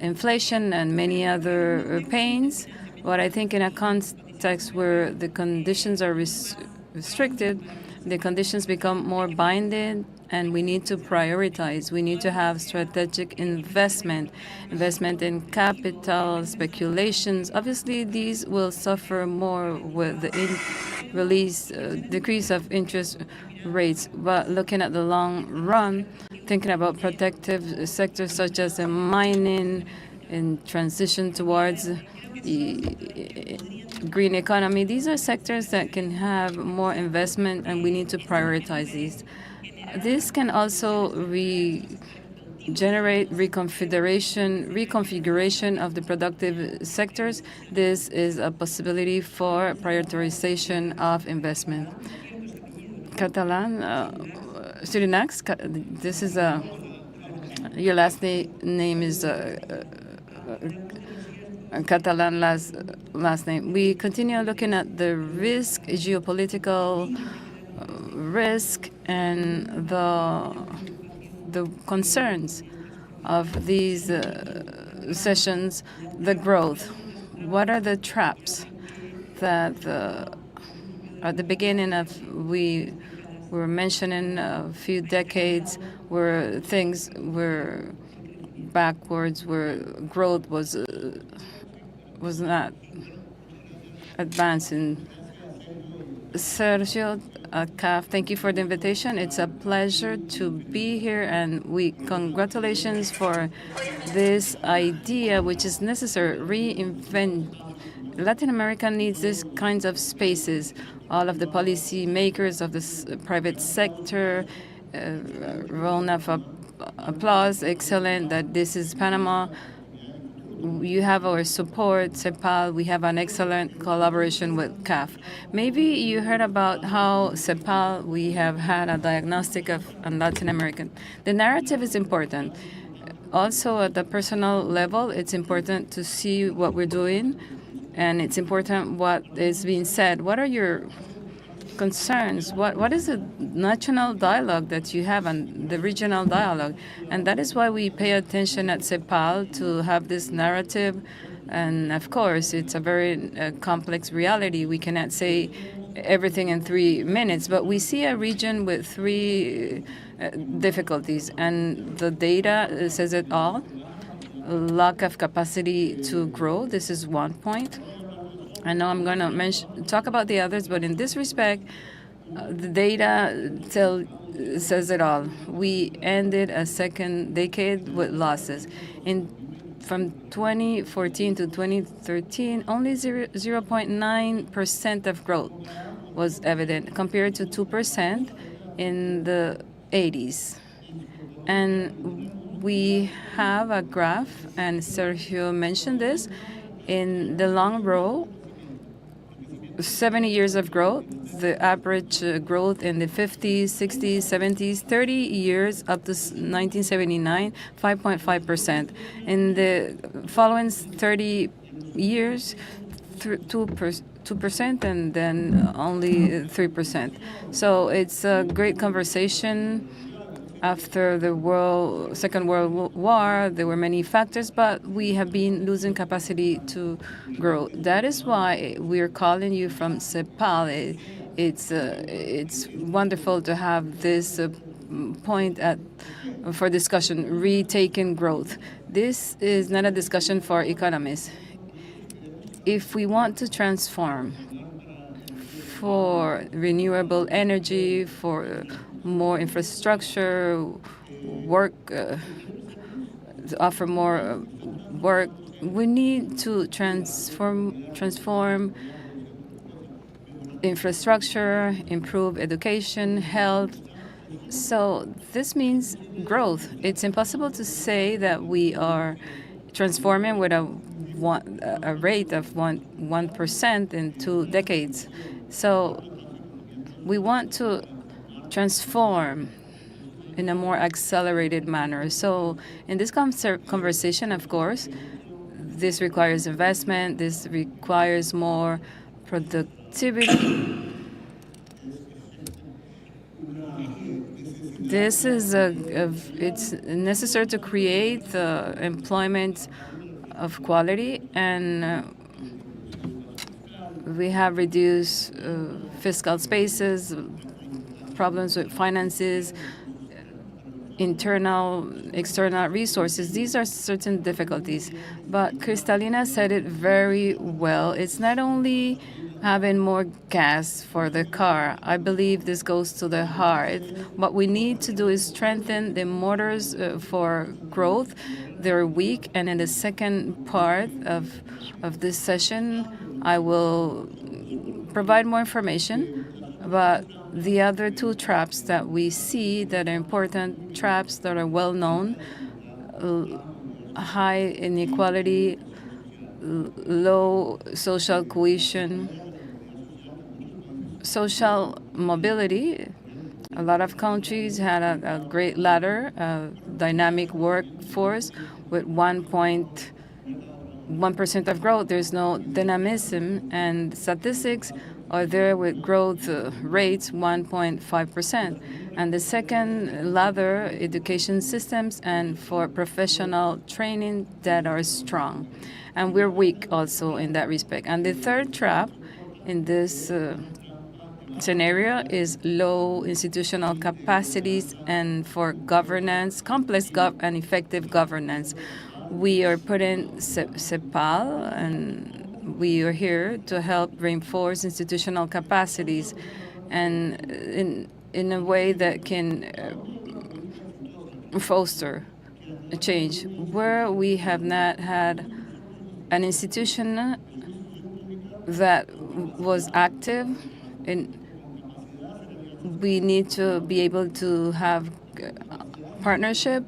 inflation, and many other pains. But I think in a context where the conditions are restricted, the conditions become more binding, and we need to prioritize. We need to have strategic investment in capital, speculations. Obviously, these will suffer more with the decrease of interest rates. But looking at the long run, thinking about protective sectors such as mining and transition towards the green economy, these are sectors that can have more investment, and we need to prioritize these. This can also generate reconfiguration of the productive sectors. This is a possibility for prioritization of investment. Catalan, Surinax, this is your last name is Catalan last name. We continue looking at the risk, geopolitical risk, and the concerns of these sessions, the growth. What are the traps that at the beginning of we were mentioning a few decades where things were backwards, where growth was not advancing. Sergio, CAF, thank you for the invitation. It's a pleasure to be here, and congratulations for this idea, which is necessary. Latin America needs these kinds of spaces. All of the policy makers of the private sector, round of applause. Excellent that this is Panama. You have our support, CEPAL. We have an excellent collaboration with CAF. Maybe you heard about how CEPAL, we have had a diagnostic of Latin American. The narrative is important. Also, at the personal level, it's important to see what we're doing, and it's important what is being said. What are your concerns? What is the national dialogue that you have and the regional dialogue? And that is why we pay attention at CEPAL to have this narrative. And of course, it's a very complex reality. We cannot say everything in 3 minutes, but we see a region with 3 difficulties, and the data says it all. Lack of capacity to grow. This is one point. I know I'm going to talk about the others, but in this respect, the data says it all. We ended a second decade with losses. From 2014 to 2013, only 0.9% of growth was evident, compared to 2% in the 80s. And we have a graph, and Sergio mentioned this, in the long row, 70 years of growth, the average growth in the 50s, 60s, 70s, 30 years up to 1979, 5.5%. In the following 30 years, 2%, and then only 3%. So it's a great conversation. After the Second World War, there were many factors, but we have been losing capacity to grow. That is why we're calling you from CEPAL. It's wonderful to have this point for discussion, retaking growth. This is not a discussion for economists. If we want to transform for renewable energy, for more infrastructure, work, to offer more work, we need to transform infrastructure, improve education, health. So this means growth. It's impossible to say that we are transforming with a rate of 1% in 2 decades. So we want to transform in a more accelerated manner. So in this conversation, of course, this requires investment, this requires more productivity. This is it's necessary to create employment of quality, and we have reduced fiscal spaces, problems with finances, internal, external resources. These are certain difficulties. But Kristalina said it very well. It's not only having more gas for the car. I believe this goes to the heart. What we need to do is strengthen the motors for growth. They're weak, and in the second part of this session, I will provide more information about the other two traps that we see that are important traps that are well known: high inequality, low social cohesion, social mobility. A lot of countries had a great ladder, a dynamic workforce with 1.1% of growth. There's no dynamism, and statistics are there with growth rates 1.5%. And the second ladder, education systems and for professional training that are strong. And we're weak also in that respect. And the third trap in this scenario is low institutional capacities and for governance, complex and effective governance. We are putting CEPAL, and we are here to help reinforce institutional capacities and in a way that can foster a change. Where we have not had an institution that was active, we need to be able to have partnership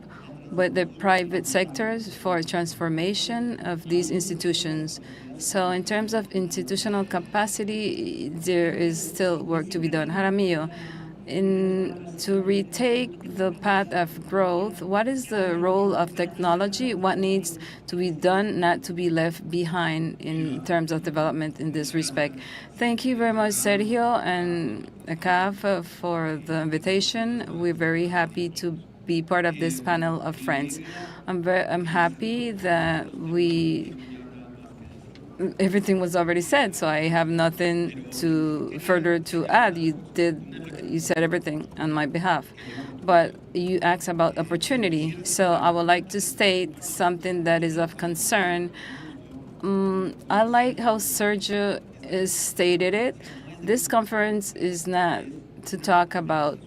with the private sectors for transformation of these institutions. So in terms of institutional capacity, there is still work to be done. Jaramillo, to retake the path of growth, what is the role of technology? What needs to be done not to be left behind in terms of development in this respect? Thank you very much, Sergio and CAF, for the invitation. We're very happy to be part of this panel of friends. I'm happy that everything was already said, so I have nothing further to add. You said everything on my behalf. But you asked about opportunity, so I would like to state something that is of concern. I like how Sergio has stated it. This conference is not to talk about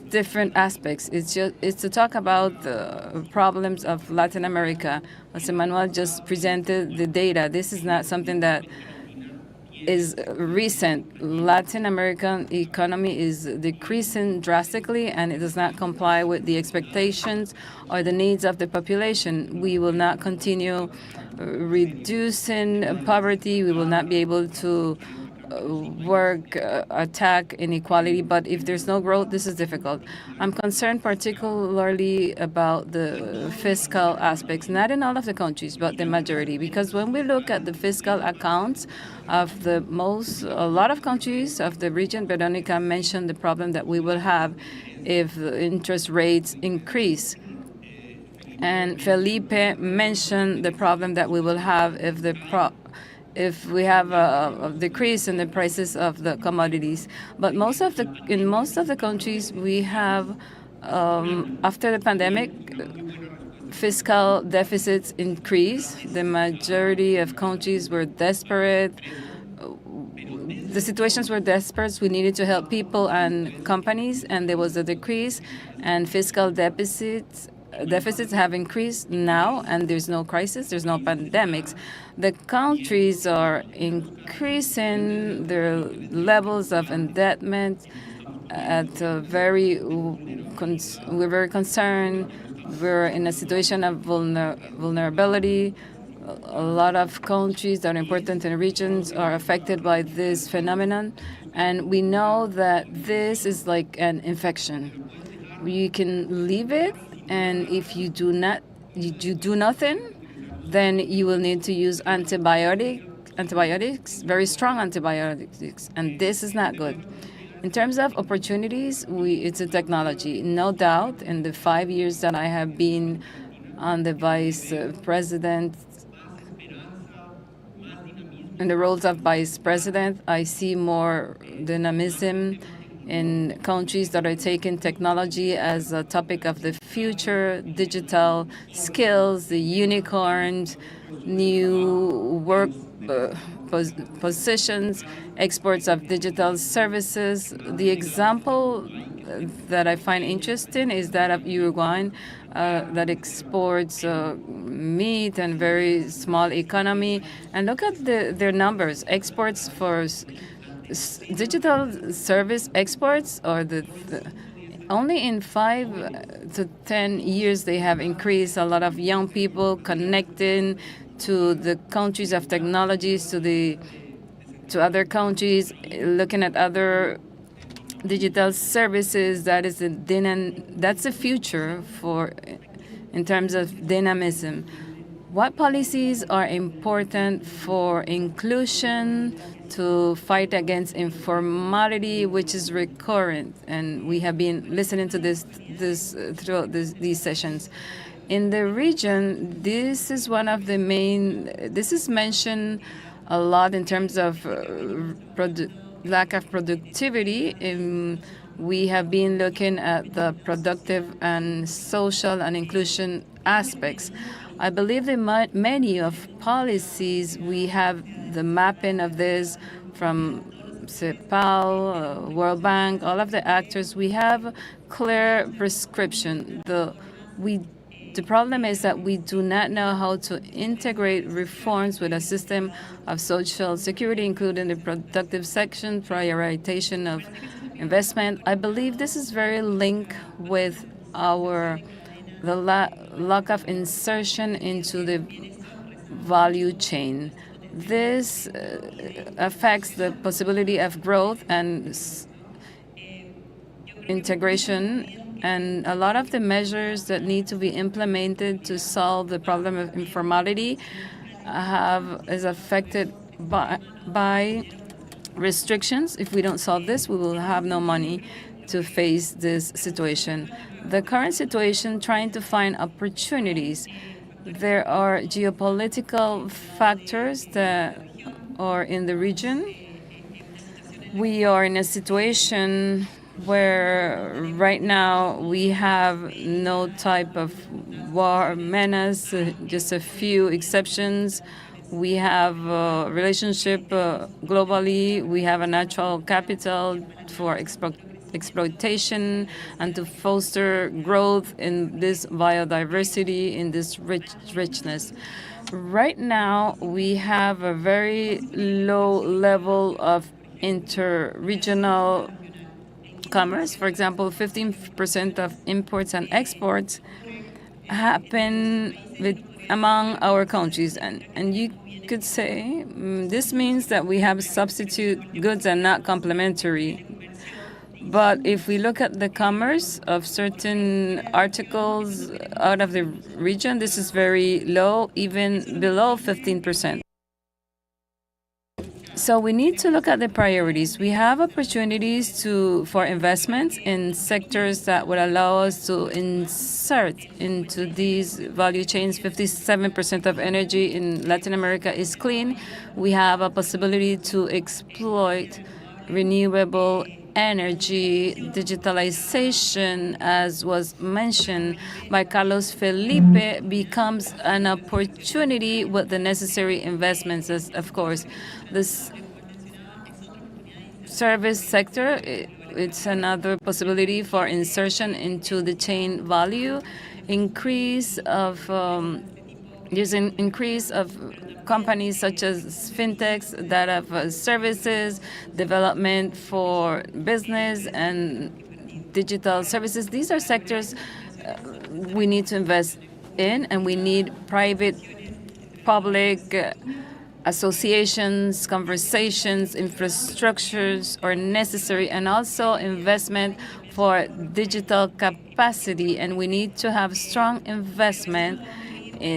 different aspects. It's to talk about the problems of Latin America. Jose Manuel just presented the data. This is not something that is recent. Latin American economy is decreasing drastically, and it does not comply with the expectations or the needs of the population. We will not continue reducing poverty. We will not be able to attack inequality, but if there's no growth, this is difficult. I'm concerned particularly about the fiscal aspects, not in all of the countries, but the majority, because when we look at the fiscal accounts of a lot of countries of the region, Veronica mentioned the problem that we will have if the interest rates increase. And Felipe mentioned the problem that we will have if we have a decrease in the prices of the commodities. But in most of the countries, we have, after the pandemic, fiscal deficits increased. The majority of countries were desperate. The situations were desperate. We needed to help people and companies, and there was a decrease, and fiscal deficits have increased now, and there's no crisis, there's no pandemics. The countries are increasing their levels of indebtedness at we're very concerned. We're in a situation of vulnerability. A lot of countries that are important in the regions are affected by this phenomenon, and we know that this is like an infection. You can leave it, and if you do nothing, then you will need to use antibiotics, very strong antibiotics, and this is not good. In terms of opportunities, it's a technology. No doubt, in the 5 years that I have been on the vice president, in the roles of vice president, I see more dynamism in countries that are taking technology as a topic of the future, digital skills, the unicorns, new work positions, exports of digital services. The example that I find interesting is that of Uruguay that exports meat and very small economy. And look at their numbers. Exports for digital service exports, or only in 5 to 10 years they have increased. A lot of young people connecting to the countries of technologies, to other countries, looking at other digital services. That's the future in terms of dynamism. What policies are important for inclusion, to fight against informality, which is recurrent, and we have been listening to this throughout these sessions. In the region, this is one of the main. This is mentioned a lot in terms of lack of productivity. We have been looking at the productive and social and inclusion aspects. I believe that many of policies, we have the mapping of this from CEPAL, World Bank, all of the actors. We have clear prescription. The problem is that we do not know how to integrate reforms with a system of social security, including the productive section, prioritization of investment. I believe this is very linked with the lack of insertion into the value chain. This affects the possibility of growth and integration, and a lot of the measures that need to be implemented to solve the problem of informality is affected by restrictions. If we don't solve this, we will have no money to face this situation. The current situation, trying to find opportunities. There are geopolitical factors that are in the region. We are in a situation where right now we have no type of war menace, just a few exceptions. We have a relationship globally. We have a natural capital for exploitation and to foster growth in this biodiversity, in this richness. Right now, we have a very low level of interregional commerce. For example, 15% of imports and exports happen among our countries. And you could say this means that we have substitute goods and not complementary. But if we look at the commerce of certain articles out of the region, this is very low, even below 15%. So we need to look at the priorities. We have opportunities for investments in sectors that would allow us to insert into these value chains. 57% of energy in Latin America is clean. We have a possibility to exploit renewable energy. Digitalization, as was mentioned by Carlos Felipe, becomes an opportunity with the necessary investments. As of course, this service sector, it's another possibility for insertion into the chain value. There's an increase of companies such as fintechs that have services, development for business, and digital services. These are sectors we need to invest in, and we need private, public associations, conversations, infrastructures are necessary, and also investment for digital capacity. And we need to have strong investment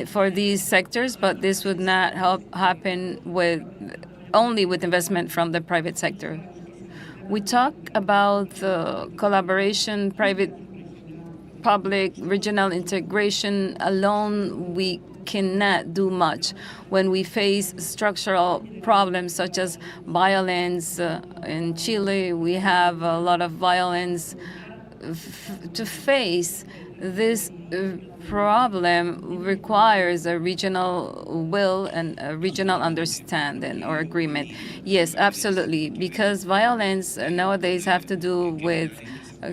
for these sectors, but this would not happen only with investment from the private sector. We talk about collaboration, private-public, regional integration. Alone, we cannot do much. When we face structural problems such as violence in Chile, we have a lot of violence to face. This problem requires a regional will and a regional understanding or agreement. Yes, absolutely, because violence nowadays have to do with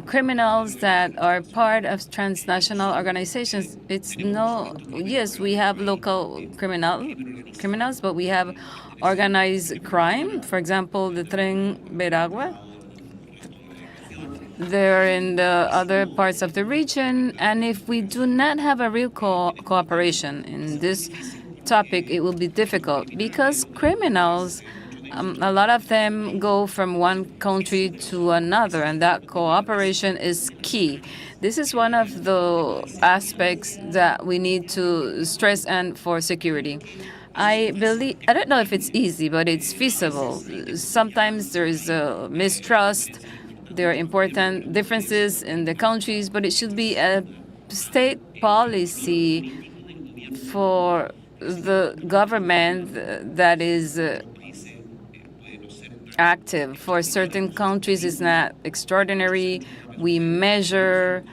criminals that are part of transnational organizations. Yes, we have local criminals, but we have organized crime. For example, the Tren Veragua. They're in the other parts of the region, and if we do not have a real cooperation in this topic, it will be difficult because criminals, a lot of them go from one country to another, and that cooperation is key. This is one of the aspects that we need to stress and for security. I don't know if it's easy, but it's feasible. Sometimes there's mistrust. There are important differences in the countries, but it should be a state policy for the government that is active. For certain countries, it's not extraordinary. We measure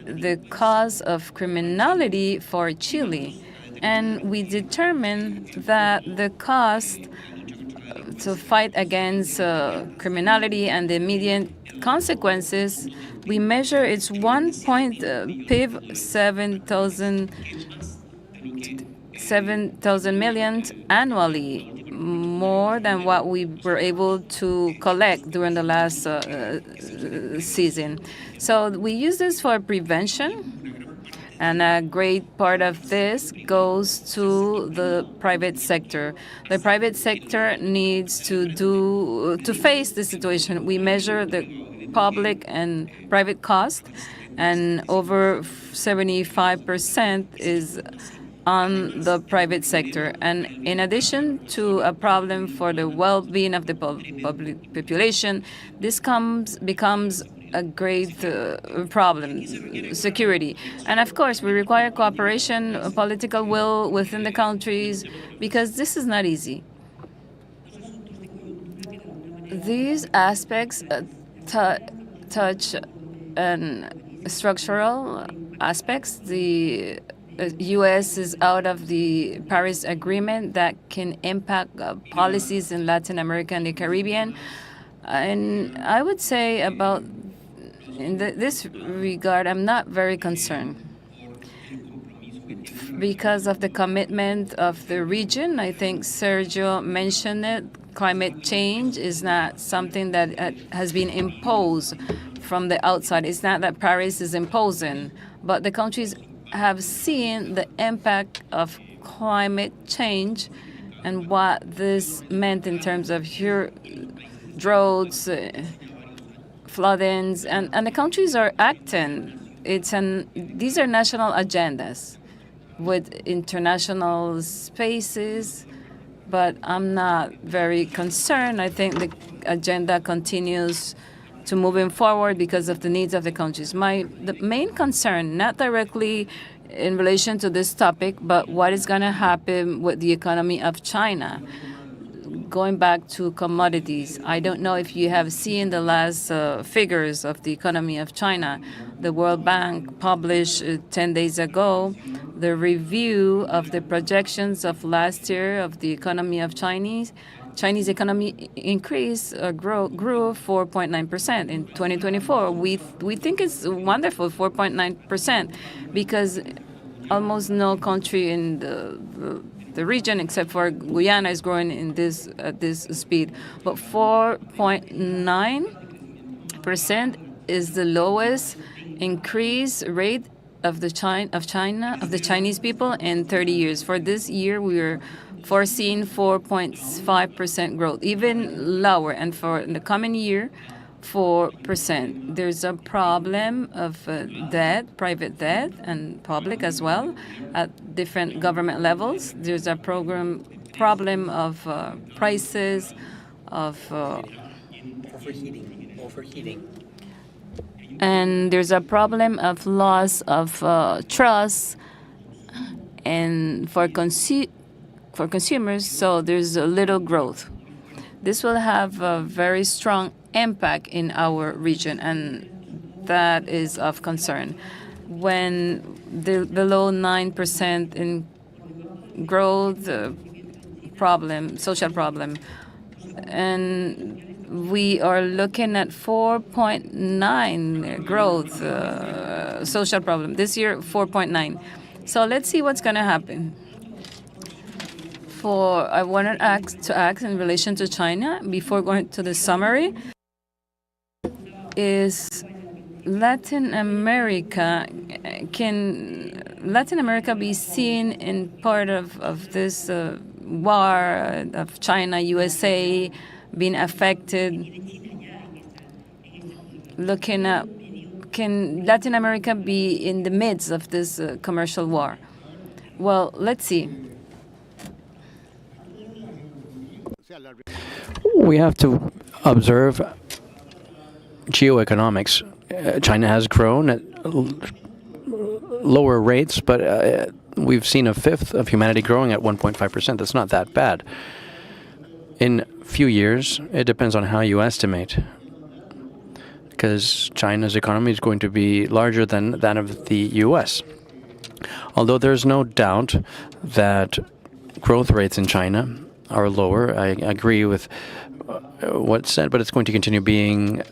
the cause of criminality for Chile, and we determine that the cost to fight against criminality and the immediate consequences, we measure it's 7,000 million annually, more than what we were able to collect during the last season. So we use this for prevention. And a great part of this goes to the private sector. The private sector needs to face the situation. We measure the public and private cost, and over 75% is on the private sector. And in addition to a problem for the well-being of the public population, this becomes a great problem, security. And of course, we require cooperation, political will within the countries, because this is not easy. These aspects touch structural aspects. The U.S. is out of the Paris Agreement that can impact policies in Latin America and the Caribbean. And I would say in this regard, I'm not very concerned because of the commitment of the region. I think Sergio mentioned it. Climate change is not something that has been imposed from the outside. It's not that Paris is imposing, but the countries have seen the impact of climate change and what this meant in terms of droughts, floodings, and the countries are acting. These are national agendas with international spaces, but I'm not very concerned. I think the agenda continues to moving forward because of the needs of the countries. The main concern, not directly in relation to this topic, but what is going to happen with the economy of China. Going back to commodities, I don't know if you have seen the last figures of the economy of China. The World Bank published 10 days ago the review of the projections of last year of the economy of Chinese economy grew 4.9% in 2024. We think it's wonderful, 4.9%, because almost no country in the region except for Guyana is growing at this speed. But 4.9% is the lowest increase rate of the Chinese people in 30 years. For this year, we are foreseeing 4.5% growth, even lower, and for the coming year, 4%. There's a problem of debt, private debt, and public as well, at different government levels. There's a problem of prices, of And there's a problem of loss of trust and for consumers, so there's a little growth. This will have a very strong impact in our region, and that is of concern. When below 9% in growth, social problem, and we are looking at 4.9 growth, social problem. This year, 4.9. So let's see what's going to happen. I wanted to ask in relation to China, before going to the summary, is Latin America, can Latin America be seen in part of this war of China, USA, being affected? Looking at, can Latin America be in the midst of this commercial war? Well, let's see. We have to observe geoeconomics. China has grown at lower rates, but we've seen a fifth of humanity growing at 1.5%. That's not that bad. In a few years, it depends on how you estimate, because China's economy is going to be larger than that of the U.S. Although there's no doubt that growth rates in China are lower. I agree with what's said, but it's going to continue being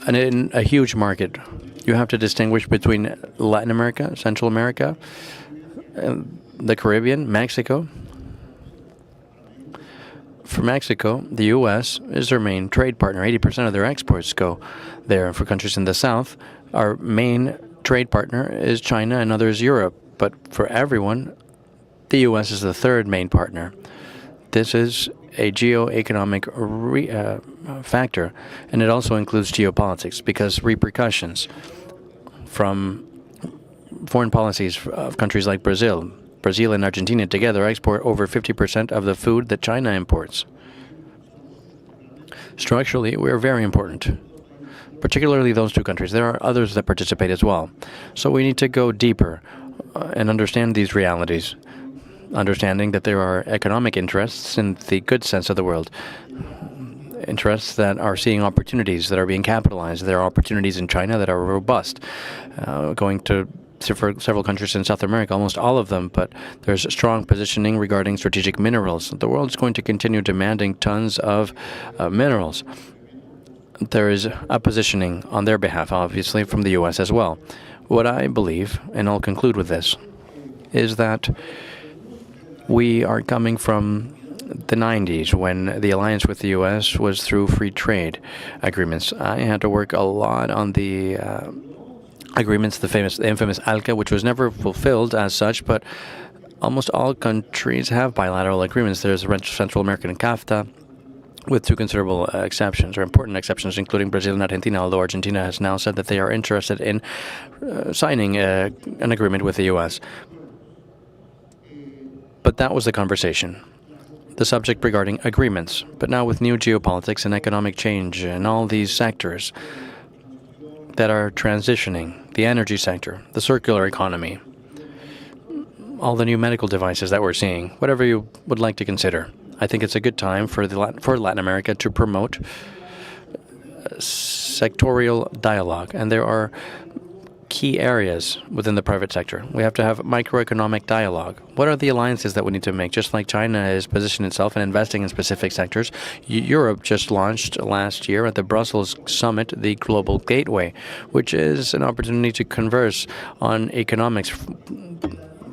a huge market. You have to distinguish between Latin America, Central America, the Caribbean, Mexico. For Mexico, the U.S. is their main trade partner. 80% of their exports go there. For countries in the South, our main trade partner is China and others Europe. But for everyone, the U.S. is the third main partner. This is a geo-economic factor, and it also includes geopolitics, because repercussions from foreign policies of countries like Brazil and Argentina together export over 50% of the food that China imports. Structurally, we're very important, particularly those two countries. There are others that participate as well. So we need to go deeper and understand these realities, understanding that there are economic interests in the good sense of the world, interests that are seeing opportunities that are being capitalized. There are opportunities in China that are robust, going to several countries in South America, almost all of them, but there's a strong positioning regarding strategic minerals. The world is going to continue demanding tons of minerals. There is a positioning on their behalf, obviously, from the U.S. as well. What I believe, and I'll conclude with this, is that we are coming from the 90s, when the alliance with the U.S. was through free trade agreements. I had to work a lot on the agreements, the infamous ALCA, which was never fulfilled as such, but almost all countries have bilateral agreements. There's Central American and CAFTA, with two considerable exceptions, or important exceptions, including Brazil and Argentina, although Argentina has now said that they are interested in signing an agreement with the U.S. But that was the conversation, the subject regarding agreements. But now with new geopolitics and economic change in all these sectors that are transitioning, the energy sector, the circular economy, all the new medical devices that we're seeing, whatever you would like to consider, I think it's a good time for Latin America to promote sectorial dialogue. And there are key areas within the private sector. We have to have microeconomic dialogue. What are the alliances that we need to make? Just like China is positioning itself and investing in specific sectors, Europe just launched last year at the Brussels summit the Global Gateway, which is an opportunity to converse on economics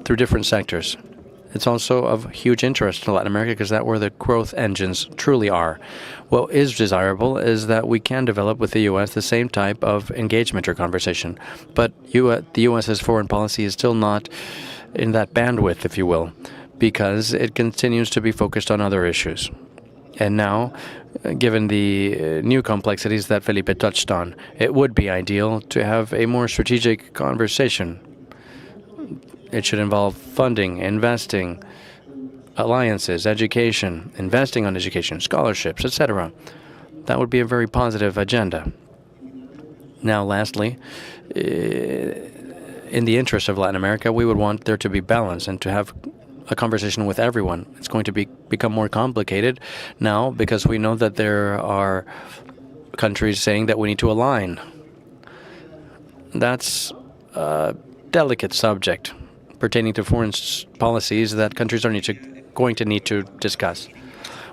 through different sectors. It's also of huge interest to Latin America, because that's where the growth engines truly are. What is desirable is that we can develop with the U.S. the same type of engagement or conversation. But the U.S.'s foreign policy is still not in that bandwidth, if you will, because it continues to be focused on other issues. And now, given the new complexities that Felipe touched on, it would be ideal to have a more strategic conversation. It should involve funding, investing, alliances, education, investing on education, scholarships, etc. That would be a very positive agenda. Now, lastly, in the interest of Latin America, we would want there to be balance and to have a conversation with everyone. It's going to become more complicated now because we know that there are countries saying that we need to align. That's a delicate subject pertaining to foreign policies that countries are going to need to discuss.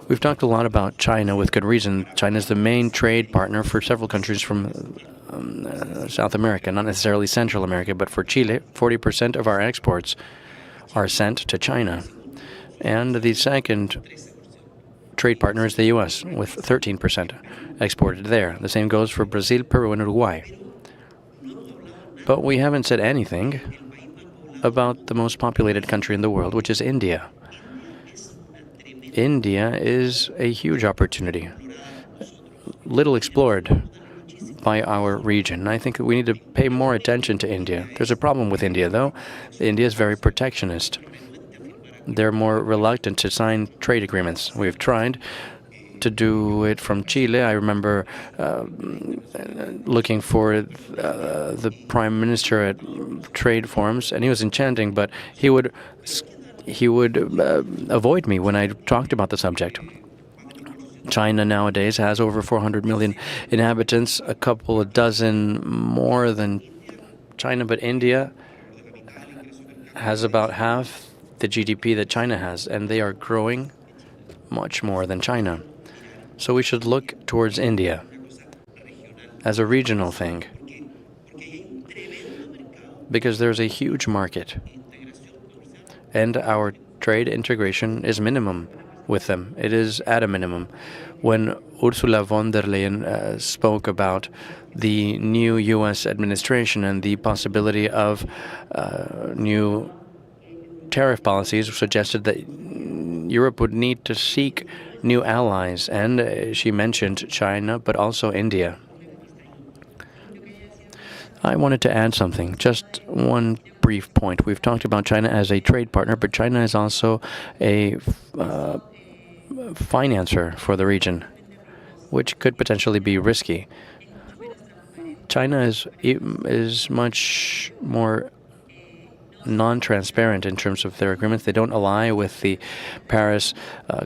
We've talked a lot about China with good reason. China is the main trade partner for several countries from South America, not necessarily Central America, but for Chile, 40% of our exports are sent to China. And the second trade partner is the U.S., with 13% exported there. The same goes for Brazil, Peru, and Uruguay. But we haven't said anything about the most populated country in the world, which is India. India is a huge opportunity, little explored by our region. I think we need to pay more attention to India. There's a problem with India, though. India is very protectionist. They're more reluctant to sign trade agreements. We've tried to do it from Chile. I remember looking for the prime minister at trade forums, and he was enchanting, but he would avoid me when I talked about the subject. China nowadays has over 400 million inhabitants, a couple of dozen more than China, but India has about half the GDP that China has, and they are growing much more than China. So we should look towards India as a regional thing, because there's a huge market, and our trade integration is minimum with them. It is at a minimum. When Ursula von der Leyen spoke about the new U.S. administration and the possibility of new tariff policies, suggested that Europe would need to seek new allies, and she mentioned China, but also India. I wanted to add something, just one brief point. We've talked about China as a trade partner, but China is also a financer for the region, which could potentially be risky. China is much more non-transparent in terms of their agreements. They don't ally with the Paris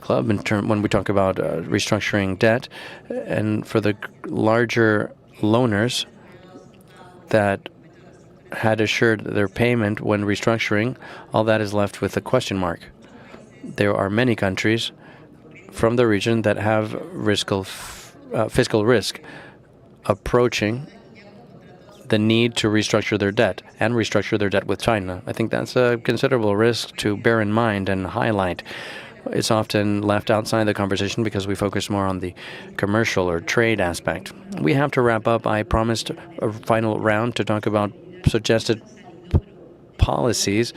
Club when we talk about restructuring debt, and for the larger loaners that had assured their payment when restructuring, all that is left with a question mark. There are many countries from the region that have fiscal risk approaching the need to restructure their debt and restructure their debt with China. I think that's a considerable risk to bear in mind and highlight. It's often left outside the conversation because we focus more on the commercial or trade aspect. We have to wrap up. I promised a final round to talk about suggested policies.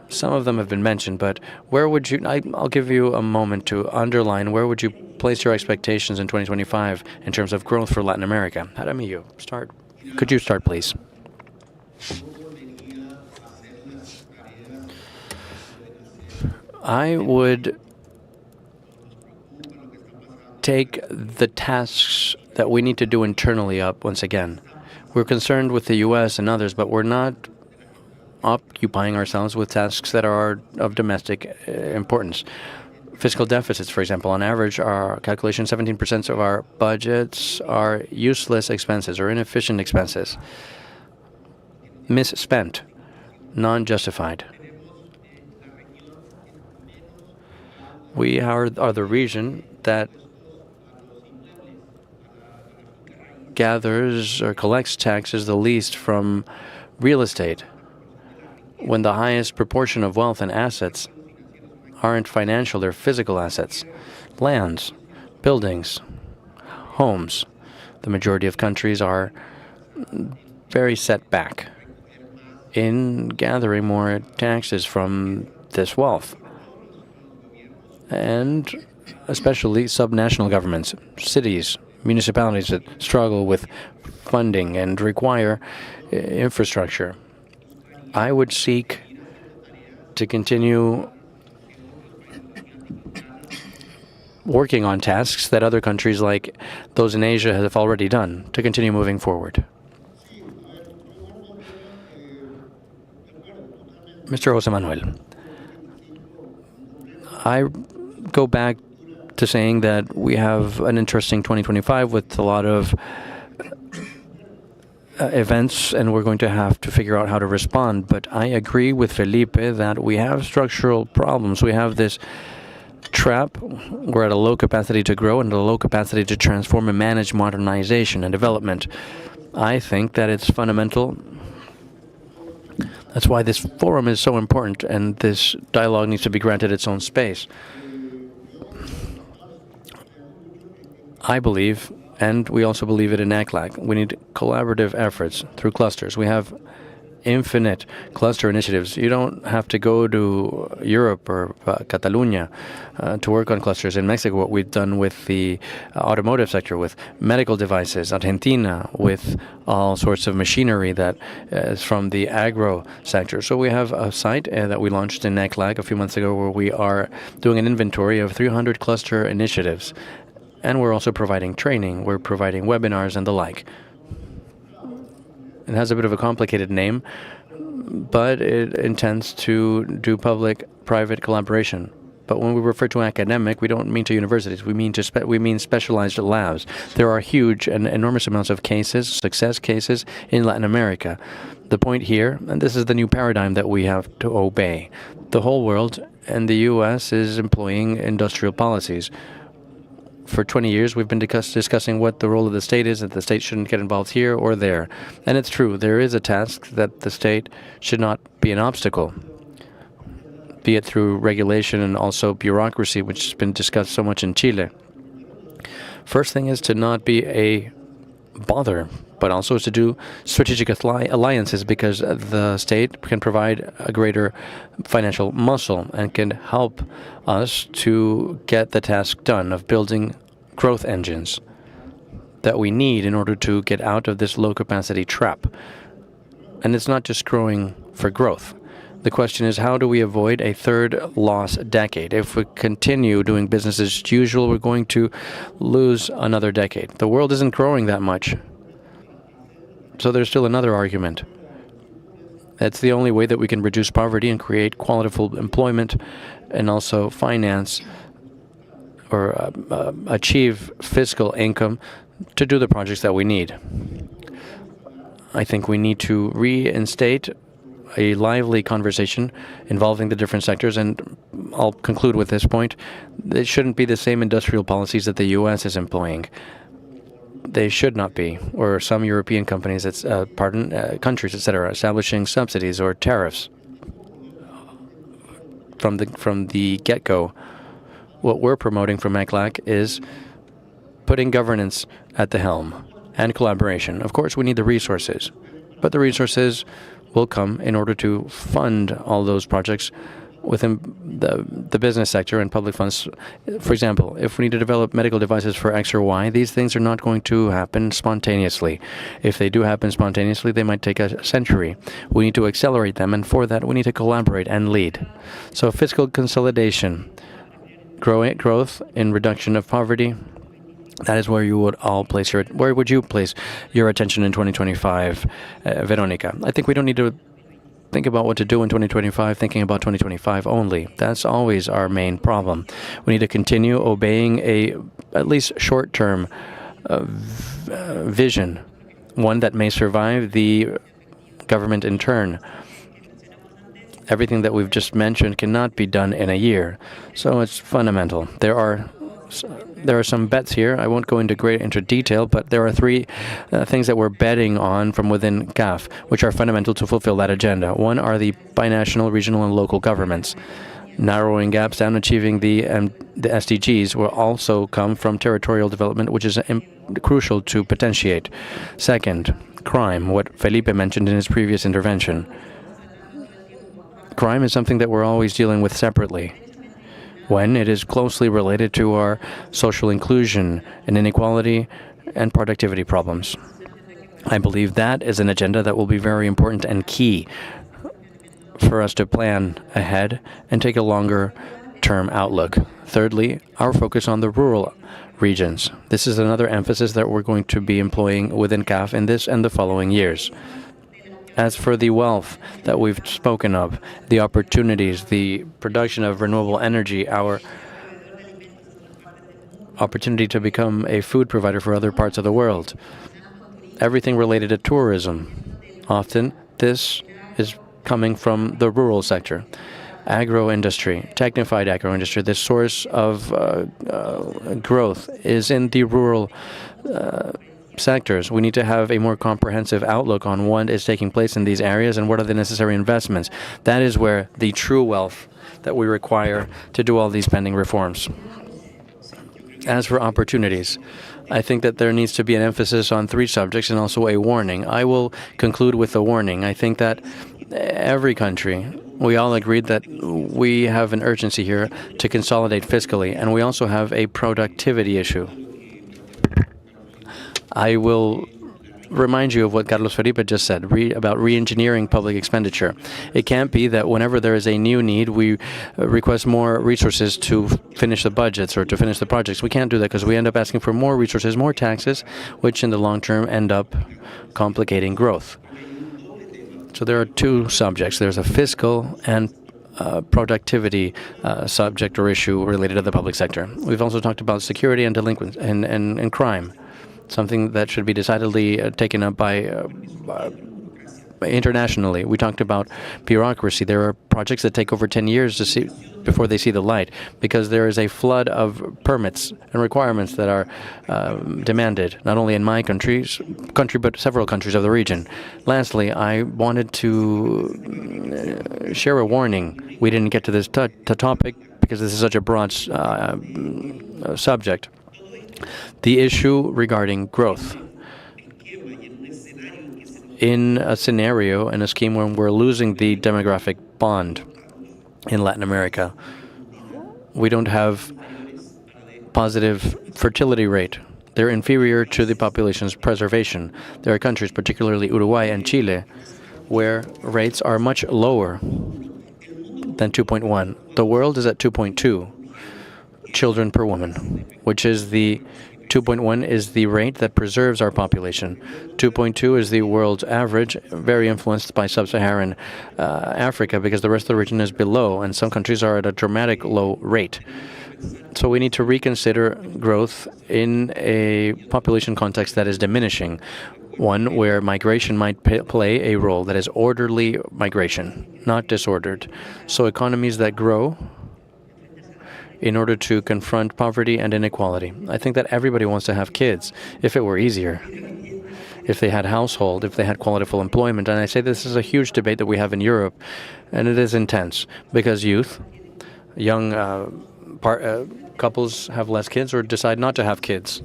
Some of them have been mentioned, but where would you, I'll give you a moment to underline, where would you place your expectations in 2025 in terms of growth for Latin America? Jaramillo, start. Could you start, please? I would take the tasks that we need to do internally up once again. We're concerned with the U.S. and others, but we're not occupying ourselves with tasks that are of domestic importance. Fiscal deficits, for example, on average, our calculation, 17% of our budgets are useless expenses or inefficient expenses, misspent, non-justified. We are the region that gathers or collects taxes the least from real estate, when the highest proportion of wealth and assets aren't financial, they're physical assets, lands, buildings, homes. The majority of countries are very set back in gathering more taxes from this wealth. And especially subnational governments, cities, municipalities that struggle with funding and require infrastructure. I would seek to continue working on tasks that other countries like those in Asia have already done to continue moving forward. Mr. Jose Manuel, I go back to saying that we have an interesting 2025 with a lot of events, and we're going to have to figure out how to respond. But I agree with Felipe that we have structural problems. We have this trap. We're at a low capacity to grow and a low capacity to transform and manage modernization and development. I think that it's fundamental. That's why this forum is so important, and this dialogue needs to be granted its own space. I believe, and we also believe it in ACLAC, we need collaborative efforts through clusters. We have infinite cluster initiatives. You don't have to go to Europe or Catalonia to work on clusters. In Mexico, what we've done with the automotive sector, with medical devices, Argentina, with all sorts of machinery that is from the agro sector. So we have a site that we launched in ECLAC a few months ago where we are doing an inventory of 300 cluster initiatives. And we're also providing training, we're providing webinars and the like. It has a bit of a complicated name, but it intends to do public-private collaboration. But when we refer to academic, we don't mean to universities. We mean specialized labs. There are huge and enormous amounts of cases, success cases, in Latin America. The point here, and this is the new paradigm that we have to obey. The whole world and the U.S. is employing industrial policies. For 20 years, we've been discussing what the role of the state is, that the state shouldn't get involved here or there. And it's true, there is a task that the state should not be an obstacle, be it through regulation and also bureaucracy, which has been discussed so much in Chile. First thing is to not be a bother, but also to do strategic alliances, because the state can provide a greater financial muscle and can help us to get the task done of building growth engines that we need in order to get out of this low capacity trap. And it's not just growing for growth. The question is, how do we avoid a third lost decade? If we continue doing business as usual, we're going to lose another decade. The world isn't growing that much. So there's still another argument. That's the only way that we can reduce poverty and create qualitative employment and also finance or achieve fiscal income to do the projects that we need. I think we need to reinstate a lively conversation involving the different sectors, and I'll conclude with this point. It shouldn't be the same industrial policies that the U.S. is employing. They should not be, or some European companies, countries, etc., establishing subsidies or tariffs from the get-go. What we're promoting from ECLAC is putting governance at the helm and collaboration. Of course, we need the resources, but the resources will come in order to fund all those projects within the business sector and public funds. For example, if we need to develop medical devices for X or Y, these things are not going to happen spontaneously. If they do happen spontaneously, they might take a century. We need to accelerate them, and for that, we need to collaborate and lead. So fiscal consolidation, growth in reduction of poverty, that is where you would all place where would you place your attention in 2025, Veronica? I think we don't need to think about what to do in 2025, thinking about 2025 only. That's always our main problem. We need to continue obeying at least short-term vision, one that may survive the government in turn. Everything that we've just mentioned cannot be done in a year, so it's fundamental. There are some bets here. I won't go into detail, but there are three things that we're betting on from within CAF, which are fundamental to fulfill that agenda. One are the binational, regional, and local governments. Narrowing gaps down, achieving the SDGs will also come from territorial development, which is crucial to potentiate. Second, crime, what Felipe mentioned in his previous intervention. Crime is something that we're always dealing with separately, when it is closely related to our social inclusion and inequality and productivity problems. I believe that is an agenda that will be very important and key for us to plan ahead and take a longer term outlook. Thirdly, our focus on the rural regions. This is another emphasis that we're going to be employing within CAF in this and the following years. As for the wealth that we've spoken of, the opportunities, the production of renewable energy, our opportunity to become a food provider for other parts of the world, everything related to tourism. Often, this is coming from the rural sector. Agro-industry, technified agro-industry, the source of growth is in the rural sectors. We need to have a more comprehensive outlook on what is taking place in these areas and what are the necessary investments. That is where the true wealth that we require to do all these pending reforms. As for opportunities, I think that there needs to be an emphasis on 3 subjects and also a warning. I will conclude with a warning. I think that every country, we all agreed that we have an urgency here to consolidate fiscally, and we also have a productivity issue. I will remind you of what Carlos Felipe just said about re-engineering public expenditure. It can't be that whenever there is a new need, we request more resources to finish the budgets or to finish the projects. We can't do that because we end up asking for more resources, more taxes, which in the long term end up complicating growth. So there are 2 subjects. There's a fiscal and productivity subject or issue related to the public sector. We've also talked about security and delinquency and crime, something that should be decidedly taken up by internationally. We talked about bureaucracy. There are projects that take over 10 years to see before they see the light because there is a flood of permits and requirements that are demanded, not only in my country, but several countries of the region. Lastly, I wanted to share a warning. We didn't get to this topic because this is such a broad subject. The issue regarding growth. In a scenario, in a scheme where we're losing the demographic bond in Latin America, we don't have positive fertility rate. They're inferior to the population's preservation. There are countries, particularly Uruguay and Chile, where rates are much lower than 2.1. The world is at 2.2 children per woman, which is the 2.1 is the rate that preserves our population. 2.2 is the world's average, very influenced by sub-Saharan Africa because the rest of the region is below, and some countries are at a dramatic low rate. So we need to reconsider growth in a population context that is diminishing, one where migration might play a role that is orderly migration, not disordered. So economies that grow in order to confront poverty and inequality. I think that everybody wants to have kids, if it were easier, if they had household, if they had quality employment. And I say this is a huge debate that we have in Europe, and it is intense, because young couples have less kids or decide not to have kids.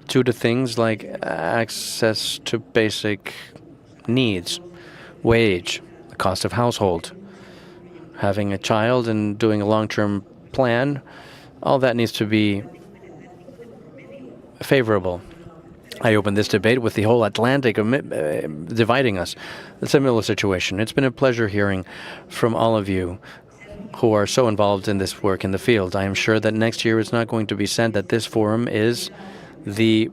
Due to things like access to basic needs, wage, the cost of household, having a child and doing a long-term plan, all that needs to be favorable. I opened this debate with the whole Atlantic dividing us. A similar situation. It's been a pleasure hearing from all of you who are so involved in this work in the field. I am sure that next year it's not going to be said that this forum is the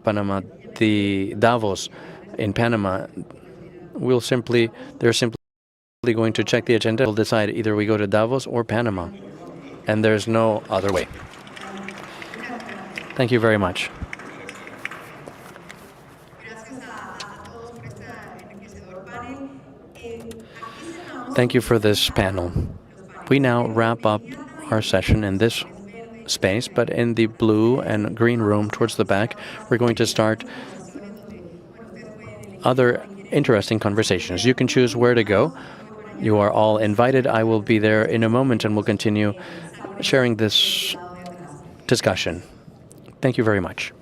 Davos in Panama. They're simply going to check the agenda. We'll decide either we go to Davos or Panama, and there's no other way. Thank you very much. Thank you for this panel. We now wrap up our session in this space, but in the blue and green room towards the back, we're going to start other interesting conversations. You can choose where to go. You are all invited. I will be there in a moment and we'll continue sharing this discussion. Thank you very much.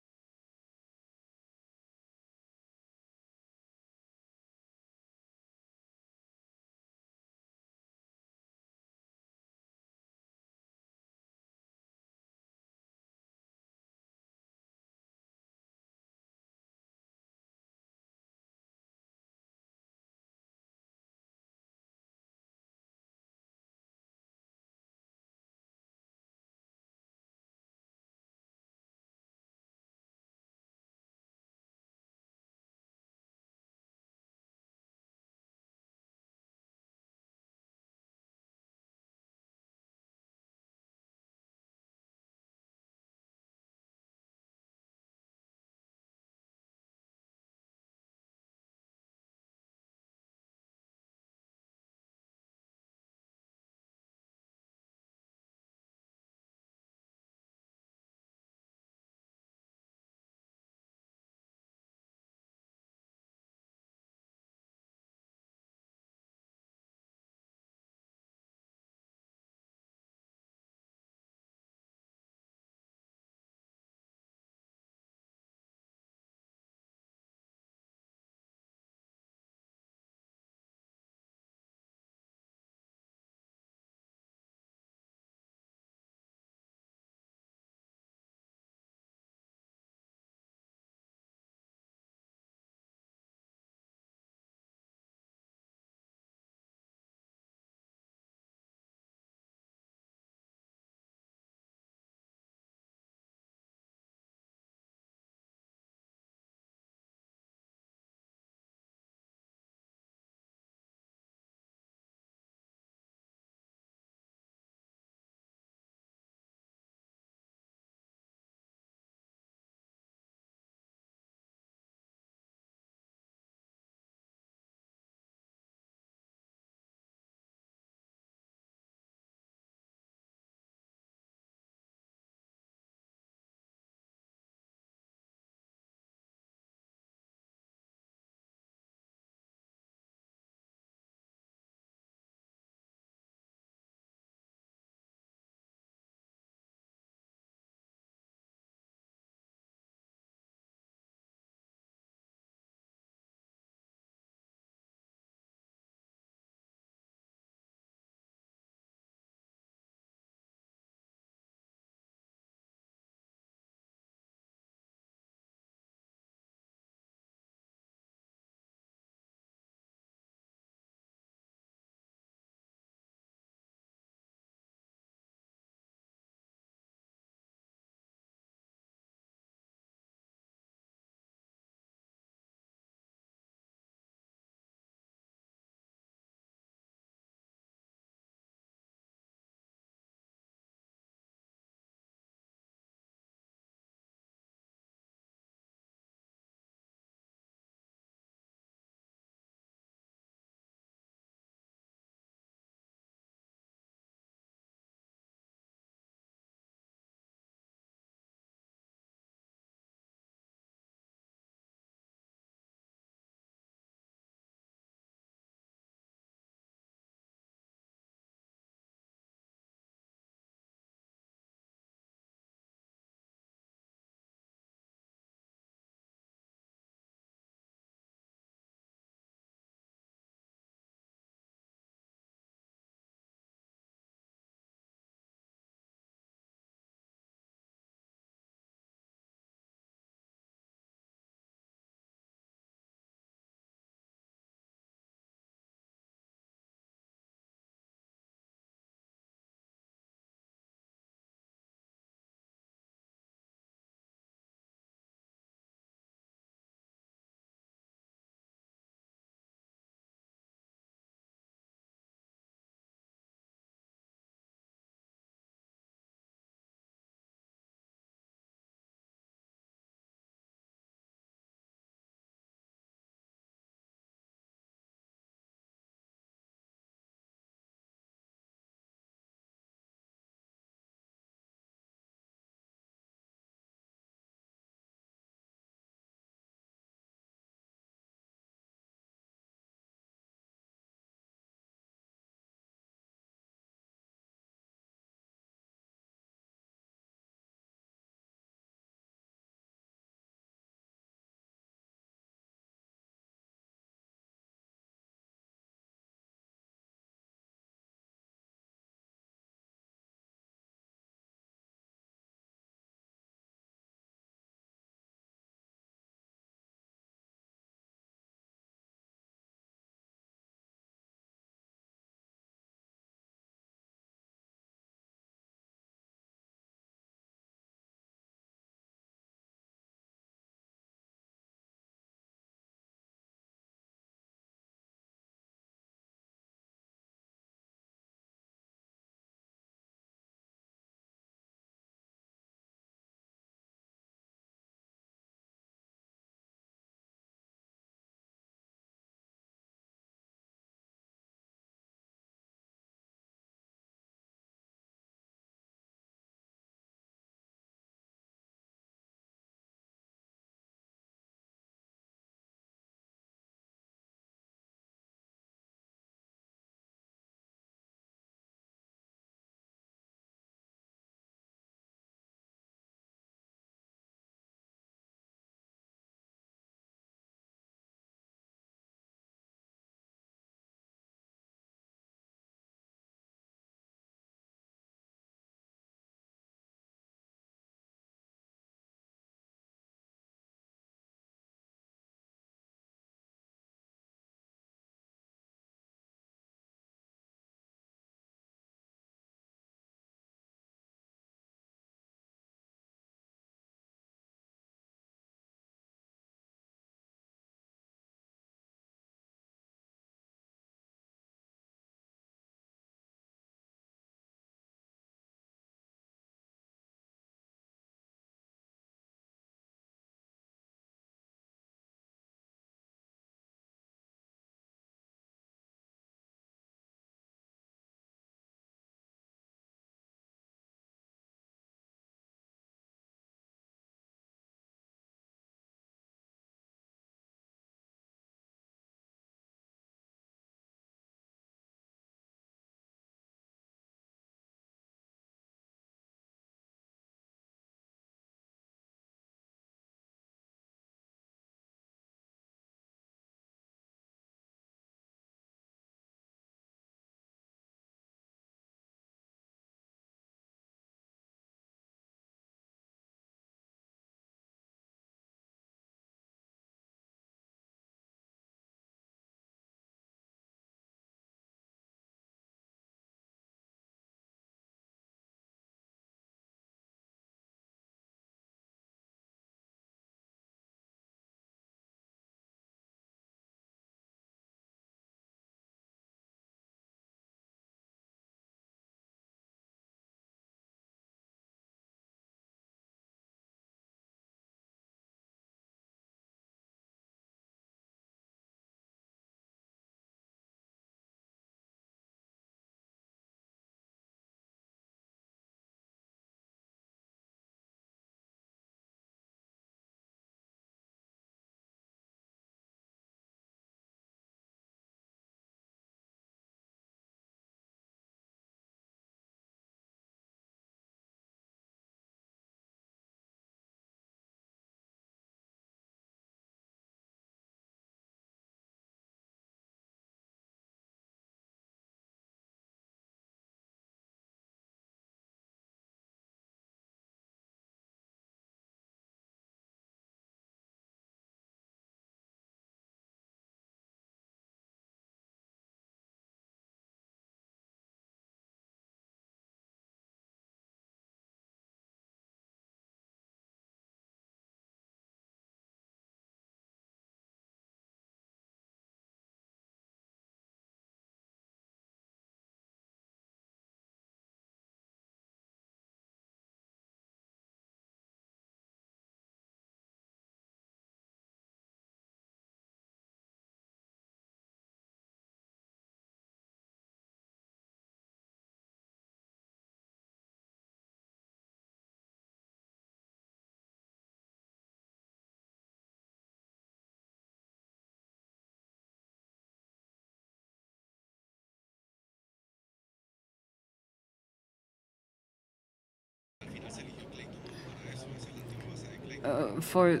for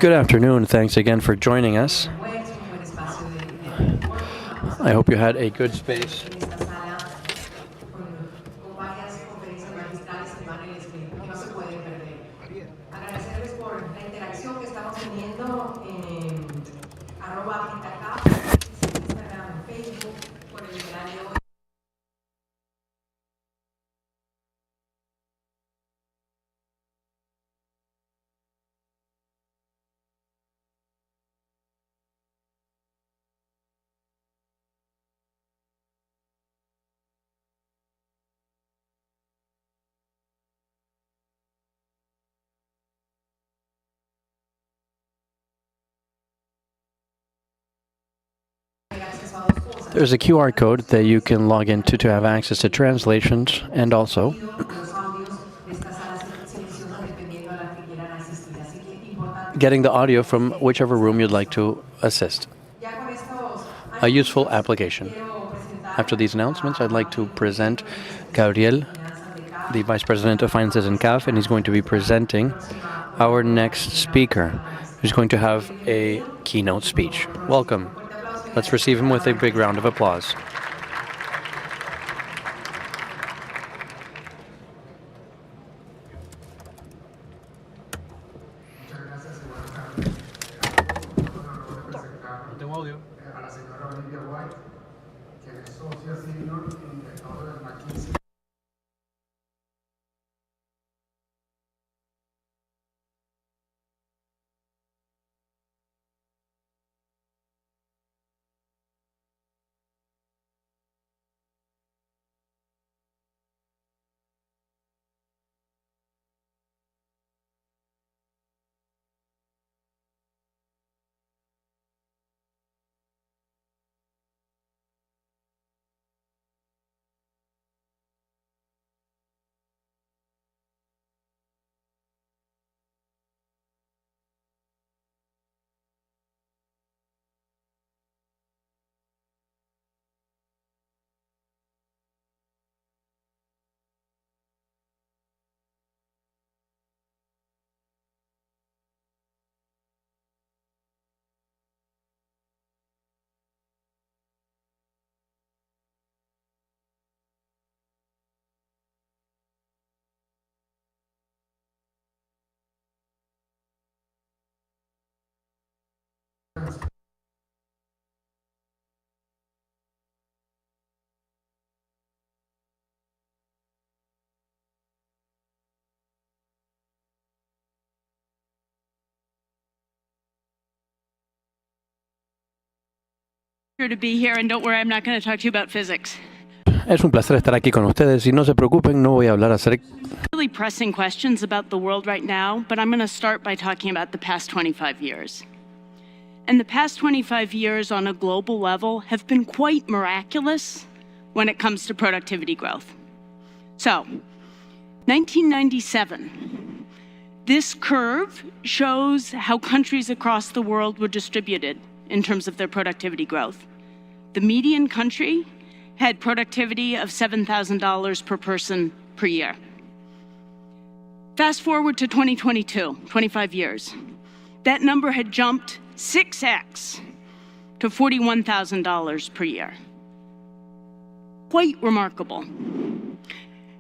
Good afternoon. Thanks again for joining us. I hope you had a good space. There's a QR code that you can log into to have access to translations and also getting the audio from whichever room you'd like to assist. A useful application. After these announcements, I'd like to present Gabriel, the Vice President of Finances in CAF, and he's going to be presenting our next speaker, who's going to have a keynote speech. Welcome. Let's receive him with a big round of applause. To be here, and don't worry, I'm not going to talk to you about physics. Es un placer estar aquí con ustedes y no se preocupen, no voy a hablar acerca Really pressing questions about the world right now, but I'm going to start by talking about the past 25 years. And the past 25 years on a global level have been quite miraculous when it comes to productivity growth. So, 1997, this curve shows how countries across the world were distributed in terms of their productivity growth. The median country had productivity of $7,000 per person per year. Fast forward to 2022, 25 years. That number had jumped 6x to $41,000 per year. Quite remarkable.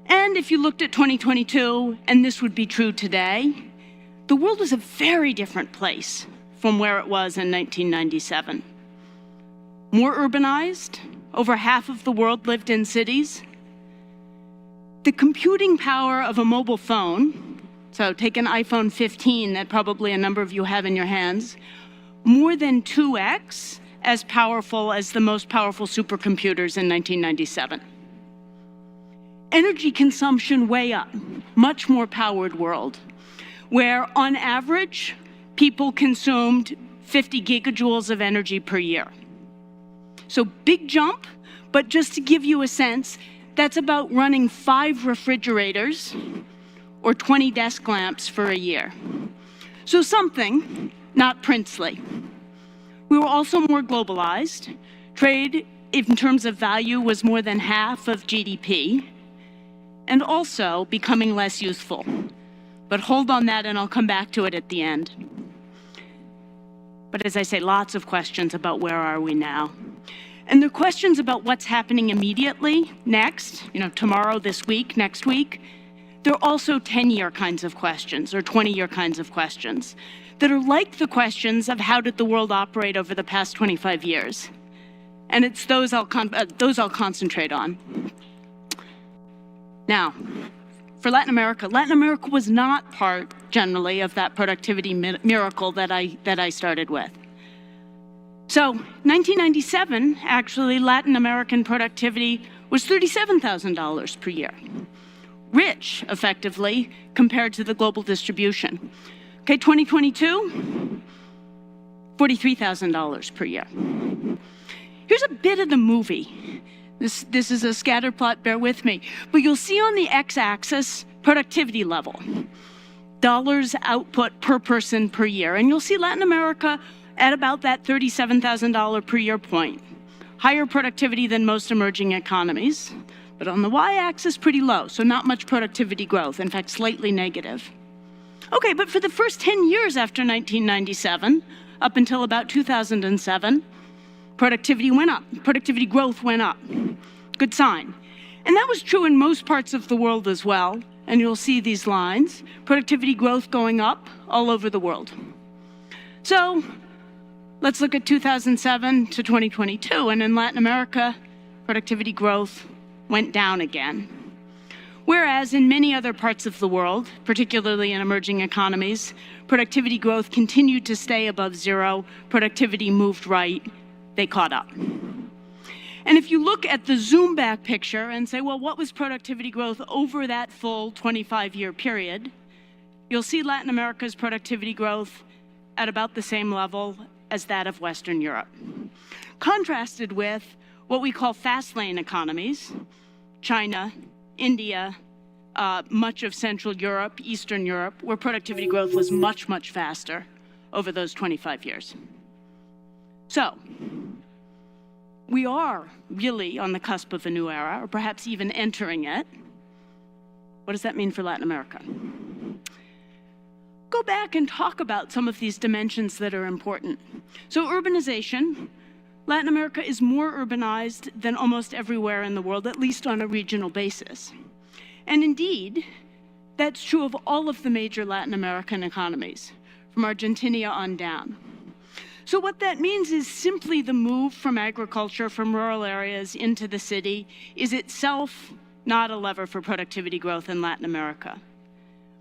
And if you looked at 2022, and this would be true today, the world was a very different place from where it was in 1997. More urbanized, over half of the world lived in cities. The computing power of a mobile phone, so take an iPhone 15 that probably a number of you have in your hands, more than 2x as powerful as the most powerful supercomputers in 1997. Energy consumption way up, much more powered world, where on average, people consumed 50 gigajoules of energy per year. So big jump, but just to give you a sense, that's about running 5 refrigerators or 20 desk lamps for a year. So something, not princely. We were also more globalized. Trade, in terms of value, was more than half of GDP, and also becoming less useful. But hold on that, and I'll come back to it at the end. But as I say, lots of questions about where are we now. And there are questions about what's happening immediately, next, tomorrow, this week, next week. There are also 10-year kinds of questions or 20-year kinds of questions that are like the questions of how did the world operate over the past 25 years. And it's those I'll concentrate on. Now, for Latin America was not part, generally, of that productivity miracle that I started with. So, 1997, actually, Latin American productivity was $37,000 per year. Rich, effectively, compared to the global distribution. Okay, 2022, $43,000 per year. Here's a bit of the movie. This is a scatter plot, bear with me. But you'll see on the x-axis, productivity level. Dollars output per person per year. And you'll see Latin America at about that $37,000 per year point. Higher productivity than most emerging economies. But on the y-axis, pretty low, so not much productivity growth, in fact, slightly negative. Okay, but for the first 10 years after 1997, up until about 2007, productivity went up, productivity growth went up. Good sign. And that was true in most parts of the world as well, and you'll see these lines, productivity growth going up all over the world. So, let's look at 2007 to 2022, and in Latin America, productivity growth went down again. Whereas in many other parts of the world, particularly in emerging economies, productivity growth continued to stay above zero, productivity moved right, they caught up. And if you look at the zoom back picture and say, well, what was productivity growth over that full 25-year period, you'll see Latin America's productivity growth at about the same level as that of Western Europe. Contrasted with what we call fast lane economies, China, India, much of Central Europe, Eastern Europe, where productivity growth was much, much faster over those 25 years. So, we are really on the cusp of a new era, or perhaps even entering it. What does that mean for Latin America? Go back and talk about some of these dimensions that are important. So urbanization, Latin America is more urbanized than almost everywhere in the world, at least on a regional basis. And indeed, that's true of all of the major Latin American economies, from Argentina on down. So what that means is simply the move from agriculture, from rural areas into the city, is itself not a lever for productivity growth in Latin America.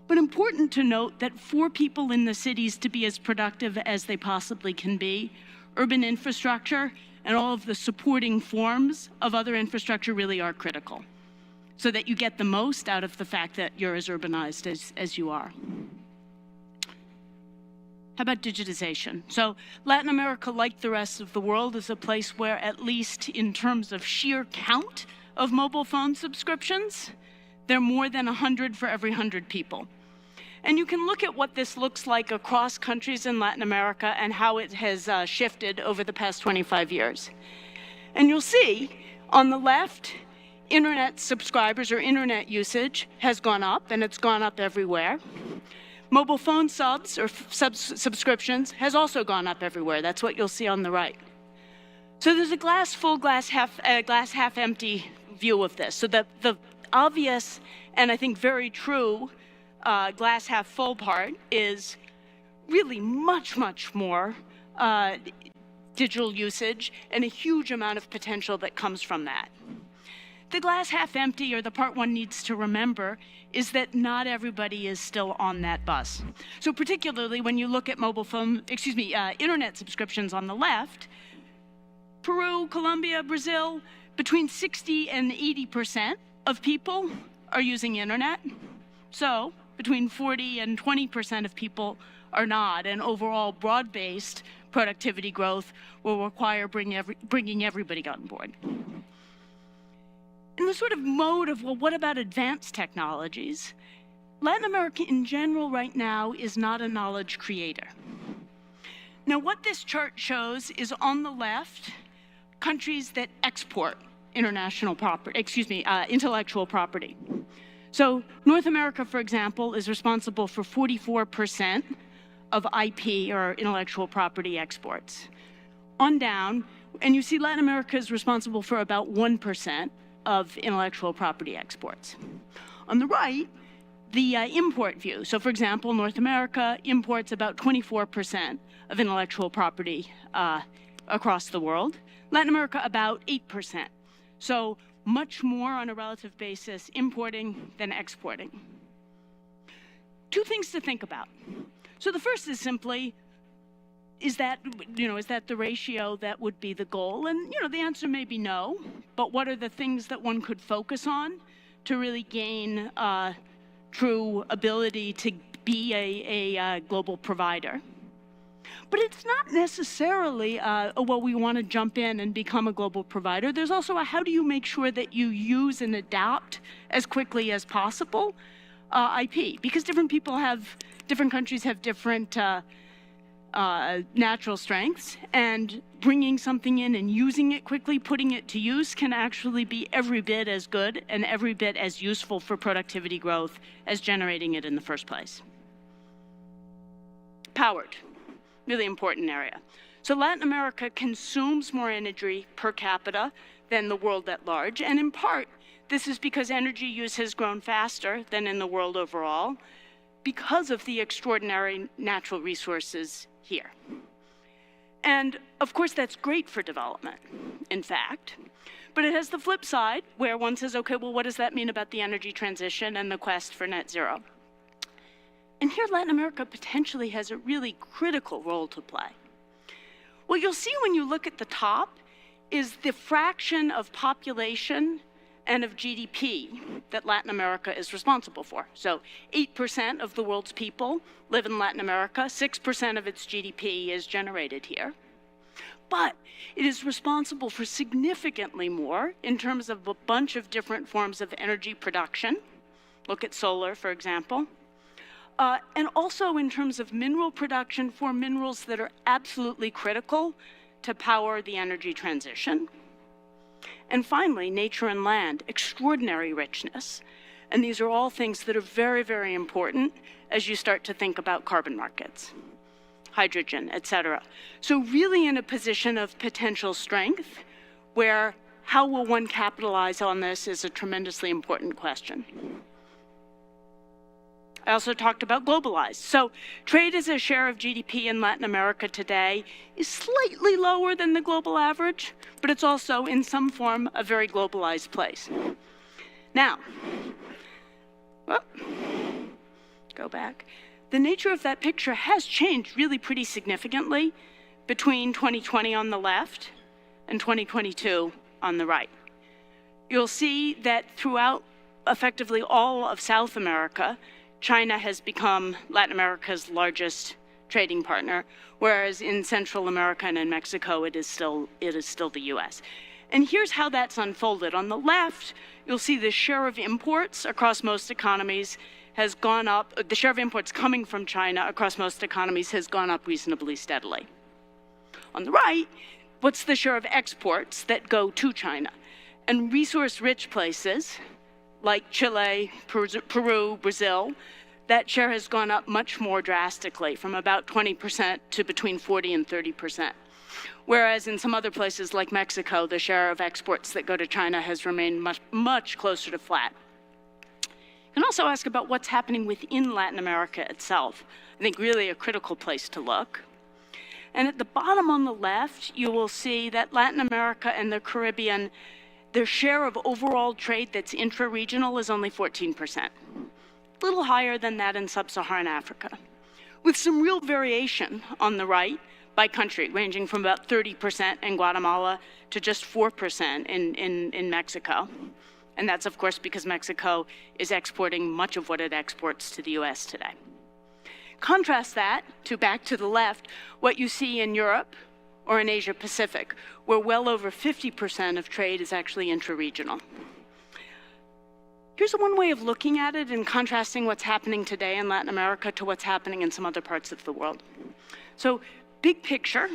But important to note that for people in the cities to be as productive as they possibly can be, urban infrastructure and all of the supporting forms of other infrastructure really are critical, so that you get the most out of the fact that you're as urbanized as you are. How about digitization? So Latin America, like the rest of the world, is a place where, at least in terms of sheer count of mobile phone subscriptions, there are more than 100 for every 100 people. And you can look at what this looks like across countries in Latin America and how it has shifted over the past 25 years. And you'll see on the left, internet subscribers or internet usage has gone up, and it's gone up everywhere. Mobile phone subs or subscriptions has also gone up everywhere. That's what you'll see on the right. So there's a glass full, glass half empty view of this. So the obvious and I think very true glass half full part is really much, much more digital usage and a huge amount of potential that comes from that. The glass half empty, or the part one needs to remember, is that not everybody is still on that bus. So particularly when you look at internet subscriptions on the left, Peru, Colombia, Brazil, between 60 and 80% of people are using internet. So between 40 and 20% of people are not, and overall broad-based productivity growth will require bringing everybody on board. In the sort of mode of, well, what about advanced technologies? Latin America in general right now is not a knowledge creator. Now, what this chart shows is on the left, countries that export intellectual property. So North America, for example, is responsible for 44% of IP, or intellectual property exports. On down, and you see Latin America is responsible for about 1% of intellectual property exports. On the right, the import view. So for example, North America imports about 24% of intellectual property across the world. Latin America about 8%. So much more on a relative basis importing than exporting. Two things to think about. So the first is simply, is that the ratio that would be the goal? And the answer may be no, but what are the things that one could focus on to really gain true ability to be a global provider? But it's not necessarily, well, we want to jump in and become a global provider. There's also a how do you make sure that you use and adapt as quickly as possible IP, because different countries have different natural strengths, and bringing something in and using it quickly, putting it to use, can actually be every bit as good and every bit as useful for productivity growth as generating it in the first place. Powered, really important area. So Latin America consumes more energy per capita than the world at large, and in part, this is because energy use has grown faster than in the world overall because of the extraordinary natural resources here. And of course, that's great for development, in fact, but it has the flip side where one says, okay, well, what does that mean about the energy transition and the quest for net zero? And here, Latin America potentially has a really critical role to play. What you'll see when you look at the top is the fraction of population and of GDP that Latin America is responsible for. So 8% of the world's people live in Latin America, 6% of its GDP is generated here. But it is responsible for significantly more in terms of a bunch of different forms of energy production. Look at solar, for example. And also in terms of mineral production for minerals that are absolutely critical to power the energy transition. And finally, nature and land, extraordinary richness. And these are all things that are very, very important as you start to think about carbon markets, hydrogen, et cetera. So really in a position of potential strength, where how will one capitalize on this is a tremendously important question. I also talked about globalized. So trade as a share of GDP in Latin America today is slightly lower than the global average, but it's also in some form a very globalized place. Now, go back. The nature of that picture has changed really pretty significantly between 2020 on the left and 2022 on the right. You'll see that throughout effectively all of South America, China has become Latin America's largest trading partner, whereas in Central America and in Mexico, it is still the US. And here's how that's unfolded. On the left, you'll see the share of imports across most economies has gone up. The share of imports coming from China across most economies has gone up reasonably steadily. On the right, what's the share of exports that go to China? And resource-rich places, like Chile, Peru, Brazil, that share has gone up much more drastically, from about 20% to between 40 and 30%. Whereas in some other places like Mexico, the share of exports that go to China has remained much closer to flat. You can also ask about what's happening within Latin America itself. I think really a critical place to look. And at the bottom on the left, you will see that Latin America and the Caribbean, their share of overall trade that's intra-regional is only 14%. A little higher than that in sub-Saharan Africa, with some real variation on the right by country, ranging from about 30% in Guatemala to just 4% in Mexico. And that's, of course, because Mexico is exporting much of what it exports to the US today. Contrast that to, back to the left, what you see in Europe or in Asia Pacific, where well over 50% of trade is actually intra-regional. Here's one way of looking at it and contrasting what's happening today in Latin America to what's happening in some other parts of the world. So, big picture,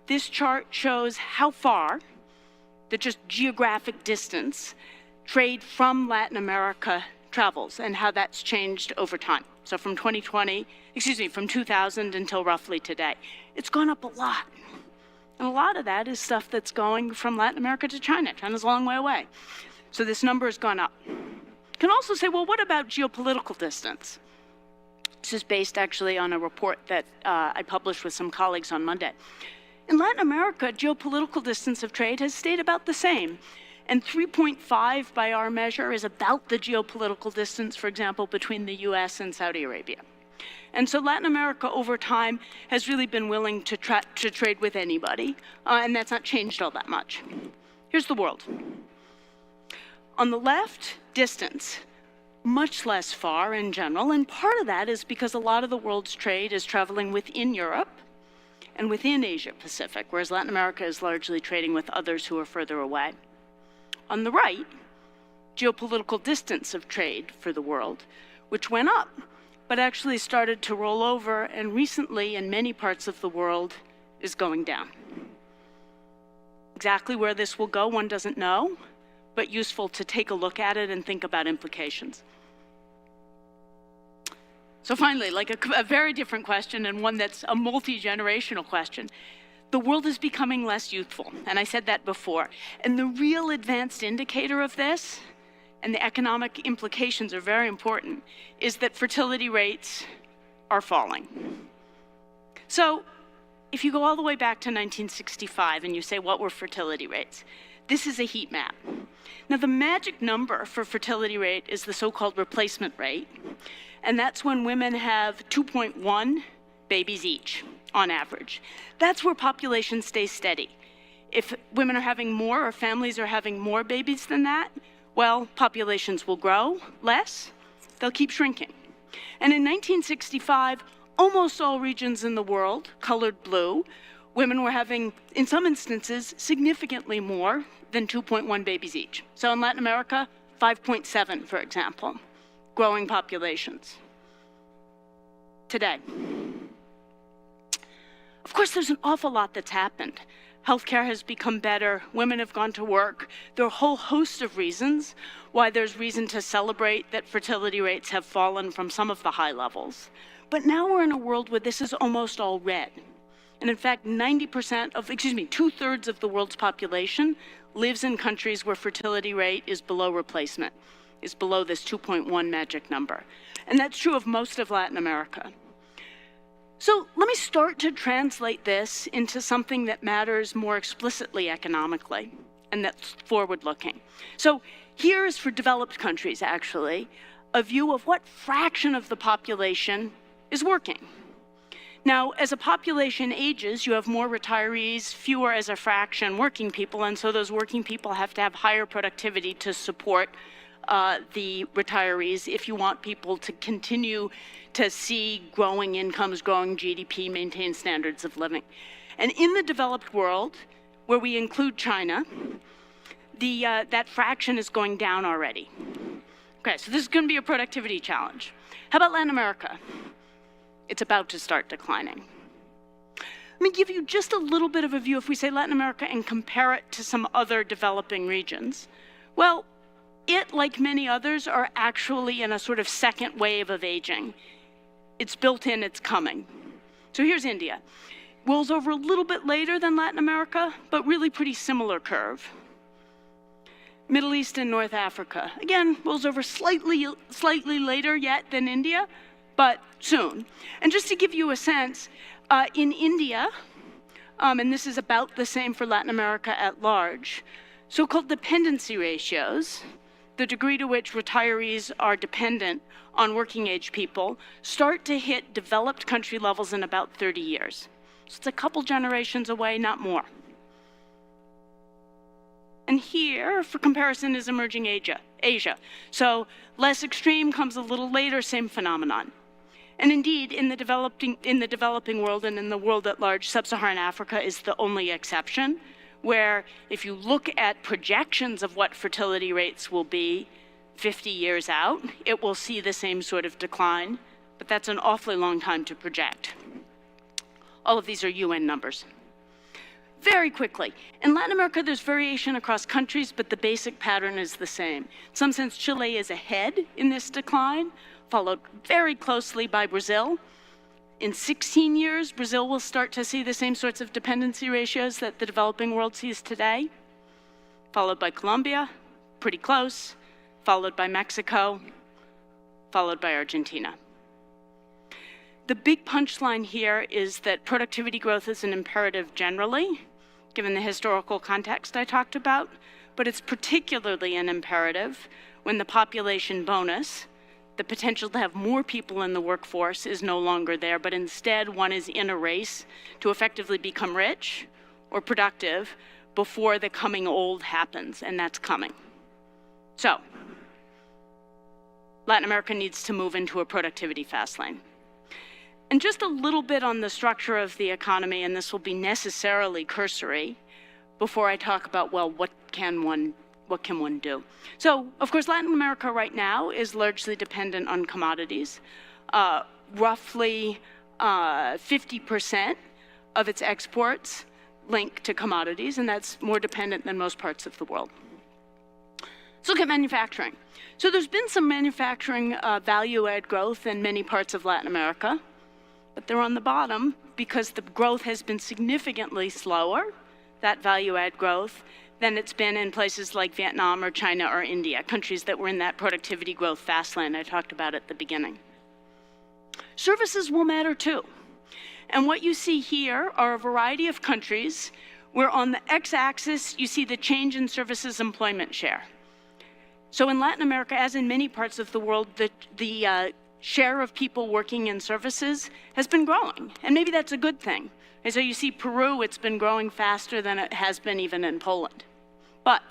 this chart shows how far, the just geographic distance, trade from Latin America travels and how that's changed over time. So from 2000 until roughly today. It's gone up a lot. And a lot of that is stuff that's going from Latin America to China. China's a long way away. So this number has gone up. You can also say, well, what about geopolitical distance? This is based actually on a report that I published with some colleagues on Monday. In Latin America, geopolitical distance of trade has stayed about the same. And 3.5 by our measure is about the geopolitical distance, for example, between the US and Saudi Arabia. And so Latin America over time has really been willing to trade with anybody, and that's not changed all that much. Here's the world. On the left, distance, much less far in general, and part of that is because a lot of the world's trade is traveling within Europe and within Asia Pacific, whereas Latin America is largely trading with others who are further away. On the right, geopolitical distance of trade for the world, which went up, but actually started to roll over, and recently in many parts of the world is going down. Exactly where this will go, one doesn't know, but useful to take a look at it and think about implications. So finally, like a very different question, and one that's a multi-generational question. The world is becoming less youthful, and I said that before. And the real advanced indicator of this, and the economic implications are very important, is that fertility rates are falling. So if you go all the way back to 1965 and you say, what were fertility rates? This is a heat map. Now, the magic number for fertility rate is the so-called replacement rate, and that's when women have 2.1 babies each, on average. That's where population stays steady. If women are having more or families are having more babies than that, well, populations will grow less, they'll keep shrinking. And in 1965, almost all regions in the world, colored blue, women were having, in some instances, significantly more than 2.1 babies each. So in Latin America, 5.7, for example, growing populations. Today. Of course, there's an awful lot that's happened. Healthcare has become better, women have gone to work. There are a whole host of reasons why there's reason to celebrate that fertility rates have fallen from some of the high levels. But now we're in a world where this is almost all red. And in fact, 2/3 of the world's population lives in countries where fertility rate is below replacement, is below this 2.1 magic number. And that's true of most of Latin America. So let me start to translate this into something that matters more explicitly economically, and that's forward-looking. So here is for developed countries, actually, a view of what fraction of the population is working. Now, as a population ages, you have more retirees, fewer as a fraction working people, and so those working people have to have higher productivity to support the retirees if you want people to continue to see growing incomes, growing GDP, maintain standards of living. And in the developed world, where we include China, that fraction is going down already. Okay, so this is going to be a productivity challenge. How about Latin America? It's about to start declining. Let me give you just a little bit of a view if we say Latin America and compare it to some other developing regions. Well, it, like many others, are actually in a sort of second wave of aging. It's built in, it's coming. So here's India. Rolls over a little bit later than Latin America, but really pretty similar curve. Middle East and North Africa. Again, rolls over slightly later yet than India, but soon. And just to give you a sense, in India, and this is about the same for Latin America at large, so-called dependency ratios, the degree to which retirees are dependent on working age people, start to hit developed country levels in about 30 years. So it's a couple generations away, not more. And here, for comparison, is emerging Asia. So less extreme, comes a little later, same phenomenon. And indeed, in the developing world and in the world at large, sub-Saharan Africa is the only exception, where if you look at projections of what fertility rates will be 50 years out, it will see the same sort of decline, but that's an awfully long time to project. All of these are UN numbers. very quickly. In Latin America, there's variation across countries, but the basic pattern is the same. In some sense, Chile is ahead in this decline, followed very closely by Brazil. In 16 years, Brazil will start to see the same sorts of dependency ratios that the developing world sees today, followed by Colombia, pretty close, followed by Mexico, followed by Argentina. The big punchline here is that productivity growth is an imperative generally, given the historical context I talked about, but it's particularly an imperative when the population bonus, the potential to have more people in the workforce, is no longer there, but instead one is in a race to effectively become rich or productive before the coming old happens, and that's coming. So, Latin America needs to move into a productivity fast lane. And just a little bit on the structure of the economy, and this will be necessarily cursory, before I talk about, well, what can one do? So, of course, Latin America right now is largely dependent on commodities. Roughly 50% of its exports link to commodities, and that's more dependent than most parts of the world. Let's look at manufacturing. So there's been some manufacturing value-add growth in many parts of Latin America, but they're on the bottom because the growth has been significantly slower, that value-add growth, than it's been in places like Vietnam or China or India, countries that were in that productivity growth fast lane I talked about at the beginning. Services will matter too. And what you see here are a variety of countries where on the x-axis you see the change in services employment share. So in Latin America, as in many parts of the world, the share of people working in services has been growing, and maybe that's a good thing. And so you see Peru, it's been growing faster than it has been even in Poland. But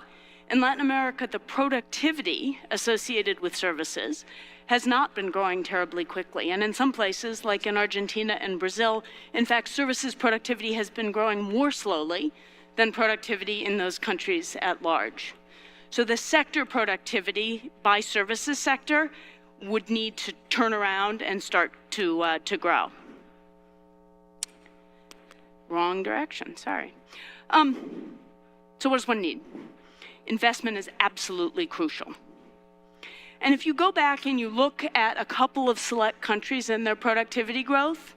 in Latin America, the productivity associated with services has not been growing terribly quickly. And in some places, like in Argentina and Brazil, in fact, services productivity has been growing more slowly than productivity in those countries at large. So the sector productivity by services sector would need to turn around and start to grow. Wrong direction, sorry. So what does one need? Investment is absolutely crucial. And if you go back and you look at a couple of select countries and their productivity growth,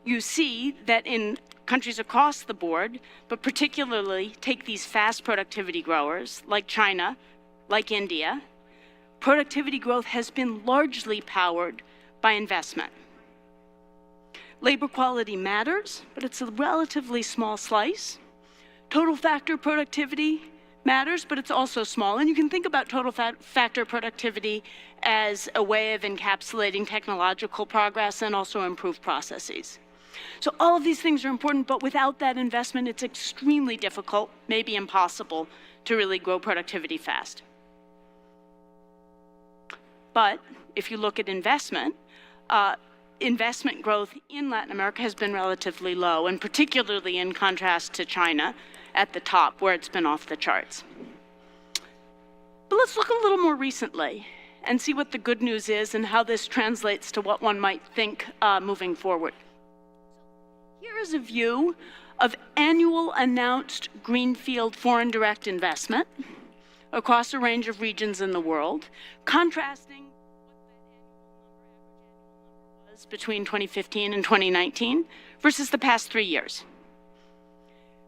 you see that in countries across the board, but particularly take these fast productivity growers like China, like India, productivity growth has been largely powered by investment. Labor quality matters, but it's a relatively small slice. Total factor productivity matters, but it's also small. And you can think about total factor productivity as a way of encapsulating technological progress and also improved processes. So all of these things are important, but without that investment, it's extremely difficult, maybe impossible, to really grow productivity fast. But if you look at investment, investment growth in Latin America has been relatively low, and particularly in contrast to China at the top, where it's been off the charts. But let's look a little more recently and see what the good news is and how this translates to what one might think moving forward. Here is a view of annual announced greenfield foreign direct investment across a range of regions in the world, contrasting between 2015 and 2019 versus the past 3 years.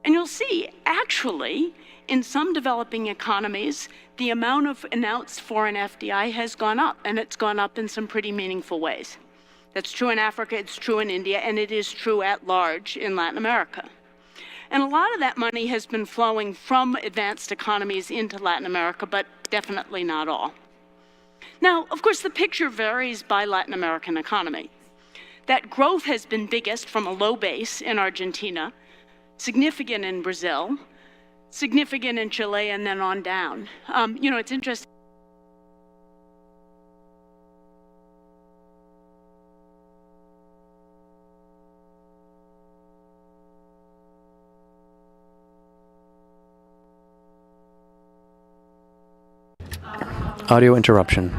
And you'll see, actually, in some developing economies, the amount of announced foreign FDI has gone up, and it's gone up in some pretty meaningful ways. That's true in Africa, it's true in India, and it is true at large in Latin America. And a lot of that money has been flowing from advanced economies into Latin America, but definitely not all. Now, of course, the picture varies by Latin American economy. That growth has been biggest from a low base in Argentina, significant in Brazil, significant in Chile, and then on down. You know, it's interesting. Audio interruption.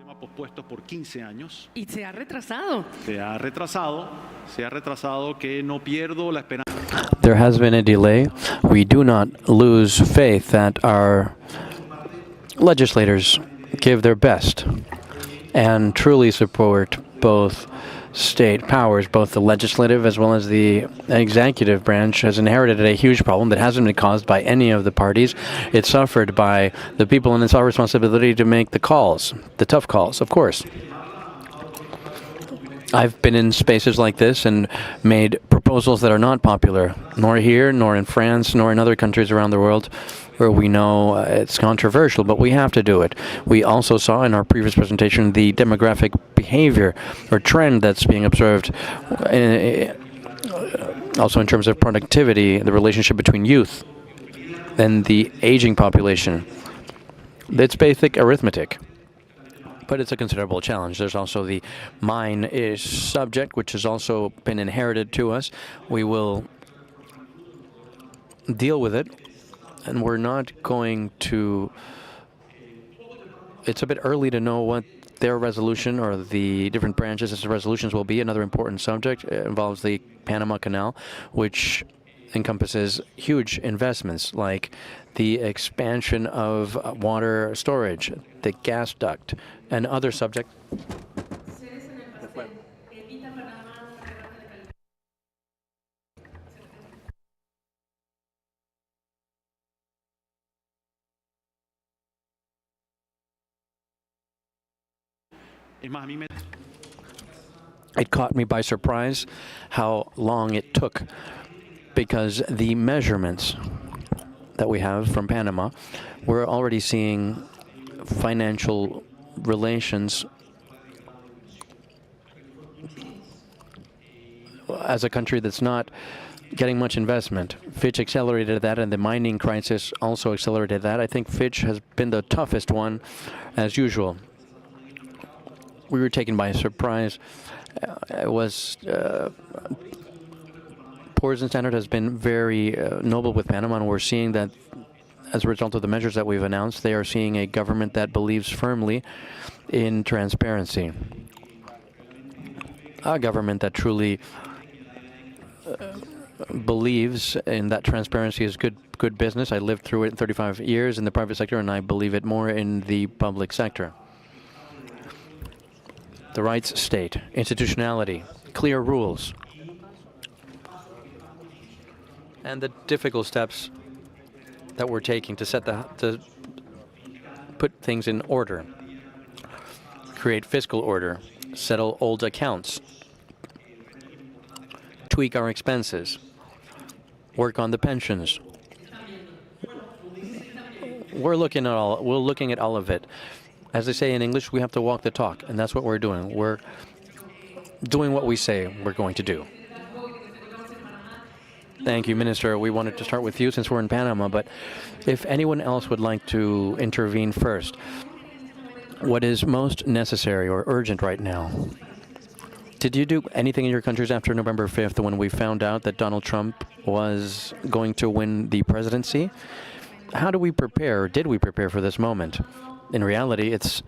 Y se ha retrasado. There has been a delay. We do not lose faith that our legislators give their best and truly support both state powers. Both the legislative as well as the executive branch has inherited a huge problem that hasn't been caused by any of the parties. It's suffered by the people, and it's our responsibility to make the calls, the tough calls, of course. I've been in spaces like this and made proposals that are not popular, nor here, nor in France, nor in other countries around the world where we know it's controversial, but we have to do it. We also saw in our previous presentation the demographic behavior or trend that's being observed, also in terms of productivity, the relationship between youth and the aging population. It's basic arithmetic, but it's a considerable challenge. There's also the mine subject, which has also been inherited to us. We will deal with it, and we're not going to... It's a bit early to know what their resolution or the different branches of the resolutions will be. Another important subject involves the Panama Canal, which encompasses huge investments like the expansion of water storage, the gas duct, and other subjects. It caught me by surprise how long it took, because the measurements that we have from Panama, we're already seeing financial relations as a country that's not getting much investment. Fitch accelerated that, and the mining crisis also accelerated that. I think Fitch has been the toughest one, as usual. We were taken by surprise. It was... Poor's and Standard has been very noble with Panama, and we're seeing that as a result of the measures that we've announced, they are seeing a government that believes firmly in transparency. A government that truly believes in that transparency is good business. I lived through it in 35 years in the private sector, and I believe it more in the public sector. The rights state, institutionality, clear rules, and the difficult steps that we're taking to put things in order, create fiscal order, settle old accounts, tweak our expenses, work on the pensions. We're looking at all of it. As they say in English, we have to walk the talk, and that's what we're doing. We're doing what we say we're going to do. Thank you, Minister. We wanted to start with you since we're in Panama, but if anyone else would like to intervene first, what is most necessary or urgent right now? Did you do anything in your countries after November 5th when we found out that Donald Trump was going to win the presidency? How do we prepare, or did we prepare for this moment? In reality, it's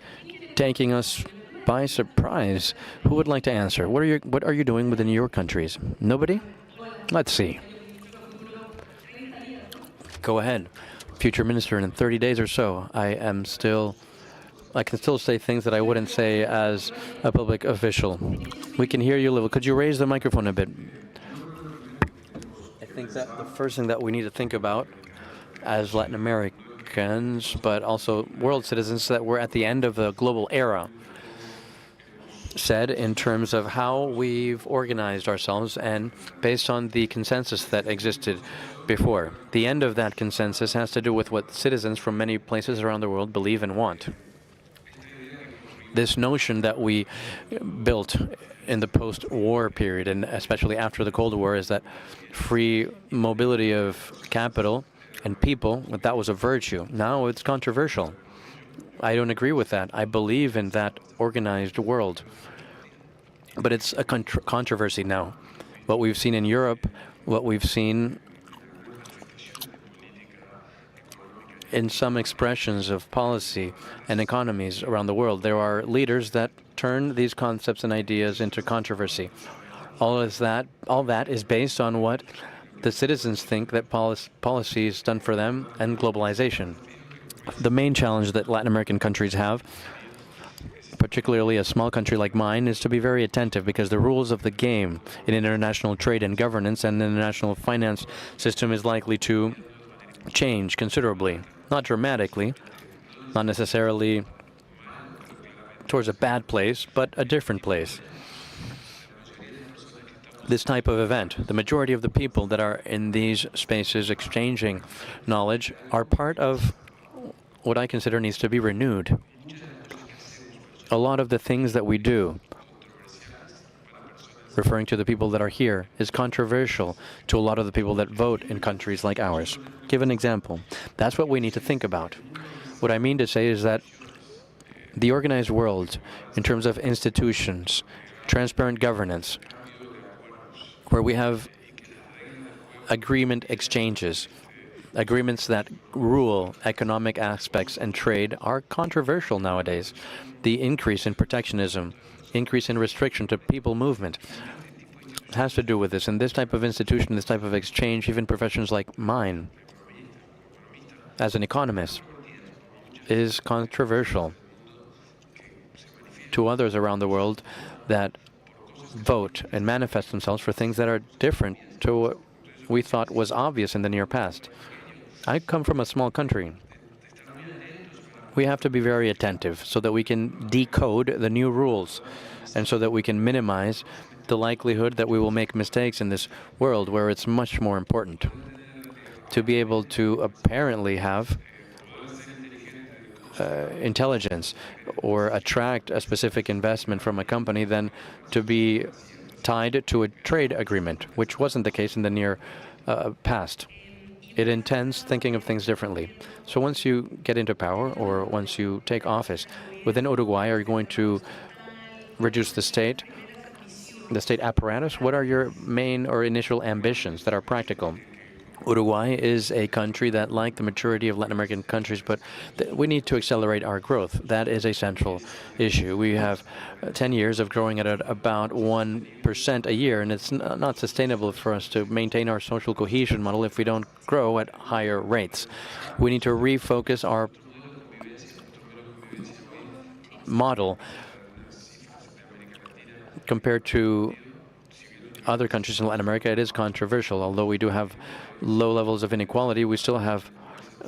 taking us by surprise. Who would like to answer? What are you doing within your countries? Nobody? Let's see. Go ahead. Future Minister, in 30 days or so, I can still say things that I wouldn't say as a public official. We can hear you a little. Could you raise the microphone a bit? I think that the first thing that we need to think about as Latin Americans, but also world citizens, that we're at the end of a global era, said in terms of how we've organized ourselves and based on the consensus that existed before. The end of that consensus has to do with what citizens from many places around the world believe and want. This notion that we built in the post-war period, and especially after the Cold War, is that free mobility of capital and people, that was a virtue. Now it's controversial. I don't agree with that. I believe in that organized world. But it's a controversy now. What we've seen in Europe, what we've seen in some expressions of policy and economies around the world, there are leaders that turn these concepts and ideas into controversy. All that is based on what the citizens think that policy is done for them and globalization. The main challenge that Latin American countries have, particularly a small country like mine, is to be very attentive, because the rules of the game in international trade and governance and the international finance system is likely to change considerably. Not dramatically, not necessarily towards a bad place, but a different place. This type of event, the majority of the people that are in these spaces exchanging knowledge are part of what I consider needs to be renewed. A lot of the things that we do, referring to the people that are here, is controversial to a lot of the people that vote in countries like ours. Give an example. That's what we need to think about. What I mean to say is that the organized world, in terms of institutions, transparent governance, where we have agreement exchanges, agreements that rule economic aspects and trade, are controversial nowadays. The increase in protectionism, increase in restriction to people movement has to do with this. And this type of institution, this type of exchange, even professions like mine, as an economist, is controversial to others around the world that vote and manifest themselves for things that are different to what we thought was obvious in the near past. I come from a small country. We have to be very attentive so that we can decode the new rules and so that we can minimize the likelihood that we will make mistakes in this world where it's much more important to be able to apparently have intelligence or attract a specific investment from a company than to be tied to a trade agreement, which wasn't the case in the near past. It intends thinking of things differently. So once you get into power or once you take office, within Uruguay, are you going to reduce the state apparatus? What are your main or initial ambitions that are practical? Uruguay is a country that, like the majority of Latin American countries, but we need to accelerate our growth. That is a central issue. We have 10 years of growing at about 1% a year, and it's not sustainable for us to maintain our social cohesion model if we don't grow at higher rates. We need to refocus our model compared to other countries in Latin America. It is controversial. Although we do have low levels of inequality, we still have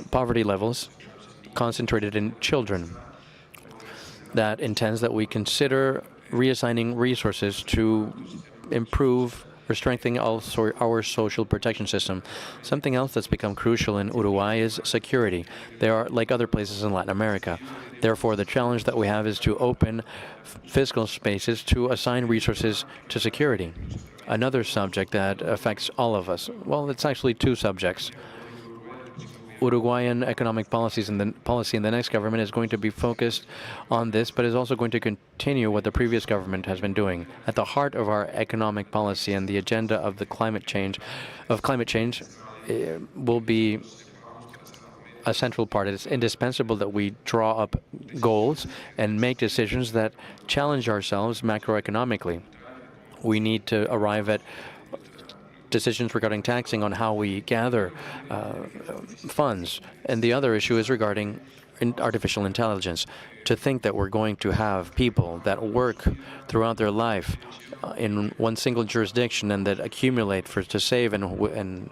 poverty levels concentrated in children. That intends that we consider reassigning resources to improve or strengthening also our social protection system. Something else that's become crucial in Uruguay is security. They are like other places in Latin America. Therefore, the challenge that we have is to open fiscal spaces to assign resources to security. Another subject that affects all of us, well, it's actually two subjects. Uruguayan economic policy in the next government is going to be focused on this, but is also going to continue what the previous government has been doing. At the heart of our economic policy and the agenda of the climate change will be a central part. It's indispensable that we draw up goals and make decisions that challenge ourselves macroeconomically. We need to arrive at decisions regarding taxing on how we gather funds. And the other issue is regarding artificial intelligence. To think that we're going to have people that work throughout their life in one single jurisdiction and that accumulate to save and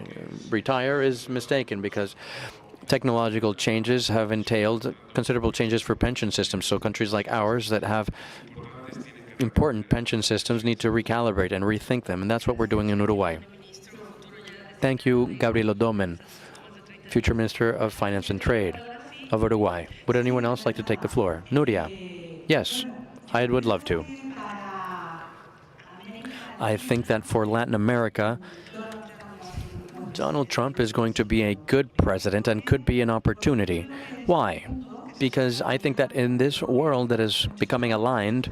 retire is mistaken, because technological changes have entailed considerable changes for pension systems. So countries like ours that have important pension systems need to recalibrate and rethink them, and that's what we're doing in Uruguay. Thank you, Gabriel Odomen, future Minister of Finance and Trade of Uruguay. Would anyone else like to take the floor? Nuria? Yes, I would love to. I think that for Latin America, Donald Trump is going to be a good president and could be an opportunity. Why? Because I think that in this world that is becoming aligned,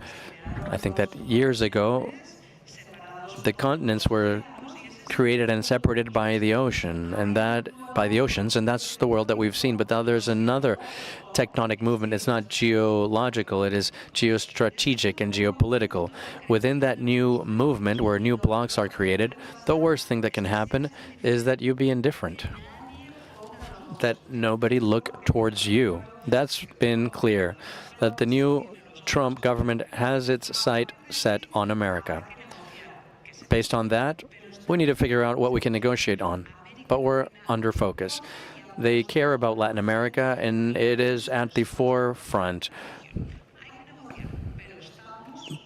I think that years ago, the continents were created and separated by the ocean, and by the oceans, and that's the world that we've seen. But now there's another tectonic movement. It's not geological, it is geostrategic and geopolitical. Within that new movement, where new blocks are created, the worst thing that can happen is that you be indifferent, that nobody look towards you. That's been clear, that the new Trump government has its sight set on America. Based on that, we need to figure out what we can negotiate on, but we're under focus. They care about Latin America, and it is at the forefront.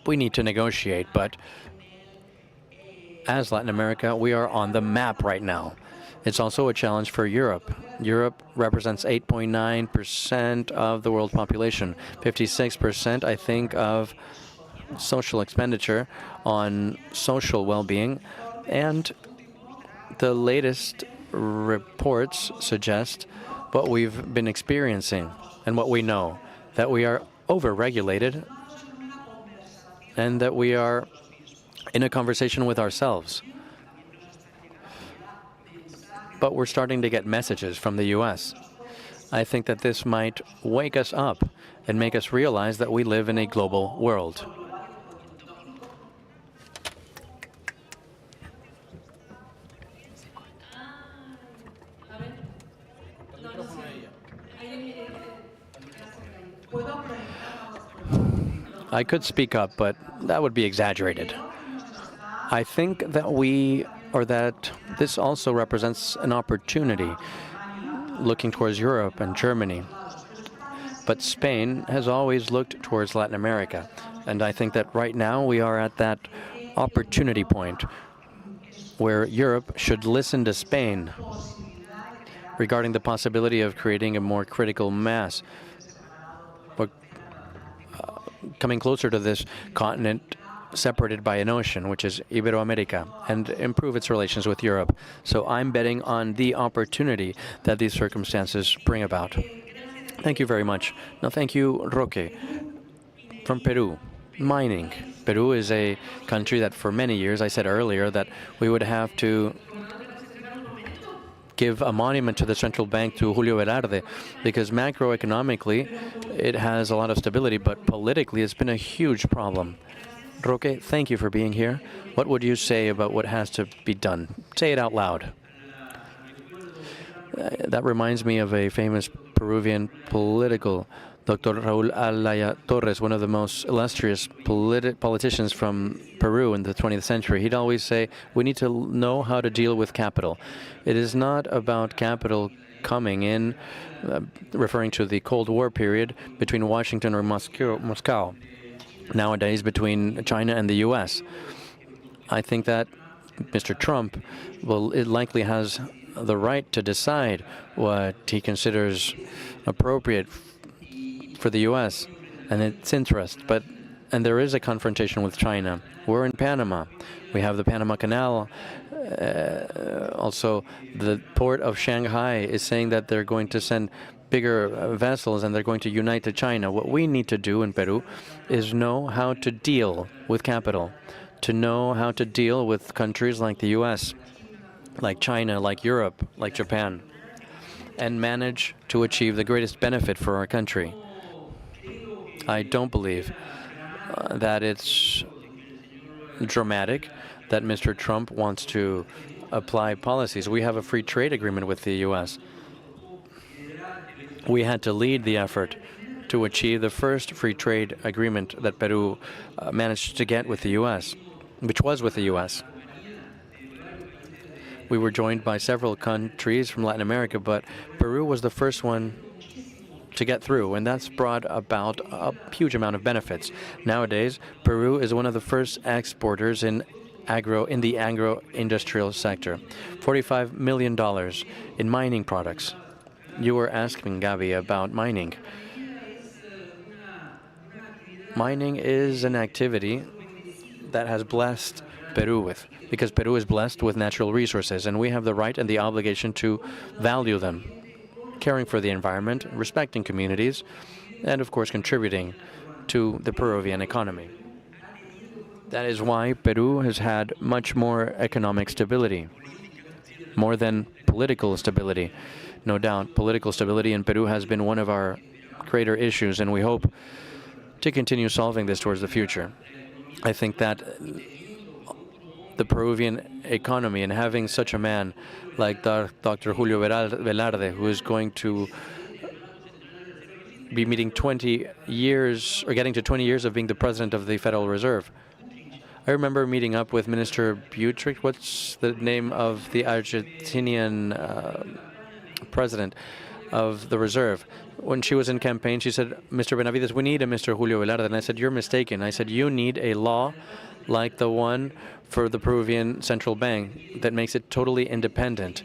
We need to negotiate, but as Latin America, we are on the map right now. It's also a challenge for Europe. Europe represents 8.9% of the world population, 56%, I think, of social expenditure on social well-being, and the latest reports suggest what we've been experiencing and what we know, that we are over-regulated and that we are in a conversation with ourselves. But we're starting to get messages from the U.S. I think that this might wake us up and make us realize that we live in a global world. I could speak up, but that would be exaggerated. I think that this also represents an opportunity looking towards Europe and Germany. But Spain has always looked towards Latin America. And I think that right now we are at that opportunity point where Europe should listen to Spain regarding the possibility of creating a more critical mass, or coming closer to this continent separated by an ocean, which is Iberoamerica, and improve its relations with Europe. So I'm betting on the opportunity that these circumstances bring about. Thank you very much. Now, thank you, Roque. From Peru, mining. Peru is a country that for many years, I said earlier that we would have to give a monument to the central bank, to Julio Velarde, because macroeconomically it has a lot of stability, but politically it's been a huge problem. Roque, thank you for being here. What would you say about what has to be done? Say it out loud. That reminds me of a famous Peruvian political, Dr. Raúl Alaya Torres, one of the most illustrious politicians from Peru in the 20th century. He'd always say, we need to know how to deal with capital. It is not about capital coming in, referring to the Cold War period between Washington or Moscow. Nowadays between China and the U.S. I think that Mr. Trump likely has the right to decide what he considers appropriate for the U.S. and its interest. And there is a confrontation with China. We're in Panama. We have the Panama Canal. Also, the port of Shanghai is saying that they're going to send bigger vessels and they're going to unite to China. What we need to do in Peru is know how to deal with capital, to know how to deal with countries like the US, like China, like Europe, like Japan, and manage to achieve the greatest benefit for our country. I don't believe that it's dramatic that Mr. Trump wants to apply policies. We have a free trade agreement with the US. We had to lead the effort to achieve the first free trade agreement that Peru managed to get with the U.S., which was with the U.S. We were joined by several countries from Latin America, but Peru was the first one to get through, and that's brought about a huge amount of benefits. Nowadays, Peru is one of the first exporters in the agro-industrial sector. $45 million in mining products. You were asking, Gabi, about mining. Mining is an activity that has blessed Peru because Peru is blessed with natural resources, and we have the right and the obligation to value them, caring for the environment, respecting communities, and of course contributing to the Peruvian economy. That is why Peru has had much more economic stability, more than political stability. No doubt, political stability in Peru has been one of our greater issues, and we hope to continue solving this towards the future. I think that the Peruvian economy and having such a man like Dr. Julio Velarde, who is going to be meeting 20 years, or getting to 20 years of being the president of the Federal Reserve. I remember meeting up with Minister Butrick. What's the name of the Argentinian president of the Reserve? When she was in campaign, she said, Mr. Benavides, we need a Mr. Julio Velarde. And I said, you're mistaken. I said, you need a law like the one for the Peruvian Central Bank that makes it totally independent.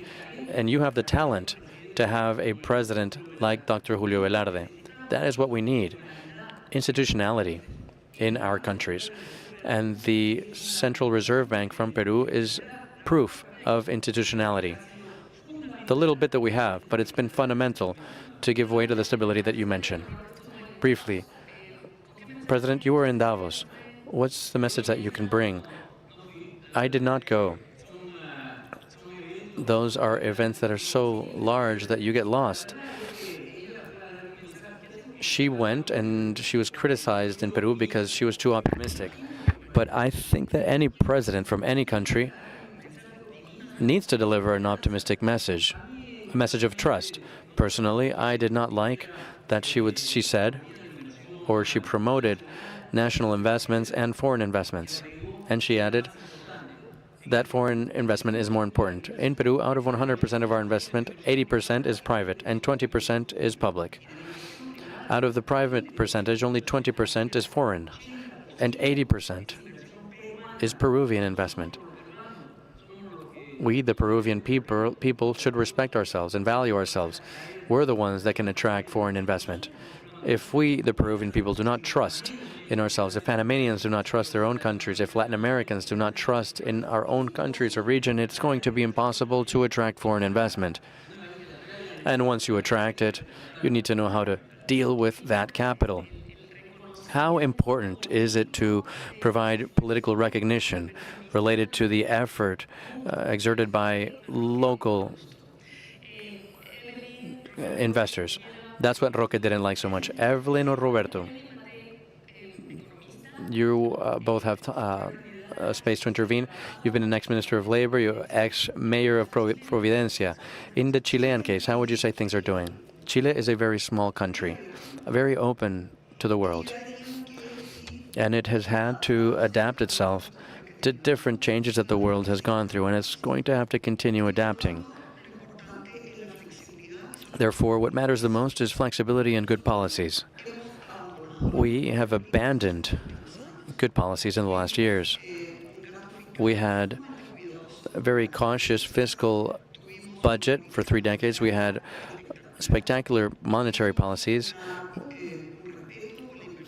And you have the talent to have a president like Dr. Julio Velarde. That is what we need. Institutionality in our countries. And the Central Reserve Bank from Peru is proof of institutionality. The little bit that we have, but it's been fundamental to give way to the stability that you mentioned. Briefly, President, you were in Davos. What's the message that you can bring? I did not go. Those are events that are so large that you get lost. She went and she was criticized in Peru because she was too optimistic. But I think that any president from any country needs to deliver an optimistic message, a message of trust. Personally, I did not like that she said, or she promoted national investments and foreign investments. And she added that foreign investment is more important. In Peru, out of 100% of our investment, 80% is private and 20% is public. Out of the private percentage, only 20% is foreign and 80% is Peruvian investment. We, the Peruvian people, should respect ourselves and value ourselves. We're the ones that can attract foreign investment. If we, the Peruvian people, do not trust in ourselves, if Panamanians do not trust their own countries, if Latin Americans do not trust in our own countries or region, it's going to be impossible to attract foreign investment. And once you attract it, you need to know how to deal with that capital. How important is it to provide political recognition related to the effort exerted by local investors? That's what Roque didn't like so much. Evelyn or Roberto? You both have space to intervene. You've been an ex-minister of labor, you're ex-mayor of Providencia. In the Chilean case, how would you say things are doing? Chile is a very small country, very open to the world. And it has had to adapt itself to different changes that the world has gone through, and it's going to have to continue adapting. Therefore, what matters the most is flexibility and good policies. We have abandoned good policies in the last years. We had a very cautious fiscal budget for 3 decades. We had spectacular monetary policies.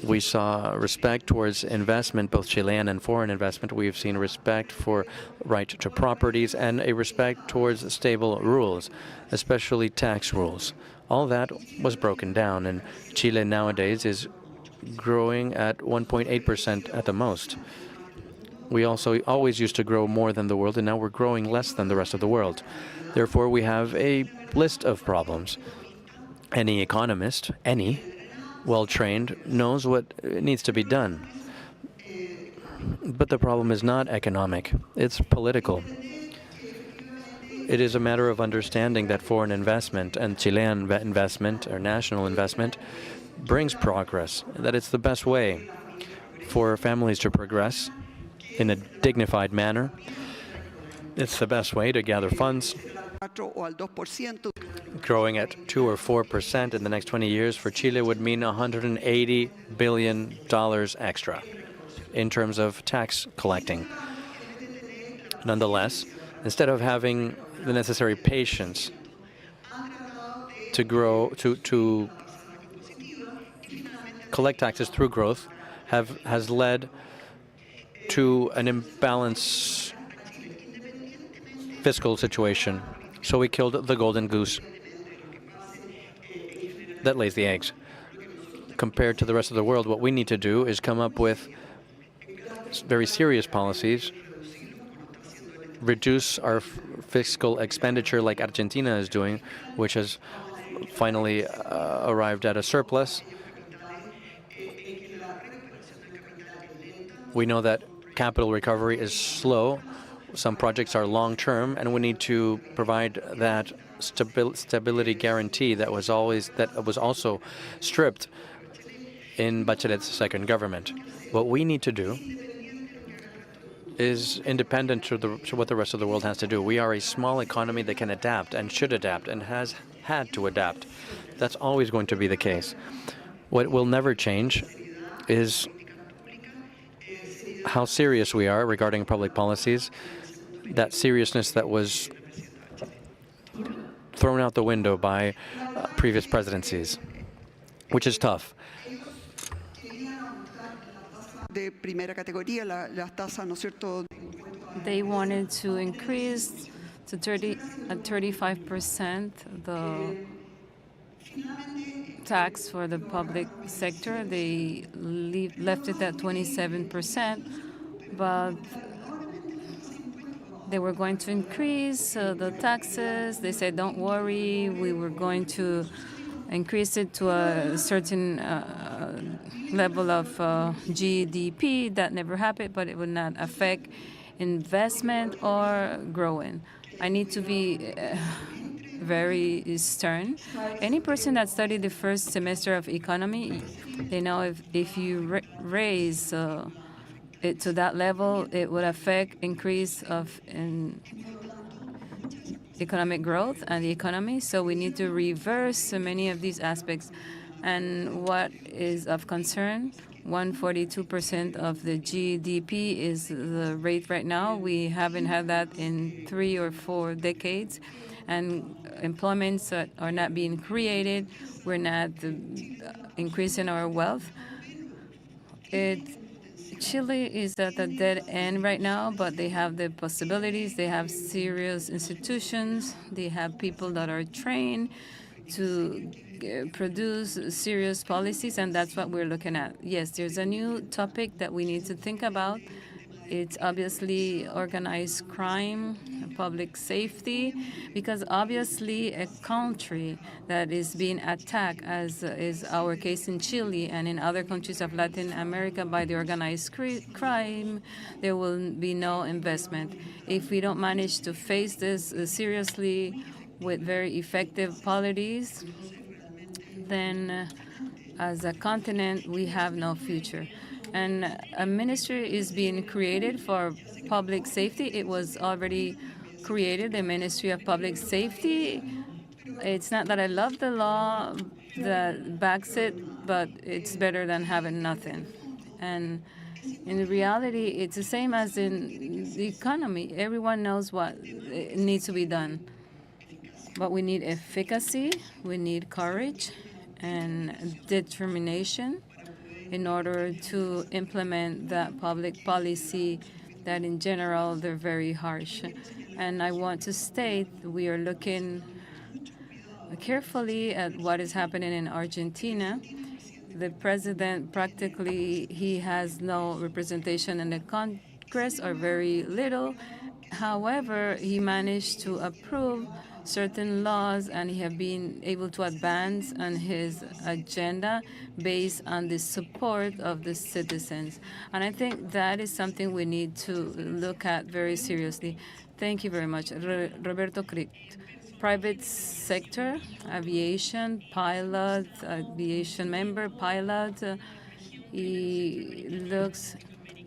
We saw respect towards investment, both Chilean and foreign investment. We've seen respect for right to properties and a respect towards stable rules, especially tax rules. All that was broken down, and Chile nowadays is growing at 1.8% at the most. We also always used to grow more than the world, and now we're growing less than the rest of the world. Therefore, we have a list of problems. Any economist, any well-trained, knows what needs to be done. But the problem is not economic, it's political. It is a matter of understanding that foreign investment and Chilean investment, or national investment, brings progress, that it's the best way for families to progress in a dignified manner. It's the best way to gather funds. Growing at 2 or 4% in the next 20 years for Chile would mean $180 billion extra in terms of tax collecting. Nonetheless, instead of having the necessary patience to grow, to collect taxes through growth, has led to an imbalanced fiscal situation. So we killed the golden goose that lays the eggs. Compared to the rest of the world, what we need to do is come up with very serious policies, reduce our fiscal expenditure like Argentina is doing, which has finally arrived at a surplus. We know that capital recovery is slow. Some projects are long-term, and we need to provide that stability guarantee that was also stripped in Bachelet's second government. What we need to do is independent to what the rest of the world has to do. We are a small economy that can adapt and should adapt and has had to adapt. That's always going to be the case. What will never change is how serious we are regarding public policies, that seriousness that was thrown out the window by previous presidencies, which is tough. De primera categoría, las tasas, ¿no es cierto? They wanted to increase to 35% the tax for the public sector. They left it at 27%, but they were going to increase the taxes. They said, don't worry, we were going to increase it to a certain level of GDP. That never happened, but it would not affect investment or growing. I need to be very stern. Any person that studied the first semester of economy, they know if you raise it to that level, it would affect increase of economic growth and the economy. So we need to reverse many of these aspects. And what is of concern, 142% of the GDP is the rate right now. We haven't had that in 3 or 4 decades. And employments are not being created. We're not increasing our wealth. Chile is at a dead end right now, but they have the possibilities. They have serious institutions. They have people that are trained to produce serious policies, and that's what we're looking at. Yes, there's a new topic that we need to think about. It's obviously organized crime, public safety, because obviously a country that is being attacked, as is our case in Chile and in other countries of Latin America, by the organized crime, there will be no investment. If we don't manage to face this seriously with very effective policies, then as a continent, we have no future. And a ministry is being created for public safety. It was already created, the Ministry of Public Safety. It's not that I love the law that backs it, but it's better than having nothing. And in reality, it's the same as in the economy. Everyone knows what needs to be done. But we need efficacy, we need courage and determination in order to implement that public policy that in general they're very harsh. And I want to state we are looking carefully at what is happening in Argentina. The president practically, he has no representation in the Congress or very little. However, he managed to approve certain laws, and he has been able to advance on his agenda based on the support of the citizens. And I think that is something we need to look at very seriously. Thank you very much. Roberto Cricht. Private sector, aviation, pilot, aviation member, pilot. He looks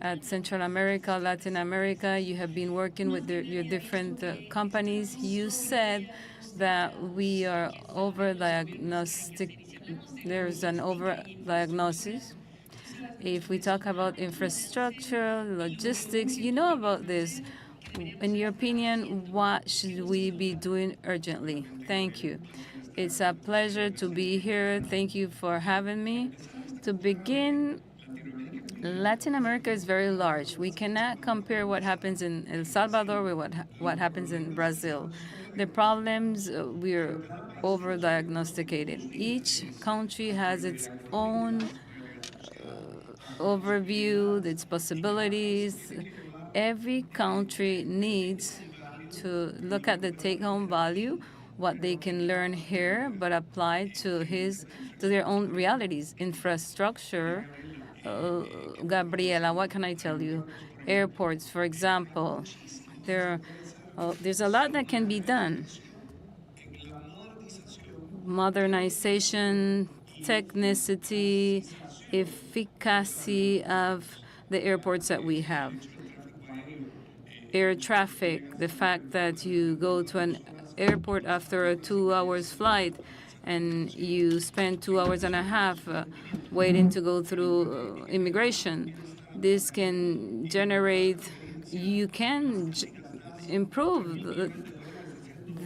at Central America, Latin America. You have been working with your different companies. You said that we are over-diagnostic. There's an over-diagnosis. If we talk about infrastructure, logistics, you know about this. In your opinion, what should we be doing urgently? Thank you. It's a pleasure to be here. Thank you for having me. To begin, Latin America is very large. We cannot compare what happens in El Salvador with what happens in Brazil. The problems, we're over-diagnosticated. Each country has its own overview, its possibilities. Every country needs to look at the take-home value, what they can learn here, but apply to their own realities. Infrastructure, Gabriela, what can I tell you? Airports, for example, there's a lot that can be done. Modernization, technicity, efficacy of the airports that we have. Air traffic, the fact that you go to an airport after a 2 hours flight and you spend 2 hours and a half waiting to go through immigration. This can generate, you can improve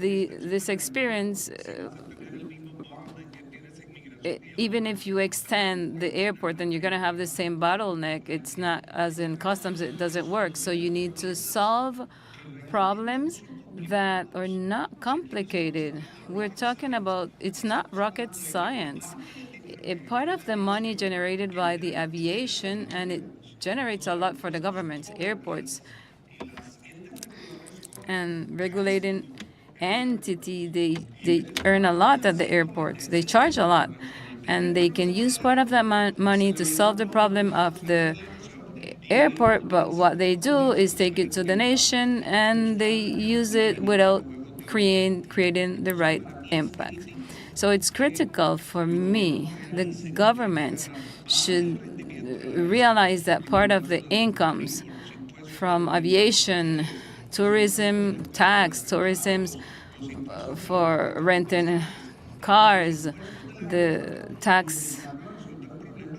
this experience even if you extend the airport, then you're going to have the same bottleneck. It's not, as in customs, it doesn't work. So you need to solve problems that are not complicated. We're talking about, it's not rocket science. A part of the money generated by the aviation, and it generates a lot for the government, airports, and regulating entity, they earn a lot at the airports. They charge a lot. And they can use part of that money to solve the problem of the airport, but what they do is take it to the nation and they use it without creating the right impact. So it's critical for me. The government should realize that part of the incomes from aviation, tourism, tourism for renting cars, the tax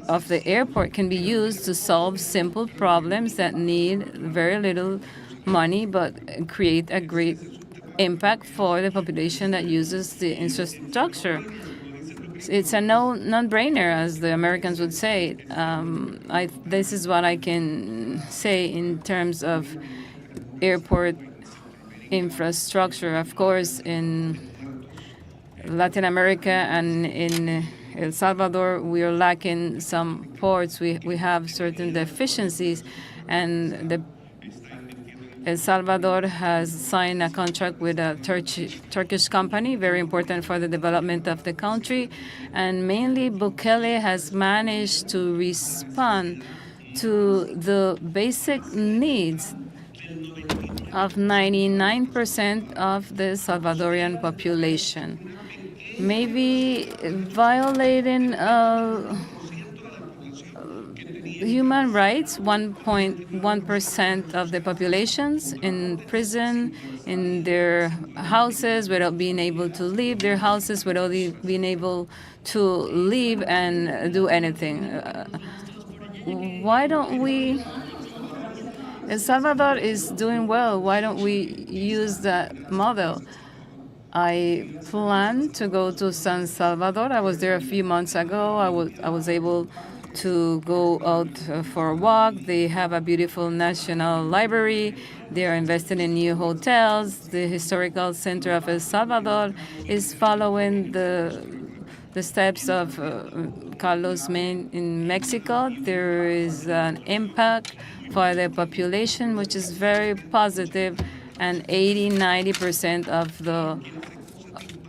of the airport can be used to solve simple problems that need very little money but create a great impact for the population that uses the infrastructure. It's a non-brainer, as the Americans would say. This is what I can say in terms of airport infrastructure. Of course, in Latin America and in El Salvador, we are lacking some ports. We have certain deficiencies, and El Salvador has signed a contract with a Turkish company, very important for the development of the country. And mainly, Bukele has managed to respond to the basic needs of 99% of the Salvadorian population. Maybe violating human rights, 1.1% of the populations in prison, in their houses, without being able to leave their houses, without being able to leave and do anything. Why don't we... El Salvador is doing well. Why don't we use that model? I plan to go to San Salvador. I was there a few months ago. I was able to go out for a walk. They have a beautiful national library. They are investing in new hotels. The historical center of El Salvador is following the steps of Carlos Menem in Mexico. There is an impact for the population, which is very positive, and 80–90% of the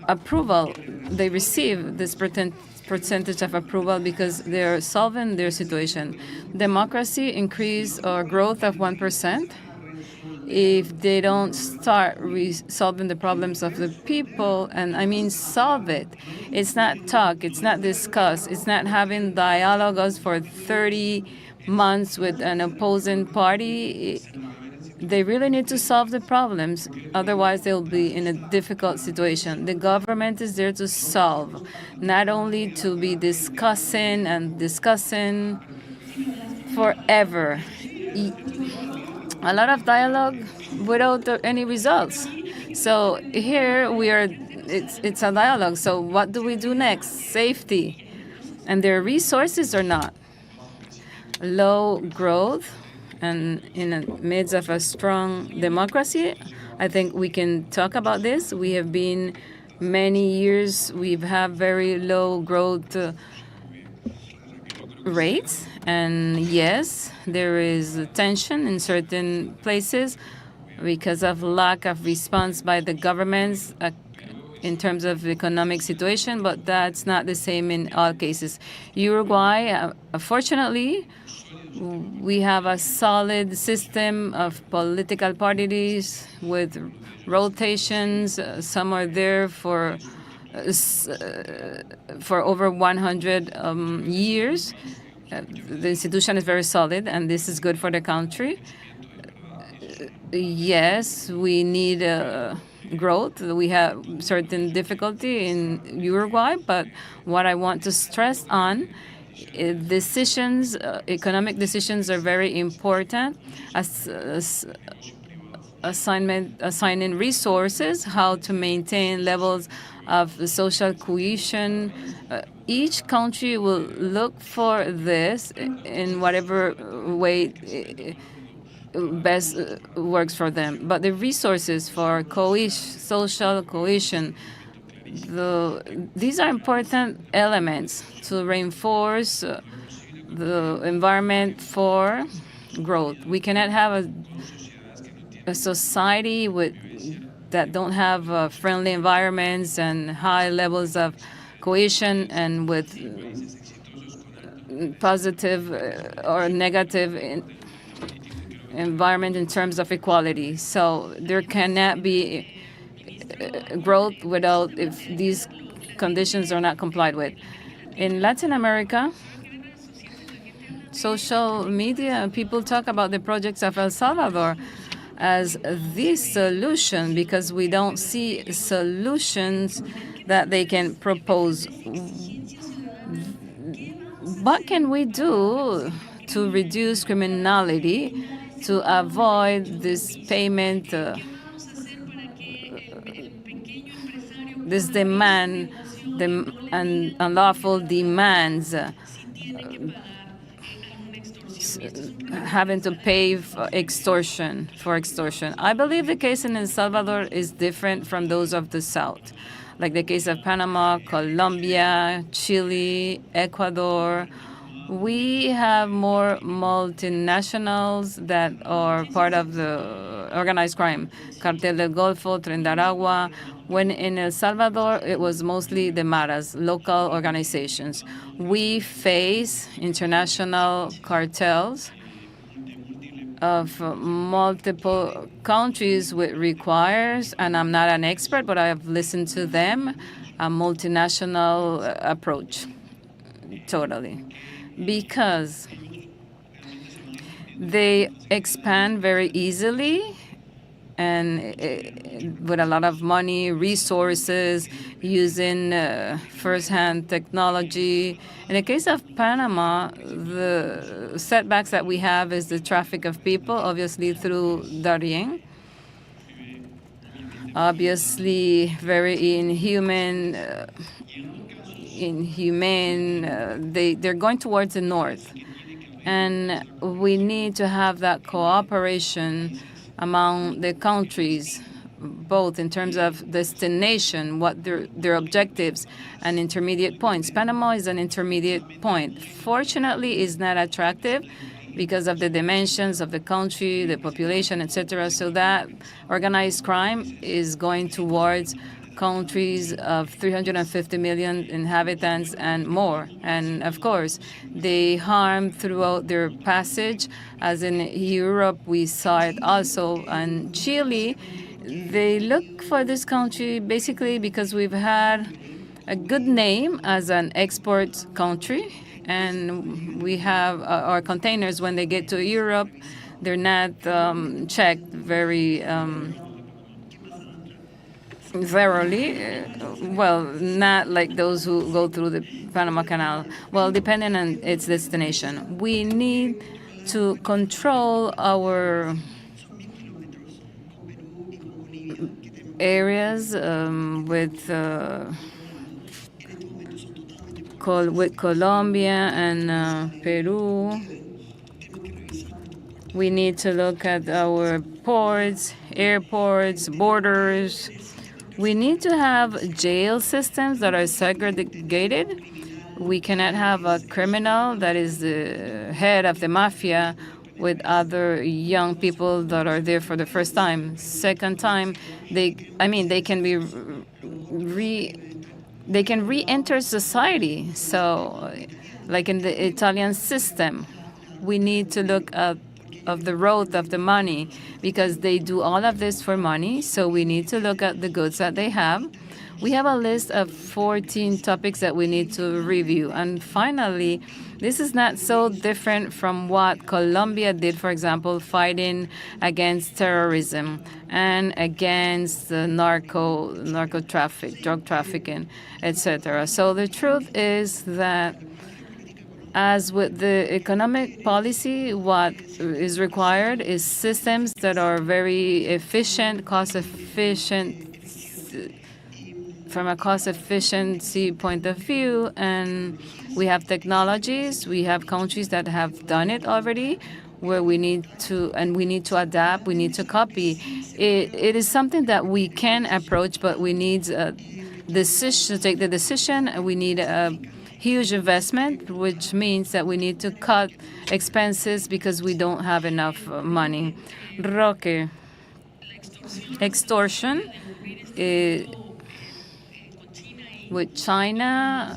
approval they receive this percentage of approval because they're solving their situation. Democracy increase or growth of 1%. If they don't start solving the problems of the people, and I mean solve it. It's not talk, it's not discuss, it's not having dialogues for 30 months with an opposing party. They really need to solve the problems, otherwise they'll be in a difficult situation. The government is there to solve, not only to be discussing and discussing forever. A lot of dialogue without any results. So here we are, it's a dialogue. So what do we do next? Safety. And their resources are not. Low growth, and in the midst of a strong democracy, I think we can talk about this. We have been many years, we've had very low growth rates, And yes, there is tension in certain places because of lack of response by the governments in terms of economic situation, but that's not the same in all cases. Uruguay, fortunately, we have a solid system of political parties with rotations. Some are there for over 100 years. The institution is very solid, and this is good for the country. Yes, we need growth. We have certain difficulty in Uruguay, but what I want to stress on decisions, economic decisions are very important. Assigning resources, how to maintain levels of social cohesion. Each country will look for this in whatever way best works for them. But the resources for social cohesion, these are important elements to reinforce the environment for growth. We cannot have a society that don't have friendly environments and high levels of cohesion and with positive or negative environment in terms of equality. So there cannot be growth if these conditions are not complied with. In Latin America, social media, people talk about the projects of El Salvador as the solution because we don't see solutions that they can propose. What can we do to reduce criminality, to avoid this payment, this demand, and unlawful demands, having to pay for extortion. I believe the case in El Salvador is different from those of the South, like the case of Panama, Colombia, Chile, Ecuador. We have more multinationals that are part of the organized crime, Cartel del Golfo, Tren de Aragua. When in El Salvador, it was mostly the Maras, local organizations. We face international cartels of multiple countries, which requires, and I'm not an expert, but I have listened to them, a multinational approach, totally. Because they expand very easily and with a lot of money, resources, using first-hand technology. In the case of Panama, the setbacks that we have is the traffic of people, obviously through Darien. Obviously, very inhumane. They're going towards the north. And we need to have that cooperation among the countries, both in terms of destination, what their objectives, and intermediate points. Panama is an intermediate point. Fortunately, it's not attractive because of the dimensions of the country, the population, etc. So that organized crime is going towards countries of 350 million inhabitants and more. And of course, they harm throughout their passage, as in Europe we saw it also. And Chile, they look for this country basically because we've had a good name as an export country, and we have our containers, when they get to Europe, they're not checked very thoroughly. Well, not like those who go through the Panama Canal. Well, depending on its destination. We need to control our areas with Colombia and Peru. We need to look at our ports, airports, borders. We need to have jail systems that are segregated We cannot have a criminal that is the head of the mafia with other young people that are there for the first time. Second time, they can be they can re-enter society. So, like in the Italian system, we need to look at of the road of the money because they do all of this for money. So we need to look at the goods that they have. We have a list of 14 topics that we need to review. And finally, this is not so different from what Colombia did, for example, fighting against terrorism and against the drug trafficking, etc. So the truth is that as with the economic policy, what is required is systems that are very efficient, cost-efficient, from a cost efficiency point of view, and we have technologies, we have countries that have done it already, where we need to adapt, we need to copy. It is something that we can approach, but we need a decision to take the decision. We need a huge investment, which means that we need to cut expenses because we don't have enough money. Roque, extortion. With China,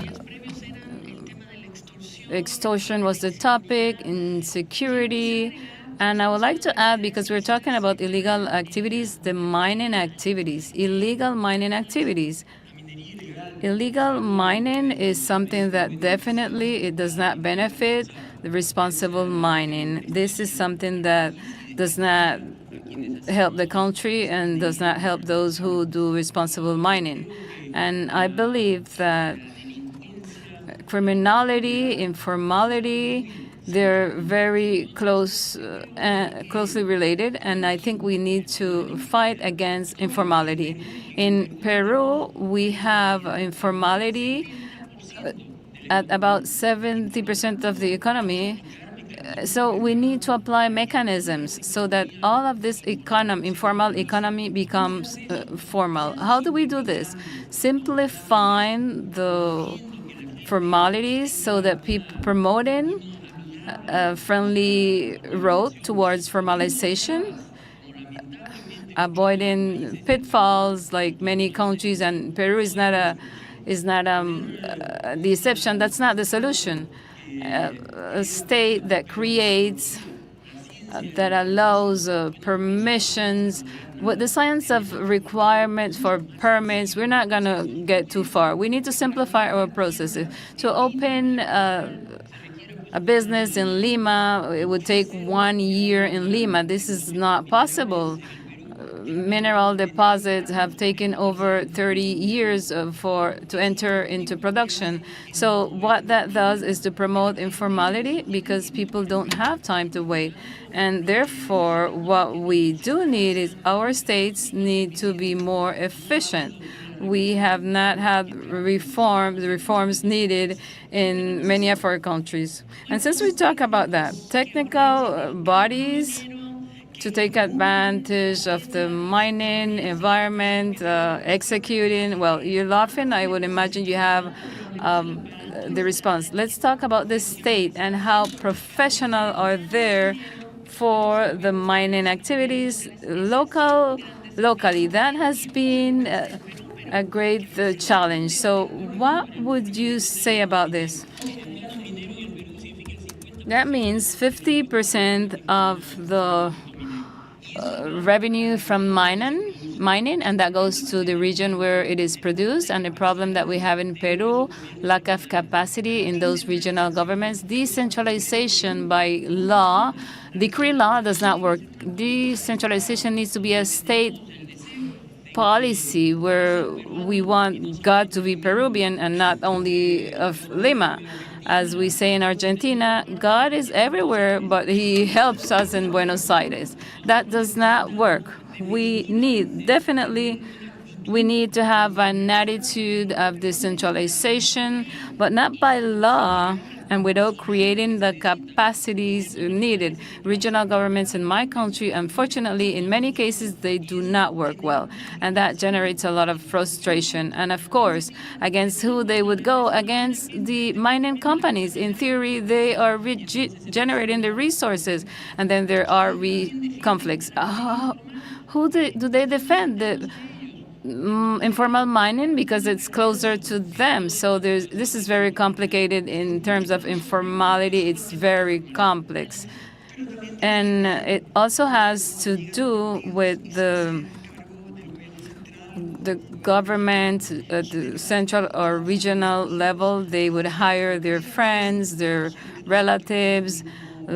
extortion was the topic, insecurity, and I would like to add, because we're talking about illegal activities, the mining activities, illegal mining activities. Illegal mining is something that definitely it does not benefit the responsible mining. This is something that does not help the country and does not help those who do responsible mining. And I believe that criminality, informality, they're very closely related, and I think we need to fight against informality. In Peru, we have informality at about 70% of the economy. So we need to apply mechanisms so that all of this informal economy becomes formal. How do we do this? Simplifying the formalities so that people promoting a friendly road towards formalization, avoiding pitfalls like many countries, and Peru is not the exception. That's not the solution. A state that creates, that allows permissions. With the science of requirements for permits, we're not going to get too far. We need to simplify our processes. To open a business in Lima, it would take 1 year in Lima. This is not possible. Mineral deposits have taken over 30 years to enter into production. So what that does is to promote informality because people don't have time to wait. And therefore, what we do need is our states need to be more efficient. We have not had the reforms needed in many of our countries. And since we talk about that, technical bodies to take advantage of the mining environment, executing. Well, you're laughing. I would imagine you have the response. Let's talk about the state and how professionals are there for the mining activities locally. That has been a great challenge. So what would you say about this? That means 50% of the revenue from mining, and that goes to the region where it is produced. And the problem that we have in Peru, lack of capacity in those regional governments. Decentralization by law, decree law does not work. Decentralization needs to be a state policy where we want God to be Peruvian and not only of Lima. As we say in Argentina, God is everywhere, but he helps us in Buenos Aires. That does not work. We need to have an attitude of decentralization, but not by law and without creating the capacities needed. Regional governments in my country, unfortunately, in many cases, they do not work well, and that generates a lot of frustration. And of course, against who they would go? Against the mining companies. In theory, they are generating the resources, and then there are conflicts. Who do they defend? The informal mining, because it's closer to them. So this is very complicated in terms of informality. It's very complex. And it also has to do with the government at the central or regional level. They would hire their friends, their relatives,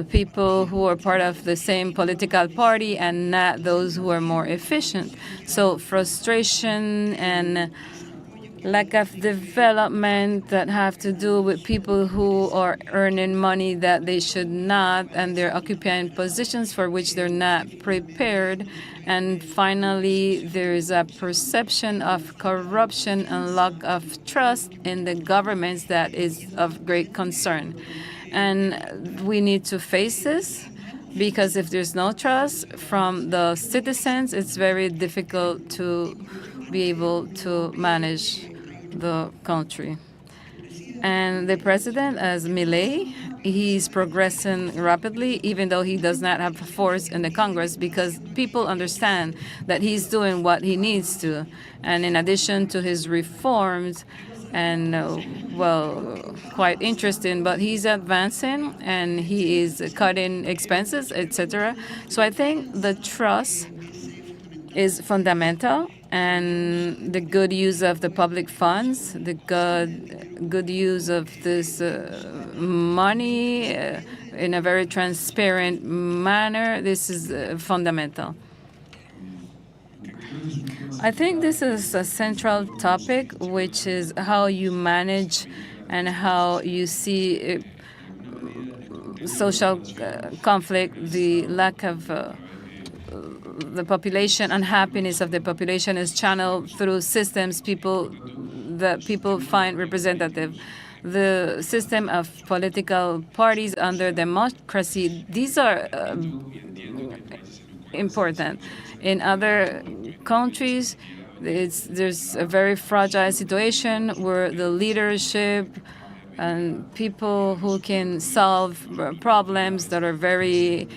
people who are part of the same political party, and not those who are more efficient. So frustration and lack of development that have to do with people who are earning money that they should not, and they're occupying positions for which they're not prepared. And finally, there is a perception of corruption and lack of trust in the governments that is of great concern. And we need to face this, because if there's no trust from the citizens, it's very difficult to be able to manage the country. And the president, as Milei, he's progressing rapidly, even though he does not have force in the Congress, because people understand that he's doing what he needs to. And in addition to his reforms, and well, quite interesting, but he's advancing and he is cutting expenses, etc. So I think the trust is fundamental, and the good use of the public funds, the good use of this money in a very transparent manner, this is fundamental. I think this is a central topic, which is how you manage and how you see social conflict, the lack of the population, unhappiness of the population is channeled through systems that people find representative. The system of political parties under democracy, these are important. In other countries, there's a very fragile situation where the leadership and people who can solve problems that are very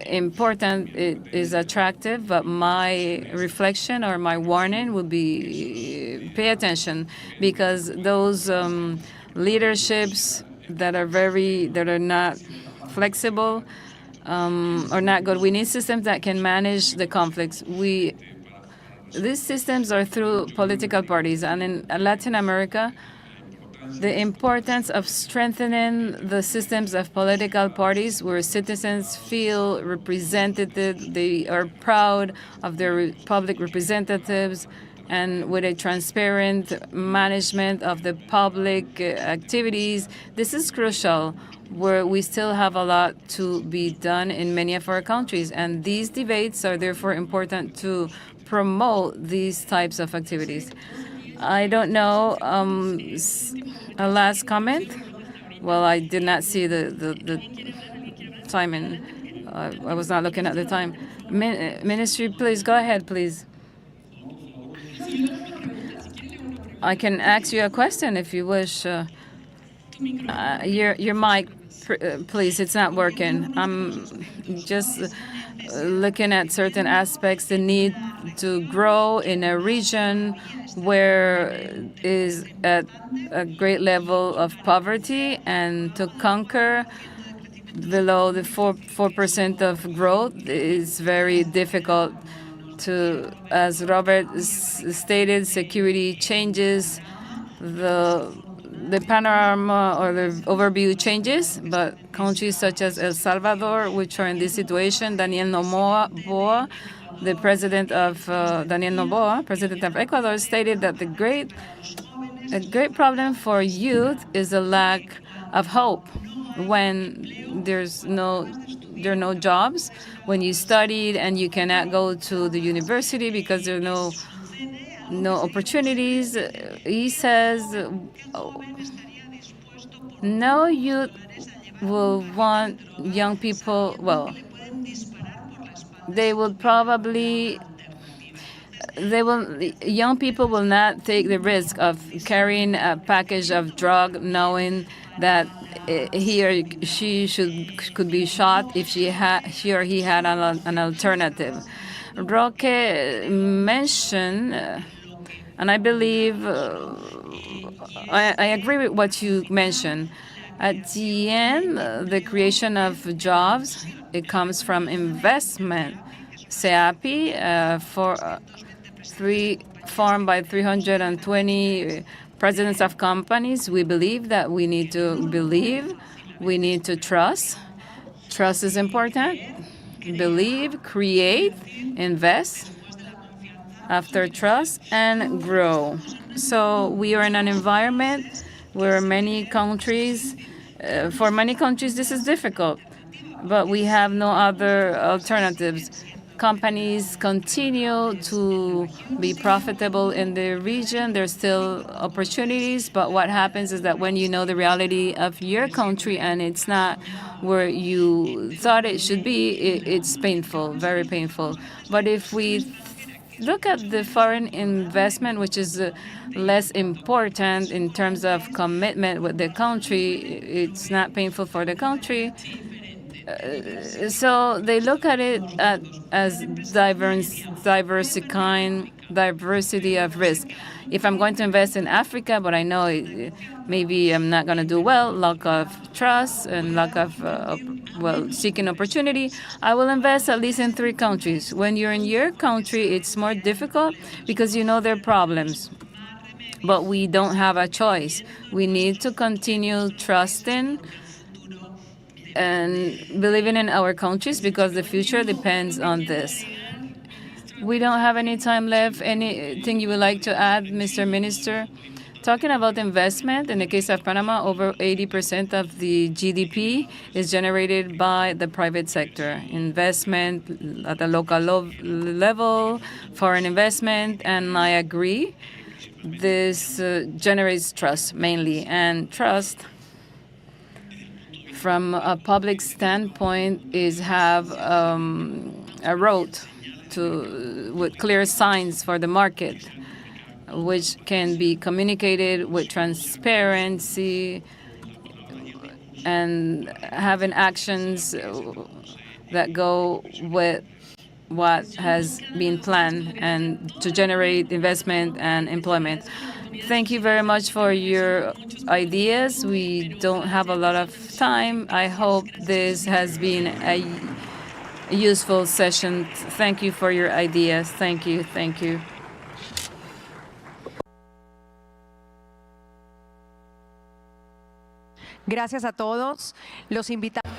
important, it is attractive. But my reflection or my warning would be pay attention, because those leaderships that are not flexible are not good. We need systems that can manage the conflicts. These systems are through political parties, and in Latin America, the importance of strengthening the systems of political parties where citizens feel represented, they are proud of their public representatives, and with a transparent management of the public activities. This is crucial, where we still have a lot to be done in many of our countries. And these debates are therefore important to promote these types of activities. I don't know, a last comment? Well, I did not see the time, and I was not looking at the time. Ministry, please, go ahead, please. I can ask you a question if you wish. Your mic, please, it's not working. I'm just looking at certain aspects, the need to grow in a region where is at a great level of poverty, and to conquer below the 4% of growth is very difficult. As Robert stated, security changes, the panorama or the overview changes, but countries such as El Salvador, which are in this situation, Daniel Noboa, the president of president of Ecuador, stated that a great problem for youth is a lack of hope when there are no jobs, when you studied and you cannot go to the university because there are no opportunities. He says No youth will want young people, well, they will probably, young people will not take the risk of carrying a package of drug knowing that he or she could be shot if she or he had an alternative. Roque mentioned, and I believe I agree with what you mentioned. At the end, the creation of jobs, it comes from investment. SEAPI, formed by 320 presidents of companies, we believe that we need to believe, we need to trust. Trust is important. Believe, create, invest, after trust, and grow. So we are in an environment where many countries, for many countries this is difficult, but we have no other alternatives. Companies continue to be profitable in the region. There's still opportunities, but what happens is that when you know the reality of your country and it's not where you thought it should be, it's painful, very painful. But if we look at the foreign investment, which is less important in terms of commitment with the country, it's not painful for the country. So they look at it as diversity of risk. If I'm going to invest in Africa, but I know maybe I'm not going to do well, lack of trust and lack of, seeking opportunity, I will invest at least in 3 countries. When you're in your country, it's more difficult because you know their problems. But we don't have a choice. We need to continue trusting and believing in our countries because the future depends on this. We don't have any time left. Anything you would like to add, Mr. Minister? Talking about investment, in the case of Panama, over 80% of the GDP is generated by the private sector. Investment at the local level, foreign investment, and I agree. This generates trust mainly, and trust from a public standpoint is have a road with clear signs for the market, which can be communicated with transparency and having actions that go with what has been planned and to generate investment and employment. Thank you very much for your ideas. We don't have a lot of time. I hope this has been a useful session. Thank you for your ideas. Thank you. Thank you. Gracias a todos. Los invitamos.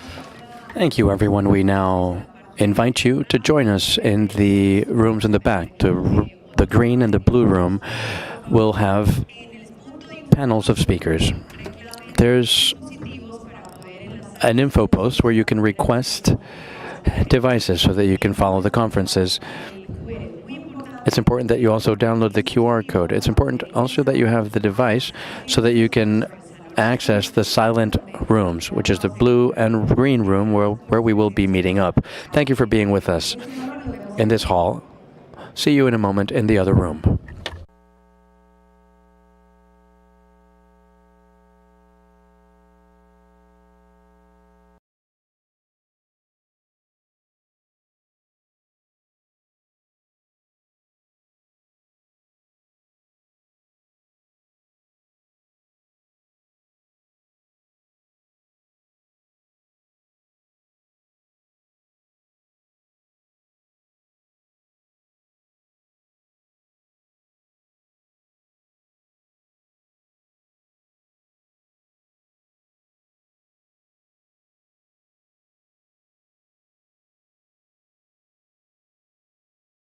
Thank you, everyone. We now invite you to join us in the rooms in the back. The green and the blue room will have panels of speakers. There's an info post where you can request devices so that you can follow the conferences. It's important that you also download the QR code. It's important also that you have the device so that you can access the silent rooms, which is the blue and green room where we will be meeting up. Thank you for being with us in this hall. See you in a moment in the other room.